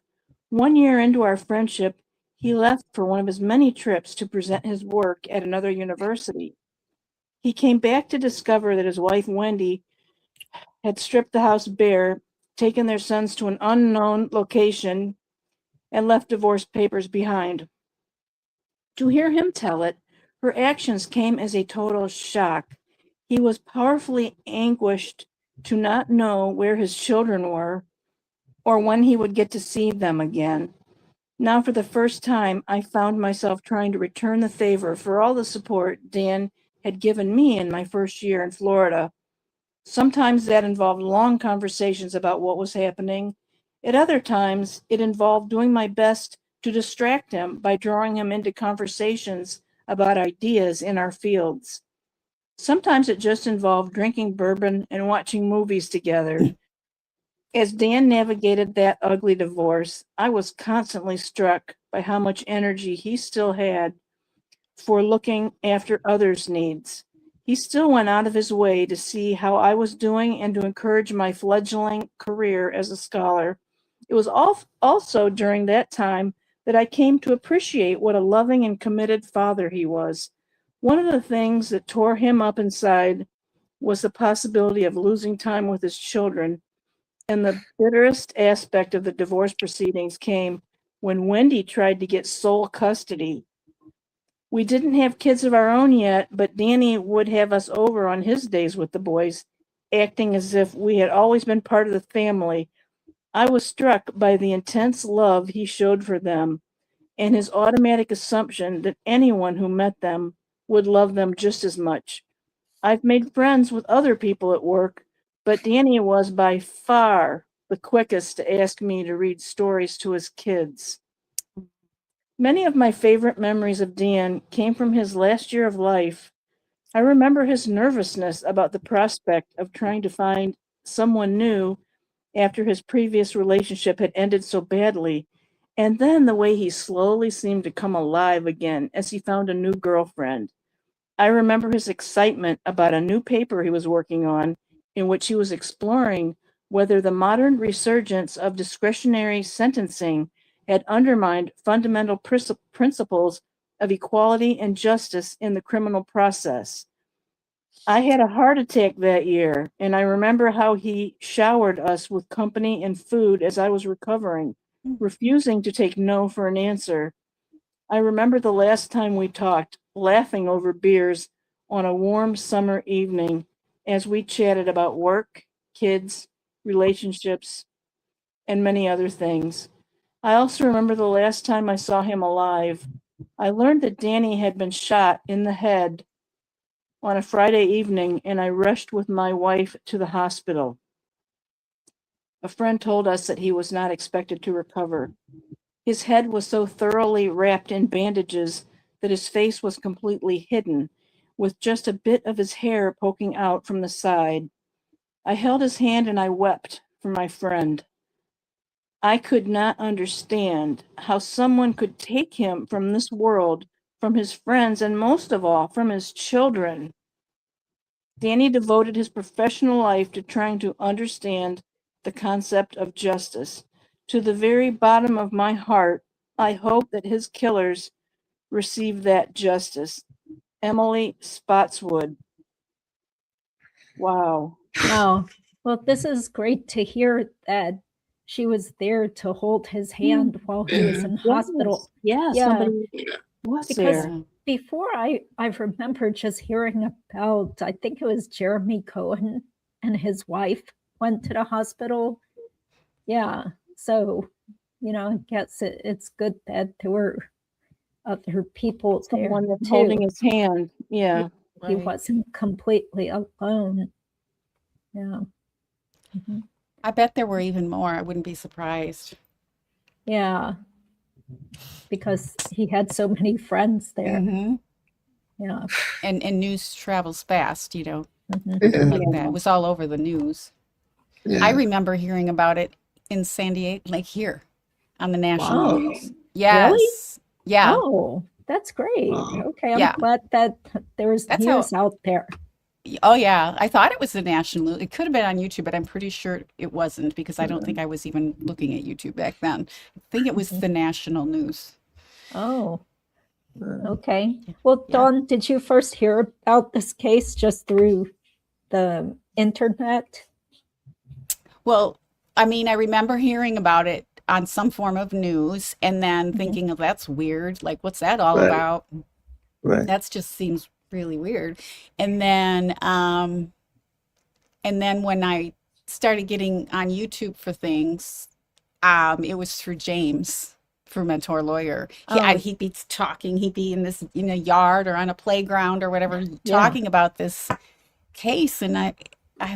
C: 1 year into our friendship, he left for one of his many trips to present his work at another university. He came back to discover that his wife, Wendy, had stripped the house bare, taken their sons to an unknown location, and left divorce papers behind. To hear him tell it, her actions came as a total shock. He was powerfully anguished to not know where his children were or when he would get to see them again. Now, for the first time, I found myself trying to return the favor for all the support Dan had given me in my first year in Florida. Sometimes that involved long conversations about what was happening. At other times, it involved doing my best to distract him by drawing him into conversations about ideas in our fields. Sometimes it just involved drinking bourbon and watching movies together. As Dan navigated that ugly divorce, I was constantly struck by how much energy he still had for looking after others' needs. He still went out of his way to see how I was doing and to encourage my fledgling career as a scholar. It was also during that time that I came to appreciate what a loving and committed father he was. One of the things that tore him up inside was the possibility of losing time with his children, and the bitterest aspect of the divorce proceedings came when Wendy tried to get sole custody. We didn't have kids of our own yet, but Danny would have us over on his days with the boys, acting as if we had always been part of the family. I was struck by the intense love he showed for them and his automatic assumption that anyone who met them would love them just as much. I've made friends with other people at work, but Danny was by far the quickest to ask me to read stories to his kids. Many of my favorite memories of Dan came from his last year of life. I remember his nervousness about the prospect of trying to find someone new after his previous relationship had ended so badly, and then the way he slowly seemed to come alive again as he found a new girlfriend. I remember his excitement about a new paper he was working on, in which he was exploring whether the modern resurgence of discretionary sentencing had undermined fundamental principles of equality and justice in the criminal process. I had a heart attack that year, and I remember how he showered us with company and food as I was recovering, refusing to take no for an answer. I remember the last time we talked, laughing over beers on a warm summer evening as we chatted about work, kids, relationships, and many other things. I also remember the last time I saw him alive. I learned that Danny had been shot in the head on a Friday evening, and I rushed with my wife to the hospital. A friend told us that he was not expected to recover. His head was so thoroughly wrapped in bandages that his face was completely hidden, with just a bit of his hair poking out from the side. I held his hand and I wept for my friend. I could not understand how someone could take him from this world, from his friends, and most of all, from his children. Danny devoted his professional life to trying to understand the concept of justice. To the very bottom of my heart, I hope that his killers receive that justice. Emily Spotswood. Wow.
A: Oh, well, this is great to hear that she was there to hold his hand while he was in hospital.
C: Yeah,
A: Yeah.
C: somebody was
A: Because
C: there.
A: before I remember just hearing about, I think it was Jeremy Cohen and his wife went to the hospital. Yeah. So, I guess it's good that there were other people there
C: Someone that's
A: too.
C: holding his hand. Yeah.
A: He
B: Right.
A: wasn't completely alone. Yeah. Mhm.
B: I bet there were even more. I wouldn't be surprised.
A: Yeah. Because he had so many friends there.
B: hmm
A: Yeah.
B: And news travels fast,
A: Mhm.
D: Yeah.
B: like that. It was all over the news. I remember hearing about it in San Diego, like here on the national
A: Wow.
B: news. Yes. Yeah.
A: Oh, that's great. Okay, I'm
B: Yeah.
A: glad that there was
B: That's how.
A: news out there.
B: Oh yeah. I thought it was the national news. It could have been on YouTube, but I'm pretty sure it wasn't because I don't think I was even looking at YouTube back then. I think it was the national news.
A: Oh, okay. Well,
B: Yeah.
A: Dawn, did you first hear about this case just through the internet?
B: Well, I mean, I remember hearing about it on some form of news and then thinking, oh, that's weird. Like, what's that all about?
D: Right.
B: That just seems really weird. And then when I started getting on YouTube for things, it was through James, through Mentor Lawyer. He'd be talking, he'd be in a yard or on a playground or whatever, talking about this case, and I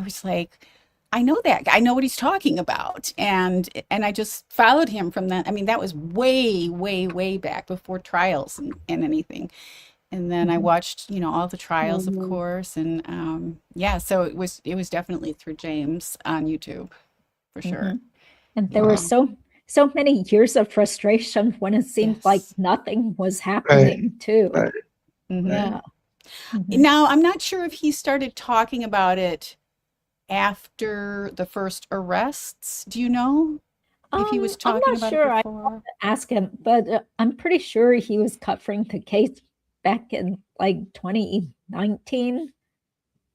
B: was like, I know that guy. I know what he's talking about, and I just followed him from that. I mean, that was way, way, way back before trials and anything. And then I watched, all the trials, of course, and yeah, so it was definitely through James on YouTube, for sure.
A: And there were so many years of frustration when it seemed like
B: Yes.
A: nothing was happening too.
D: Right.
B: Mhm.
A: Yeah.
B: Now, I'm not sure if he started talking about it after the first arrests. Do you know if he was
A: I'm
B: talking
A: not
B: about
A: sure.
B: it
A: I
B: before?
A: ask him, but I'm pretty sure he was covering the case back in like 2019.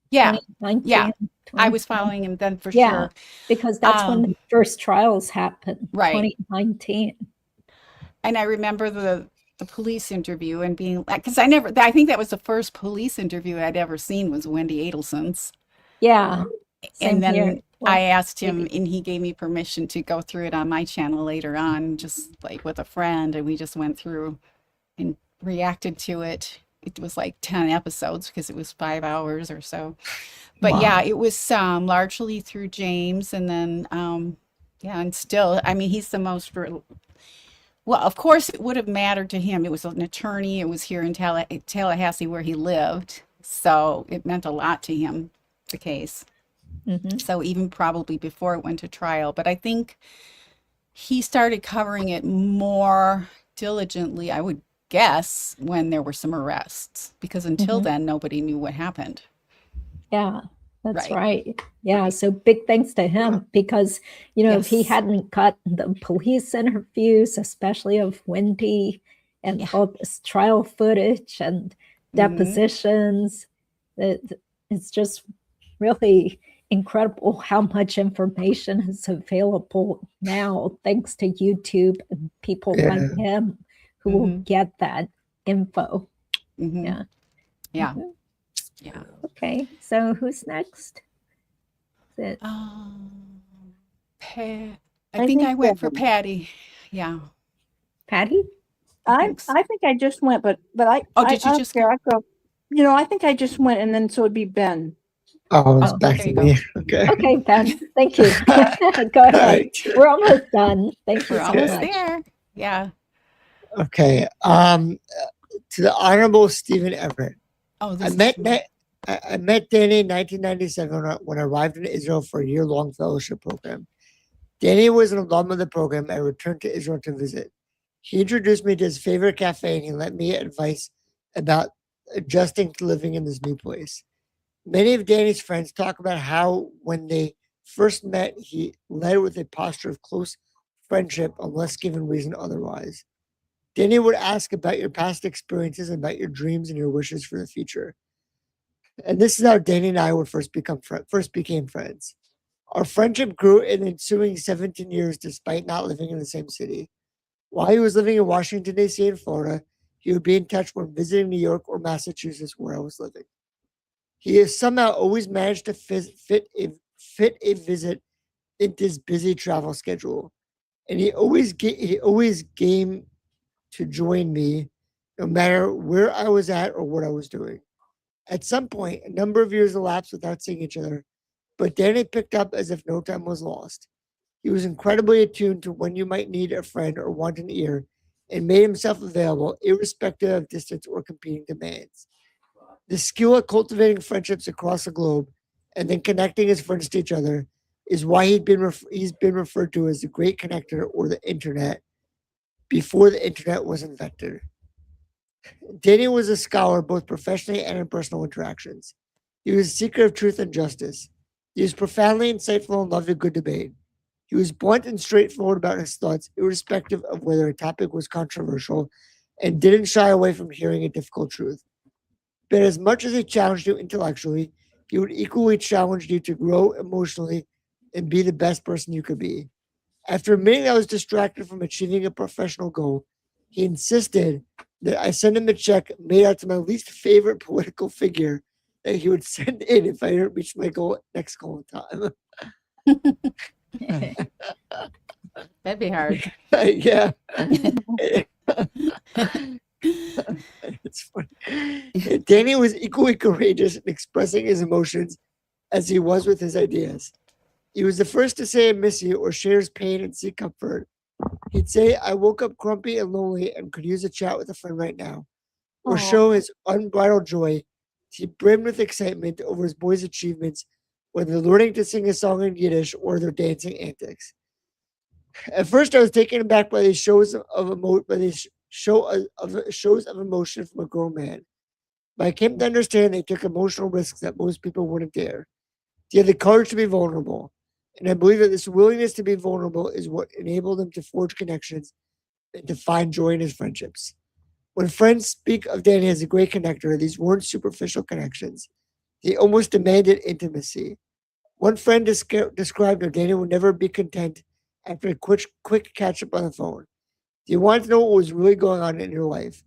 B: Yeah,
A: 2019,
B: yeah. I was
A: 2020.
B: following him then for
A: Yeah,
B: sure.
A: because that's when the first trials happened,
B: Right.
A: 2019.
B: And I remember the police interview and being like, because I think that was the first police interview I'd ever seen was Wendy Adelson's.
A: Yeah, same
B: And then
A: here.
B: I
A: Well,
B: asked him, and he gave me permission to go through it on my channel later on, just like with a friend, and we just went through and reacted to it. It was like 10 episodes because it was 5 hours or so. But yeah, it was largely through James, and then yeah, and still, I mean, he's the most well, of course, it would have mattered to him. It was an attorney. It was here in Tallahassee where he lived, so it meant a lot to him, the case.
A: mhm.
B: So even probably before it went to trial, but I think he started covering it more diligently, I would guess when there were some arrests, because until
A: Mhm.
B: then, nobody knew what happened.
A: Yeah, that's
B: Right.
A: right. Yeah, so big thanks to him because, if he
B: Yes.
A: hadn't got the police interviews, especially of Wendy and
B: Yeah.
A: all this trial footage and
B: Mm-hmm.
A: depositions, it's just really incredible how much information is available now thanks to YouTube and people like
D: Yeah.
A: him who will
B: Mm-hmm.
A: get that info.
B: Mm-hmm.
A: Yeah.
B: Yeah.
A: Mhm.
B: Yeah.
A: Okay, so who's next? Is it
B: Pat. I
C: I
B: think
C: think
B: I went for
C: Debbie.
B: Patty. Yeah.
A: Patty?
C: I think I just went, but I
B: Oh,
C: I,
B: did
C: I
B: you
C: don't
B: just
C: care.
B: go?
C: I go. I think I just went, and then so it'd be Ben.
D: Oh, it's
A: Oh,
D: back
B: There
D: to
B: you go.
D: me. Okay.
A: okay, Ben. Thank you. Go
D: All
A: ahead.
D: right.
A: We're almost done. Thank you
B: We're
A: so
B: almost
A: much.
B: there. Yeah.
D: Okay. To the Honorable Stephen Everett.
B: Oh,
D: I
B: this is
D: met
B: for me.
D: I met Danny in 1997 when I arrived in Israel for a year-long fellowship program. Danny was an alum of the program and returned to Israel to visit. He introduced me to his favorite cafe and he let me advice about adjusting to living in this new place. Many of Danny's friends talk about how when they first met, he led with a posture of close friendship unless given reason otherwise. Danny would ask about your past experiences, about your dreams and your wishes for the future. And this is how Danny and I would first became friends. Our friendship grew in the ensuing 17 years despite not living in the same city. While he was living in Washington, D.C. and Florida, he would be in touch when visiting New York or Massachusetts, where I was living. He has somehow always managed to fit a visit into his busy travel schedule, and he always came to join me, no matter where I was at or what I was doing. At some point, a number of years elapsed without seeing each other, but Danny picked up as if no time was lost. He was incredibly attuned to when you might need a friend or want an ear, and made himself available irrespective of distance or competing demands. The skill at cultivating friendships across the globe and then connecting his friends to each other is why he's been referred to as the great connector or the internet before the internet was invented. Danny was a scholar both professionally and in personal interactions. He was a seeker of truth and justice. He was profoundly insightful and loved a good debate. He was blunt and straightforward about his thoughts, irrespective of whether a topic was controversial, and didn't shy away from hearing a difficult truth. But as much as he challenged you intellectually, he would equally challenge you to grow emotionally and be the best person you could be. After admitting I was distracted from achieving a professional goal, he insisted that I send him a check made out to my least favorite political figure that he would send in if I didn't reach my next goal in time.
B: That'd be hard.
D: Yeah. It's funny. Danny was equally courageous in expressing his emotions as he was with his ideas. He was the first to say I miss you or share his pain and seek comfort. He'd say I woke up grumpy and lonely and could use a chat with a friend right now, or show his unbridled joy. He brimmed with excitement over his boys' achievements, whether learning to sing a song in Yiddish or their dancing antics. At first, I was taken aback by these shows of emotion from a grown man. But I came to understand they took emotional risks that most people wouldn't dare. They had the courage to be vulnerable, and I believe that this willingness to be vulnerable is what enabled him to forge connections and to find joy in his friendships. When friends speak of Danny as a great connector, these weren't superficial connections. They almost demanded intimacy. One friend described how Danny would never be content after a quick catch up on the phone. He wanted to know what was really going on in your life.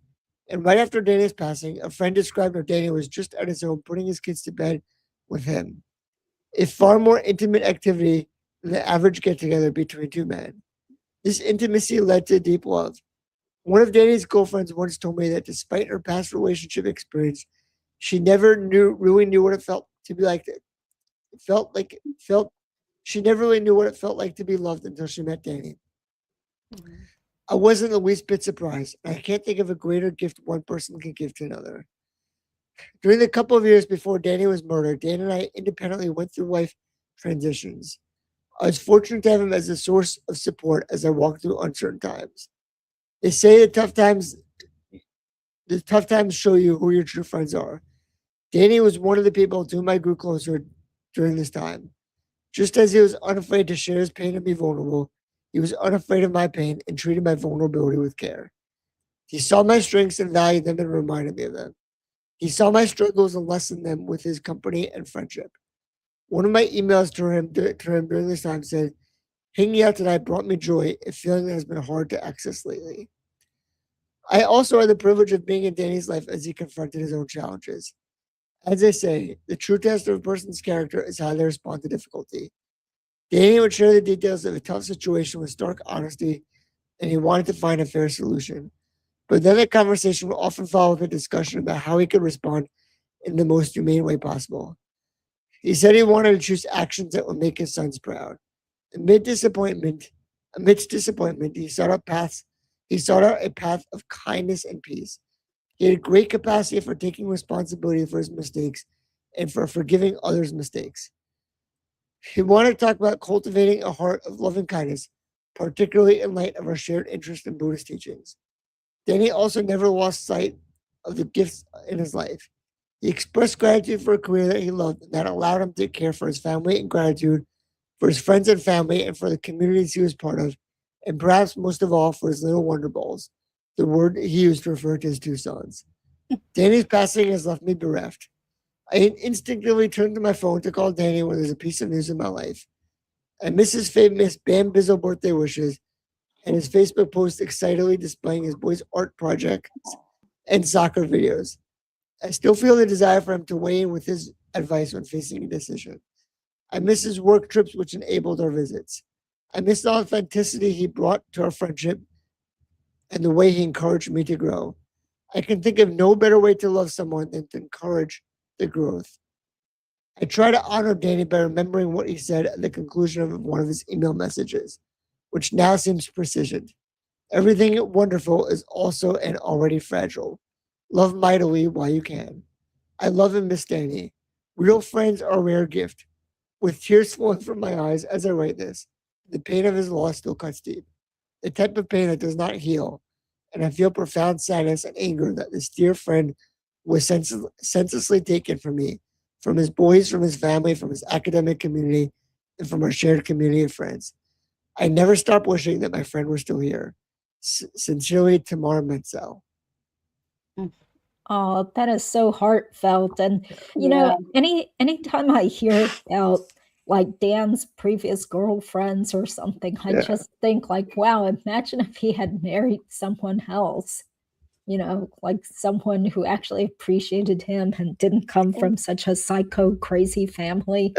D: And right after Danny's passing, a friend described how Danny was just at his home putting his kids to bed with him. A far more intimate activity than the average get together between two men. This intimacy led to deep love. One of Danny's girlfriends once told me that despite her past relationship experience, she never really knew what it felt to be like. She never really knew what it felt like to be loved until she met Danny.
B: Mhm.
D: I wasn't the least bit surprised. I can't think of a greater gift one person can give to another. During the couple of years before Danny was murdered, Dan and I independently went through life transitions. I was fortunate to have him as a source of support as I walked through uncertain times. They say that tough times The tough times show you who your true friends are. Danny was one of the people to whom I grew closer during this time. Just as he was unafraid to share his pain and be vulnerable, he was unafraid of my pain and treated my vulnerability with care. He saw my strengths and valued them and reminded me of them. He saw my struggles and lessened them with his company and friendship. One of my emails to him during this time said, "Hanging out tonight brought me joy, a feeling that has been hard to access lately." I also had the privilege of being in Danny's life as he confronted his own challenges. As they say, the true test of a person's character is how they respond to difficulty. Danny would share the details of a tough situation with stark honesty, and he wanted to find a fair solution. But then the conversation would often follow with a discussion about how he could respond in the most humane way possible. He said he wanted to choose actions that would make his sons proud. Amidst disappointment, he sought out a path of kindness and peace. He had great capacity for taking responsibility for his mistakes and for forgiving others' mistakes. He wanted to talk about cultivating a heart of loving kindness, particularly in light of our shared interest in Buddhist teachings. Danny also never lost sight of the gifts in his life. He expressed gratitude for a career that he loved and that allowed him to care for his family, and gratitude for his friends and family and for the communities he was part of, and perhaps most of all for his little wonder balls, the word he used to refer to his two sons. Danny's passing has left me bereft. I instinctively turned to my phone to call Danny when there's a piece of news in my life. I miss his famous Bam Bizzle birthday wishes and his Facebook post excitedly displaying his boys' art projects and soccer videos. I still feel the desire for him to weigh in with his advice when facing a decision. I miss his work trips, which enabled our visits. I miss the authenticity he brought to our friendship and the way he encouraged me to grow. I can think of no better way to love someone than to encourage the growth. I try to honor Danny by remembering what he said at the conclusion of one of his email messages, which now seems precision. Everything wonderful is also and already fragile. Love mightily while you can. I love and miss Danny. Real friends are a rare gift. With tears flowing from my eyes as I write this, the pain of his loss still cuts deep. The type of pain that does not heal, and I feel profound sadness and anger that this dear friend was senselessly taken from me, from his boys, from his family, from his academic community, and from our shared community of friends. I never stop wishing that my friend were still here. Sincerely, Tamar Menzel.
A: Oh, that is so heartfelt. And you
C: Yeah.
A: know, anytime I hear about like Dan's previous girlfriends or something, I
D: Yeah.
A: just think like, wow, imagine if he had married someone else, you know, like someone who actually appreciated him and didn't come from such a psycho crazy family.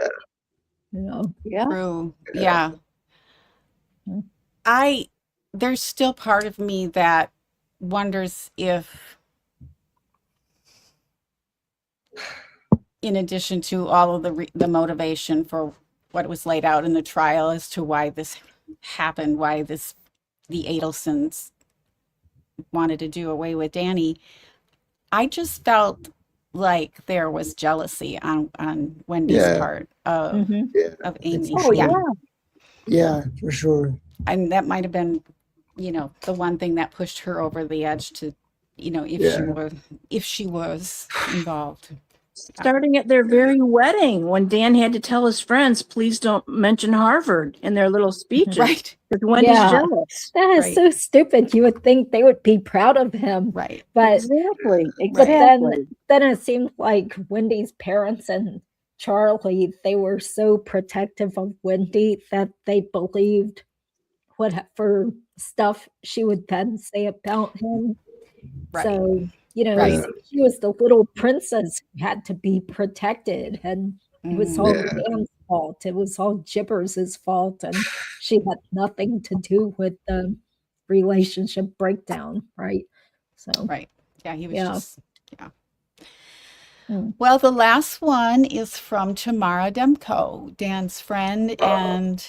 A: You know.
C: Yeah.
B: True.
D: Yeah.
B: Yeah. There's still part of me that wonders if, in addition to all of the motivation for what was laid out in the trial as to why this happened, why the Adelsons wanted to do away with Danny, I just felt like there was jealousy on Wendy's
D: Yeah.
B: part of
A: Mhm.
D: Yeah.
B: of Amy.
C: Oh,
B: Yeah.
C: yeah.
D: Yeah, for sure.
B: And that might have been, the one thing that pushed her over the edge to, if she was involved.
C: Starting at their very wedding, when Dan had to tell his friends, please don't mention Harvard in their little speeches.
B: Right.
C: Because Wendy's
A: Yeah.
C: jealous.
A: That is
B: Right.
A: so stupid. You would think they would be proud of him.
B: Right.
A: But
C: Exactly.
A: but
C: Exactly.
A: then it seemed like Wendy's parents and Charlie, they were so protective of Wendy that they believed whatever stuff she would then say about him.
B: Right.
A: So,
B: Right.
A: she was the little princess who had to be protected, and it was all
D: Yeah.
A: Dan's fault. It was all Gibbers' fault, and she had nothing to do with the relationship breakdown, right? So,
B: Right. Yeah, he was
A: Yeah.
B: just, yeah.
A: Mm.
B: Well, the last one is from Tamara Demko, Dan's friend. And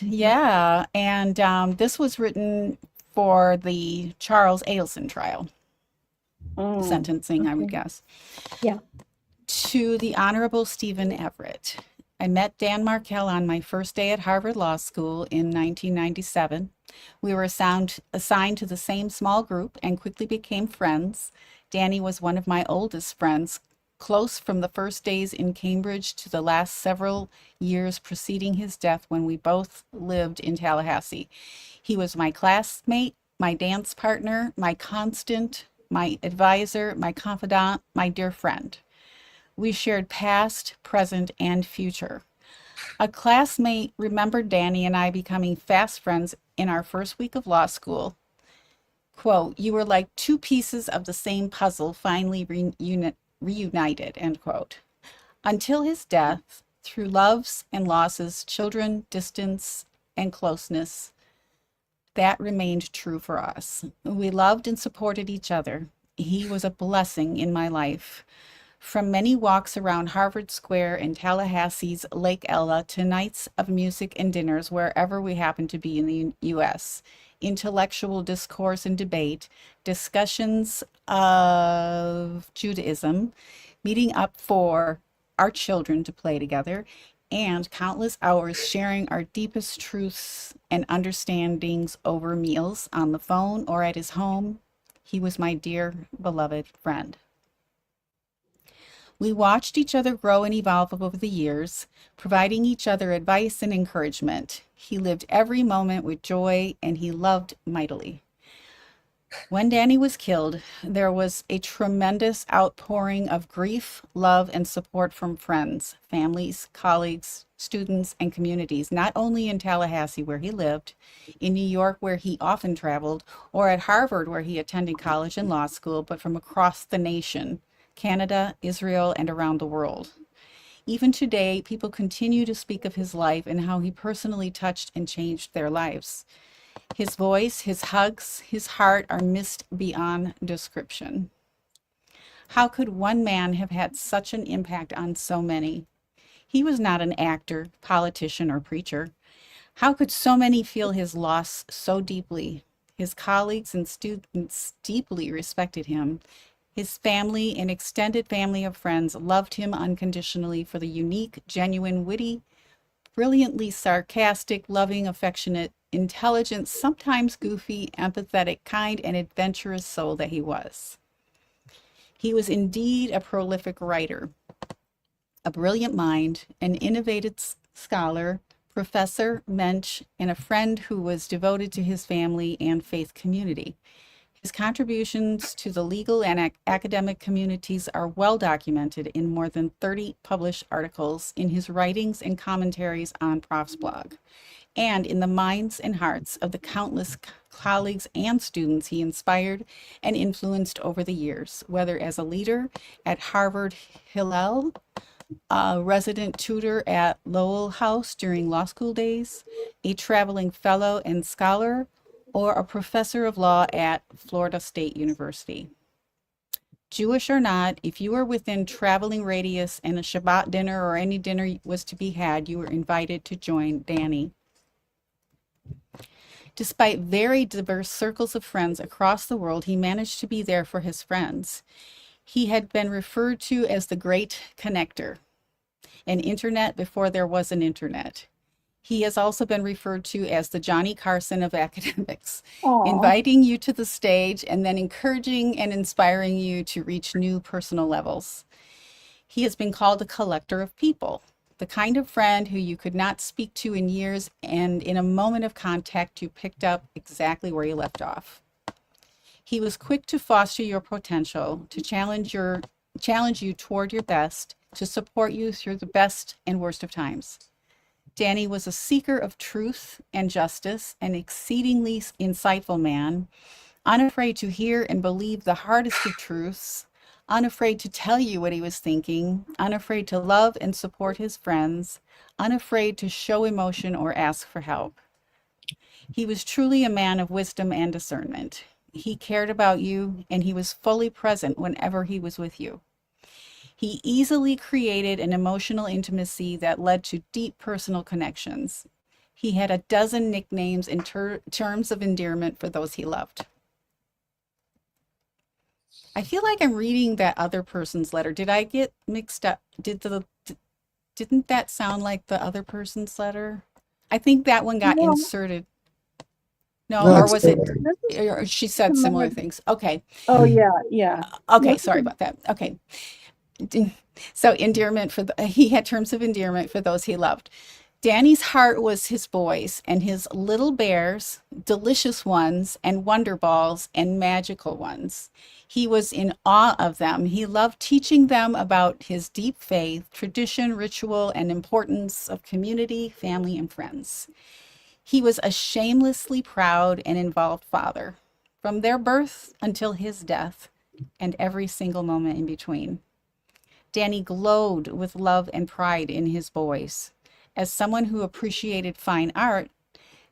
B: this was written for the Charles Adelson trial,
C: Oh,
B: sentencing, I would
A: okay.
B: guess.
A: Yeah.
B: To the Honorable Stephen Everett. I met Dan Markel on my first day at Harvard Law School in 1997. We were assigned to the same small group and quickly became friends. Danny was one of my oldest friends, close from the first days in Cambridge to the last several years preceding his death when we both lived in Tallahassee. He was my classmate, my dance partner, my constant, my advisor, my confidant, my dear friend. We shared past, present, and future. A classmate remembered Danny and I becoming fast friends in our first week of law school. Quote, "You were like two pieces of the same puzzle finally reunited," end quote. Until his death, through loves and losses, children, distance, and closeness, that remained true for us. We loved and supported each other. He was a blessing in my life. From many walks around Harvard Square and Tallahassee's Lake Ella to nights of music and dinners wherever we happened to be in the U.S., intellectual discourse and debate, discussions of Judaism, meeting up for our children to play together, and countless hours sharing our deepest truths and understandings over meals on the phone or at his home. He was my dear, beloved friend. We watched each other grow and evolve over the years, providing each other advice and encouragement. He lived every moment with joy, and he loved mightily. When Danny was killed, there was a tremendous outpouring of grief, love, and support from friends, families, colleagues, students, and communities, not only in Tallahassee, where he lived, in New York, where he often traveled, or at Harvard, where he attended college and law school, but from across the nation, Canada, Israel, and around the world. Even today, people continue to speak of his life and how he personally touched and changed their lives. His voice, his hugs, his heart are missed beyond description. How could one man have had such an impact on so many? He was not an actor, politician, or preacher. How could so many feel his loss so deeply? His colleagues and students deeply respected him. His family and extended family of friends loved him unconditionally for the unique, genuine, witty, brilliantly sarcastic, loving, affectionate, intelligent, sometimes goofy, empathetic, kind, and adventurous soul that he was. He was indeed a prolific writer, a brilliant mind, an innovative scholar, professor, mensch, and a friend who was devoted to his family and faith community. His contributions to the legal and academic communities are well documented in more than 30 published articles in his writings and commentaries on Prof's blog, and in the minds and hearts of the countless colleagues and students he inspired and influenced over the years, whether as a leader at Harvard Hillel, a resident tutor at Lowell House during law school days, a traveling fellow and scholar, or a professor of law at Florida State University. Jewish or not, if you were within traveling radius and a Shabbat dinner or any dinner was to be had, you were invited to join Danny. Despite very diverse circles of friends across the world, he managed to be there for his friends. He had been referred to as the Great Connector, an internet before there was an internet. He has also been referred to as the Johnny Carson of academics, inviting you to the stage and then encouraging and inspiring you to reach new personal levels. He has been called a collector of people, the kind of friend who you could not speak to in years, and in a moment of contact, you picked up exactly where you left off. He was quick to foster your potential, to challenge you toward your best, to support you through the best and worst of times. Danny was a seeker of truth and justice, an exceedingly insightful man, unafraid to hear and believe the hardest of truths, unafraid to tell you what he was thinking, unafraid to love and support his friends, unafraid to show emotion or ask for help. He was truly a man of wisdom and discernment. He cared about you, and he was fully present whenever he was with you. He easily created an emotional intimacy that led to deep personal connections. He had a dozen nicknames in terms of endearment for those he loved. I feel like I'm reading that other person's letter. Did I get mixed up? Didn't that sound like the other person's letter? I think that one got
A: No.
B: inserted. No,
D: No,
B: or
D: it's
B: was it,
D: similar.
C: This is
B: or she said similar things. Okay.
C: Oh, yeah.
B: Okay,
C: This
B: sorry
C: is
B: about that. Okay. So endearment for he had terms of endearment for those he loved. Danny's heart was his boys and his little bears, delicious ones and wonder balls and magical ones. He was in awe of them. He loved teaching them about his deep faith, tradition, ritual, and importance of community, family, and friends. He was a shamelessly proud and involved father from their birth until his death and every single moment in between. Danny glowed with love and pride in his boys. As someone who appreciated fine art,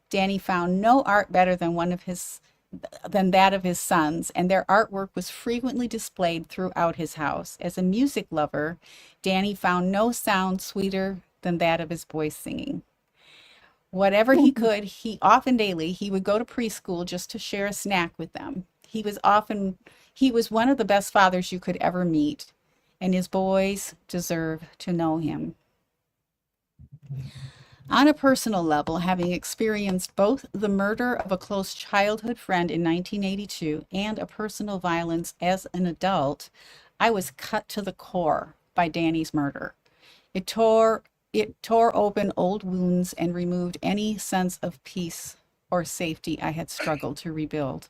B: Danny found no art better than that of his sons, and their artwork was frequently displayed throughout his house. As a music lover, Danny found no sound sweeter than that of his boys singing. Whatever he could, he often daily, he would go to preschool just to share a snack with them. He was one of the best fathers you could ever meet, and his boys deserve to know him. On a personal level, having experienced both the murder of a close childhood friend in 1982 and a personal violence as an adult, I was cut to the core by Danny's murder. It tore open old wounds and removed any sense of peace or safety I had struggled to rebuild.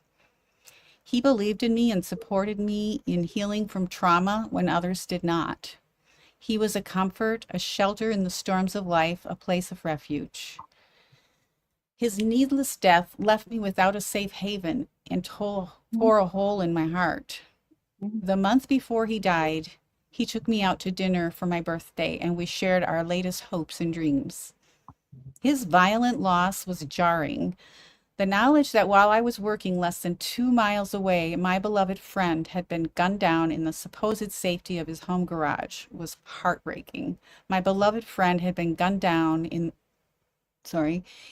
B: He believed in me and supported me in healing from trauma when others did not. He was a comfort, a shelter in the storms of life, a place of refuge. His needless death left me without a safe haven and tore a hole in my heart. The month before he died, he took me out to dinner for my birthday, and we shared our latest hopes and dreams. His violent loss was jarring. The knowledge that while I was working less than 2 miles away, my beloved friend had been gunned down in the supposed safety of his home garage was heartbreaking. My beloved friend had been gunned down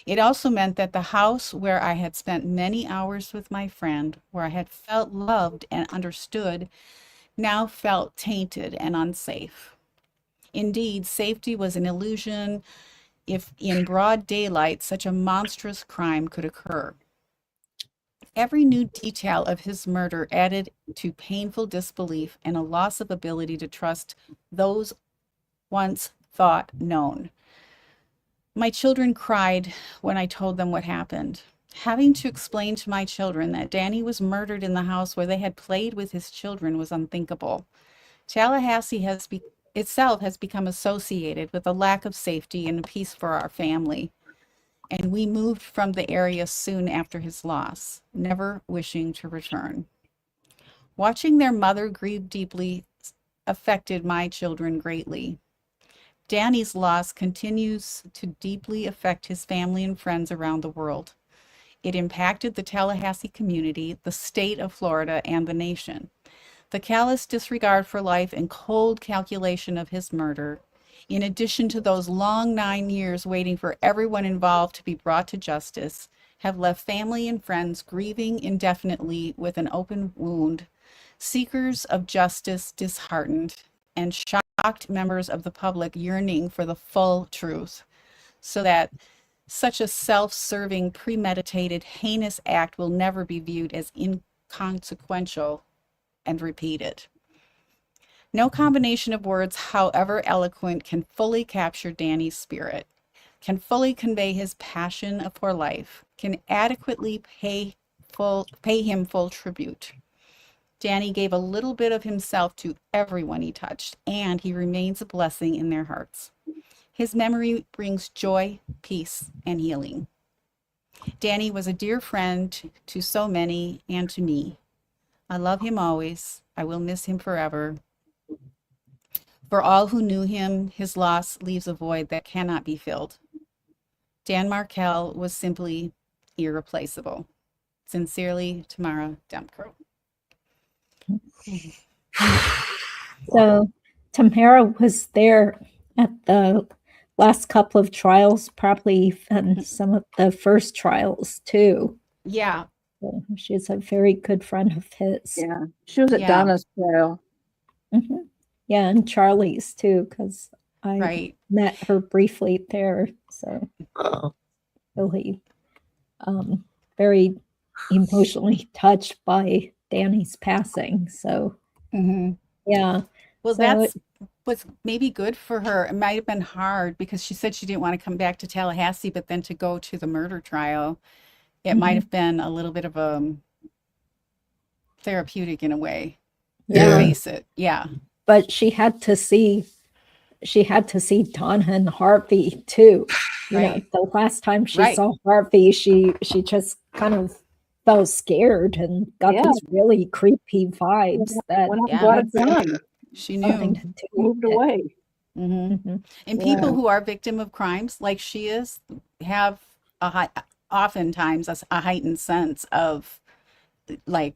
B: It also meant that the house where I had spent many hours with my friend, where I had felt loved and understood, now felt tainted and unsafe. Indeed, safety was an illusion if in broad daylight such a monstrous crime could occur. Every new detail of his murder added to painful disbelief and a loss of ability to trust those once thought known. My children cried when I told them what happened. Having to explain to my children that Danny was murdered in the house where they had played with his children was unthinkable. Tallahassee itself has become associated with a lack of safety and peace for our family, and we moved from the area soon after his loss, never wishing to return. Watching their mother grieve deeply affected my children greatly. Danny's loss continues to deeply affect his family and friends around the world. It impacted the Tallahassee community, the state of Florida, and the nation. The callous disregard for life and cold calculation of his murder, in addition to those long 9 years waiting for everyone involved to be brought to justice, have left family and friends grieving indefinitely with an open wound, seekers of justice disheartened, and shocked members of the public yearning for the full truth, so that such a self-serving, premeditated, heinous act will never be viewed as inconsequential and repeated. No combination of words, however eloquent, can fully capture Danny's spirit, can fully convey his passion for life, can adequately pay him full tribute. Danny gave a little bit of himself to everyone he touched, and he remains a blessing in their hearts. His memory brings joy, peace, and healing. Danny was a dear friend to so many and to me. I love him always. I will miss him forever. For all who knew him, his loss leaves a void that cannot be filled. Dan Markel was simply irreplaceable. Sincerely, Tamara Demko.
A: So Tamara was there at the last couple of trials, probably even some of the first trials too.
B: Yeah.
A: So she's a very good friend of his.
C: Yeah, she was at
B: Yeah.
C: Donna's trial.
A: Mhm. Yeah, and Charlie's too, because I
B: Right.
A: met her briefly there. So
D: Oh.
A: really very emotionally touched by Danny's passing. So
B: Hmm.
A: yeah.
B: Well,
A: So
B: that's was maybe good for her. It might have been hard because she said she didn't want to come back to Tallahassee, but then to go to the murder trial, it might
A: Mhm.
B: have been a little bit of a therapeutic in a way to
A: Yeah.
B: face it. Yeah.
A: But she had to see Donna and Harvey too. You know,
B: Right.
A: the last time she
B: Right.
A: saw Harvey, she just kind of felt scared and got
C: Yeah.
A: these really creepy vibes that
C: Went out and
B: Yeah.
C: bought a
A: had
C: gun,
B: She
A: something
B: knew.
A: to do
C: moved
A: with it.
C: away.
B: Hmm.
A: Mhm.
B: And
C: Yeah.
B: people who are victim of crimes like she is have a high, oftentimes a heightened sense of like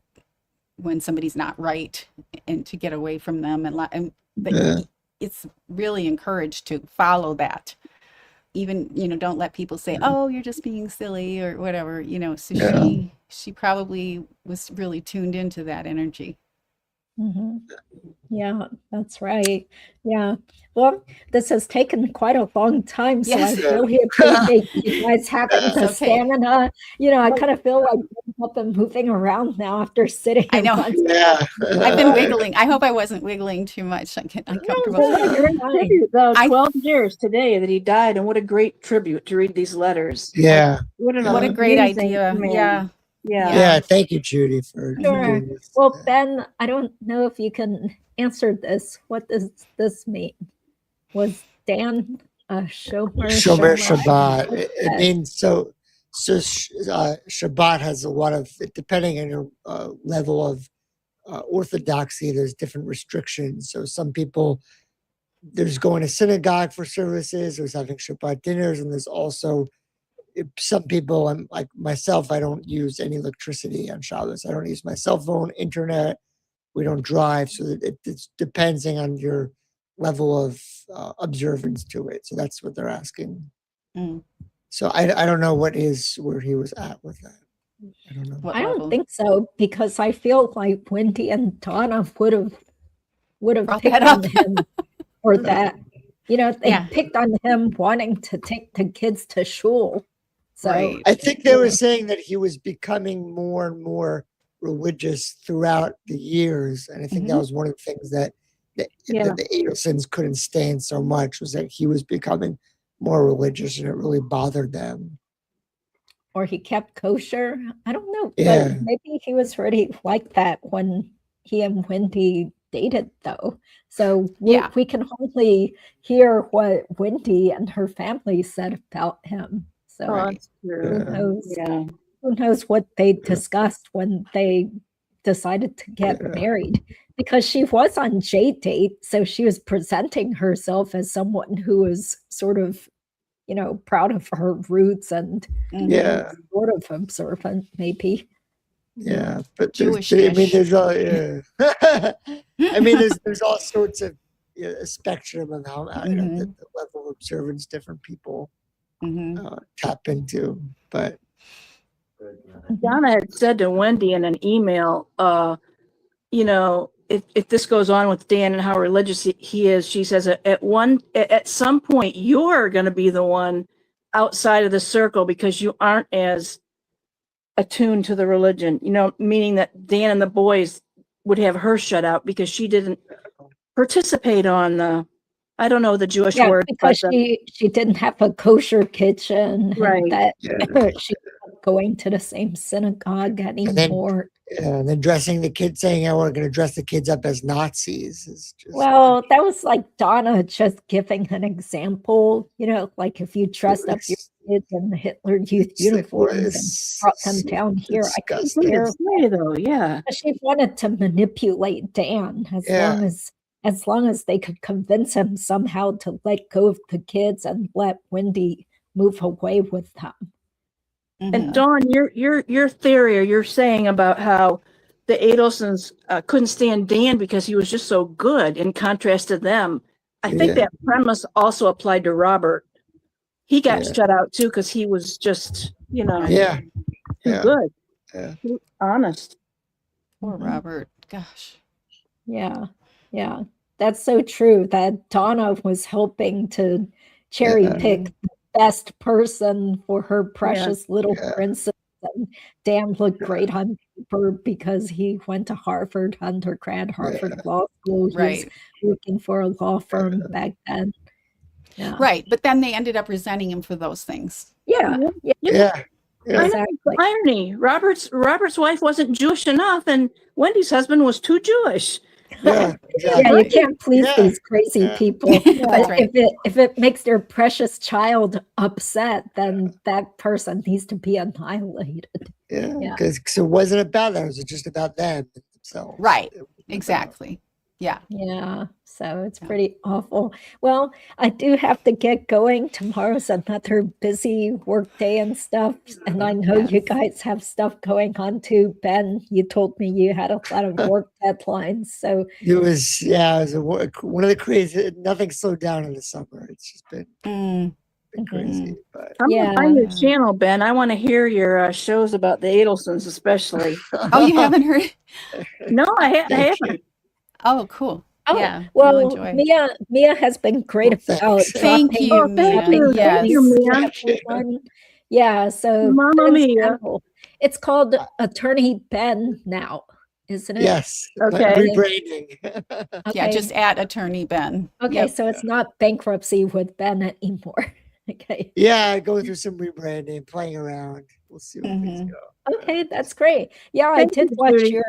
B: when somebody's not right and to get away from them and
D: Yeah.
B: it's really encouraged to follow that. Even, don't let people say, "Oh, you're just being silly" or whatever, so
D: Yeah.
B: she probably was really tuned into that energy.
A: Mhm. Yeah, that's right. Yeah. Well, this has taken quite a long time, so I
B: Yes.
D: Yeah.
A: really appreciate you guys having
B: It's
A: the
B: okay.
A: stamina. I kind of feel like getting up and moving around now after sitting
B: I
A: in
B: know.
A: front.
D: Yeah.
B: I've been wiggling. I hope I wasn't wiggling too much. I get
A: No,
B: uncomfortable.
A: no,
C: What a
A: you're
C: great
A: fine.
C: tribute, though.
B: I
C: 12 years today that he died, and what a great tribute to read these letters.
D: Yeah.
C: What an
B: What a great
C: amazing
B: idea.
C: man.
B: Yeah.
C: Yeah.
D: Yeah. Thank you, Judy, for
A: Sure.
D: doing this.
A: Well, Ben, I don't know if you can answer this. What does this mean? Was Dan a Shomer
D: Shomer
A: Shabbat?
D: Shabbat. It means Shabbat has a lot of, depending on your level of orthodoxy, there's different restrictions. So some people, there's going to synagogue for services, there's having Shabbat dinners, and there's also some people, like myself, I don't use any electricity on Shabbos. I don't use my cell phone, internet. We don't drive. So it's depending on your level of observance to it. So that's what they're asking.
B: Mm.
D: So I don't know where he was at with that. I don't know.
B: What
A: I don't
B: level?
A: think so because I feel like Wendy and Donna would have
B: Brought
A: picked
B: that
A: on
B: up.
A: him for that. They
B: Yeah.
A: picked on him wanting to take the kids to shul. So
B: Right.
D: I think they were saying that he was becoming more and more religious throughout the years, and I think that
B: Mhm.
D: was one of the things that
C: Yeah.
D: the Adelsons couldn't stand so much, was that he was becoming more religious, and it really bothered them.
A: or he kept kosher. I don't know,
D: Yeah.
A: but maybe he was already like that when he and Wendy dated, though. So
B: Yeah.
A: we can only hear what Wendy and her family said about him. So
C: Oh,
B: Right.
C: that's true.
A: who
D: Yeah.
A: knows?
C: Yeah.
A: Who knows what they discussed when they decided to get
D: Yeah.
A: married? Because she was on J-Date, so she was presenting herself as someone who was sort of, proud of her roots and
B: Mhm.
D: Yeah.
A: sort of observant, maybe.
D: Yeah, but
B: Jewish-ish.
D: there's all, yeah. I mean, there's all sorts of a spectrum of how the level of observance different people
B: Mhm.
D: tap into. But
C: Donna had said to Wendy in an email, if this goes on with Dan and how religious he is, she says at some point you're going to be the one outside of the circle because you aren't as attuned to the religion, meaning that Dan and the boys would have her shut out because she didn't participate on I don't know the Jewish
A: Yeah,
C: word,
A: because
C: but
A: she didn't have a kosher kitchen,
C: Right.
A: and that
D: Yeah.
A: she wasn't going to the same synagogue
D: then-
A: anymore.
D: and then dressing the kids, saying, "Oh, we're going to dress the kids up as Nazis," is just
A: Well, that was like Donna just giving an example, like if you dressed up your kids in the Hitler Youth uniforms and brought them down here, I couldn't
D: disgusting.
A: care.
C: say though, yeah.
A: She wanted to manipulate Dan as long as they could convince him somehow to let go of the kids and let Wendy move away with them.
C: And
B: Mhm.
C: Dawn, your theory, or you're saying about how the Adelsons couldn't stand Dan because he was just so good in contrast to them. I think
D: Yeah.
C: that premise also applied to Robert. He got
D: Yeah.
C: shut out too because he was just,
B: Right.
D: Yeah,
C: too
D: yeah.
C: good,
D: Yeah.
C: too honest.
B: Poor
A: Mhm.
B: Robert. Gosh.
A: Yeah, yeah, that's so true that Donna was helping to cherry
D: Yeah.
A: pick the best person for her precious little
D: Yeah.
A: princess And Dan looked great on paper because he went to Harvard undergrad, Harvard Law School. He was
B: Right.
A: working for a law firm back then. Yeah.
B: Right. But then they ended up resenting him for those things.
A: Yeah. Yeah.
D: Yeah.
C: I know,
A: Exactly.
C: the irony. Robert's wife wasn't Jewish enough, and Wendy's husband was too Jewish.
D: Yeah.
A: Yeah,
D: Exactly.
A: you can't please
D: Yeah.
A: these crazy
D: Yeah.
A: people.
B: That's
A: But
B: right.
A: if it makes their precious child upset, then that person needs to be annihilated.
D: Yeah.
A: Yeah.
D: Because it wasn't about them. It was just about them themselves.
B: Right.
D: It wasn't about-
B: Exactly. Yeah.
A: Yeah, so it's
B: Yeah.
A: pretty awful. Well, I do have to get going. Tomorrow's another busy work day and stuff. And I know you
B: Yes.
A: guys have stuff going on too. Ben, you told me you had a lot of work deadlines. So
D: It was, one of the crazy, nothing slowed down in the summer. It's just been crazy. But
C: I'm
A: Yeah.
C: gonna find your channel, Ben. I want to hear your shows about the Adelsons, especially.
B: Oh, you haven't heard?
C: No, I
D: Thank you.
C: haven't.
B: Oh, cool.
A: oh,
B: Yeah. You'll
A: well,
B: enjoy.
A: Mia has been great
D: Well,
A: about
D: thanks.
B: Thank
A: dropping
B: you, Mia.
A: dropping
B: Yes.
C: Thank you,
A: links
C: Mia.
A: to everyone. Yeah, so
C: Mamma
A: Ben's
C: mia.
A: channel, it's called Attorney Ben now, isn't it?
D: Yes.
C: Okay.
D: Rebranding.
B: Yeah,
A: Okay.
B: just at Attorney Ben.
A: Okay,
B: Yep.
A: so it's not bankruptcy with Ben anymore. Okay.
D: Yeah, going through some rebranding, playing around. We'll see where things
B: Mhm.
D: go.
A: Okay, that's great. Yeah, I
C: Thank
A: did
C: you,
A: watch
C: Judy.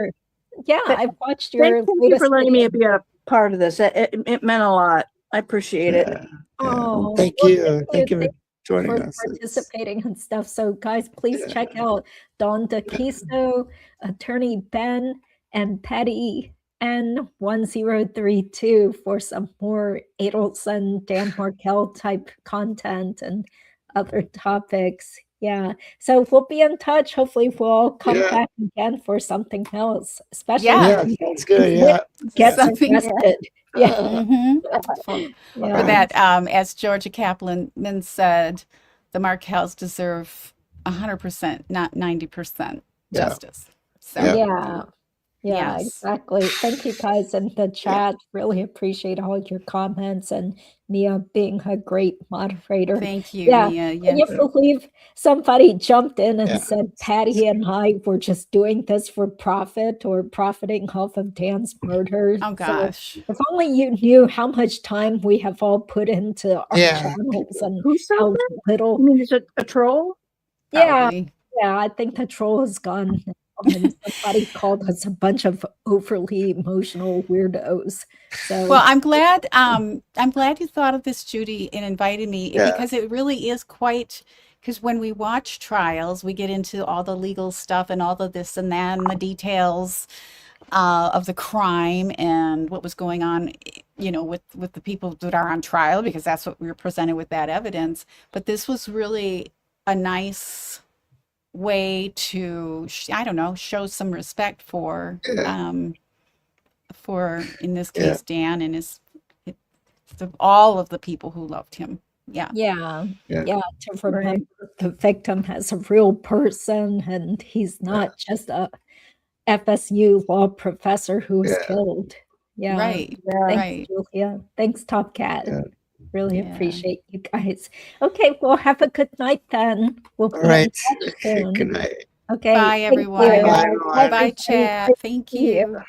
A: I've watched your
C: Thank you
A: latest
C: for letting me
A: video.
C: be a part of this. It meant a lot. I appreciate it.
D: Yeah, yeah. Well,
A: Oh,
D: thank
A: well,
D: you. Thank you for
A: thank
D: joining
A: for
D: us. It's-
A: participating and stuff. So guys, please
D: Yeah.
A: check out Don DeKisto, Attorney Ben, and Patty N1032 for some more Adelson, Dan Markel type content and other topics. Yeah. So we'll be in touch. Hopefully we'll all come
D: Yeah.
A: back again for something else, especially
B: Yeah.
A: when
D: Yeah, sounds good.
A: Whit
D: Yeah.
A: gets
B: Something-
A: arrested. Yeah.
B: Mhm. For
A: Yeah.
B: that, as Georgia Kaplan said, the Markels deserve 100%, not 90%
D: Yeah.
B: justice. So
D: Yeah.
A: Yeah. Yeah,
B: Yes.
A: exactly. Thank you guys in the chat. Really appreciate all your comments and Mia being a great moderator.
B: thank you,
A: Yeah.
B: Mia.
A: Can you
B: Yes.
A: believe somebody jumped in and
D: Yeah.
A: said Patty and I were just doing this for profit or profiting off of Dan's murder?
B: Oh
A: So
B: gosh.
A: if only you knew how much time we have all put into our
D: Yeah.
A: channels and
C: Who said
A: how
C: that?
A: little.
C: You mean it's a troll?
A: Yeah,
B: Probably.
A: yeah, I think the troll is gone now, and somebody called us a bunch of overly emotional weirdos. So
B: Well, I'm glad you thought of this, Judy, and invited me
D: Yeah.
B: because it really is quite, because when we watch trials, we get into all the legal stuff and all the this and that and the details of the crime and what was going on, with the people that are on trial, because that's what we were presented with, that evidence. But this was really a nice way to, I don't know, show some respect for in this
D: Yeah.
B: case, Dan and all of the people who loved him. Yeah.
A: yeah,
D: Yeah.
A: to remember the victim as a real person, and he's not just a FSU law professor who was
D: Yeah.
A: killed. Yeah,
B: Right.
A: thanks,
B: Right.
A: Julia. Thanks, Top Cat.
D: Yeah.
A: Really
B: Yeah.
A: appreciate you guys. Okay, well, have a good night then. We'll
D: All
A: be in
D: right.
A: touch soon.
D: Good night.
A: Okay,
B: Bye,
A: thank you.
B: everyone.
D: Bye, everyone.
B: Bye,
A: Everybody,
B: chat.
A: great to
B: Thank
A: see you.
B: you.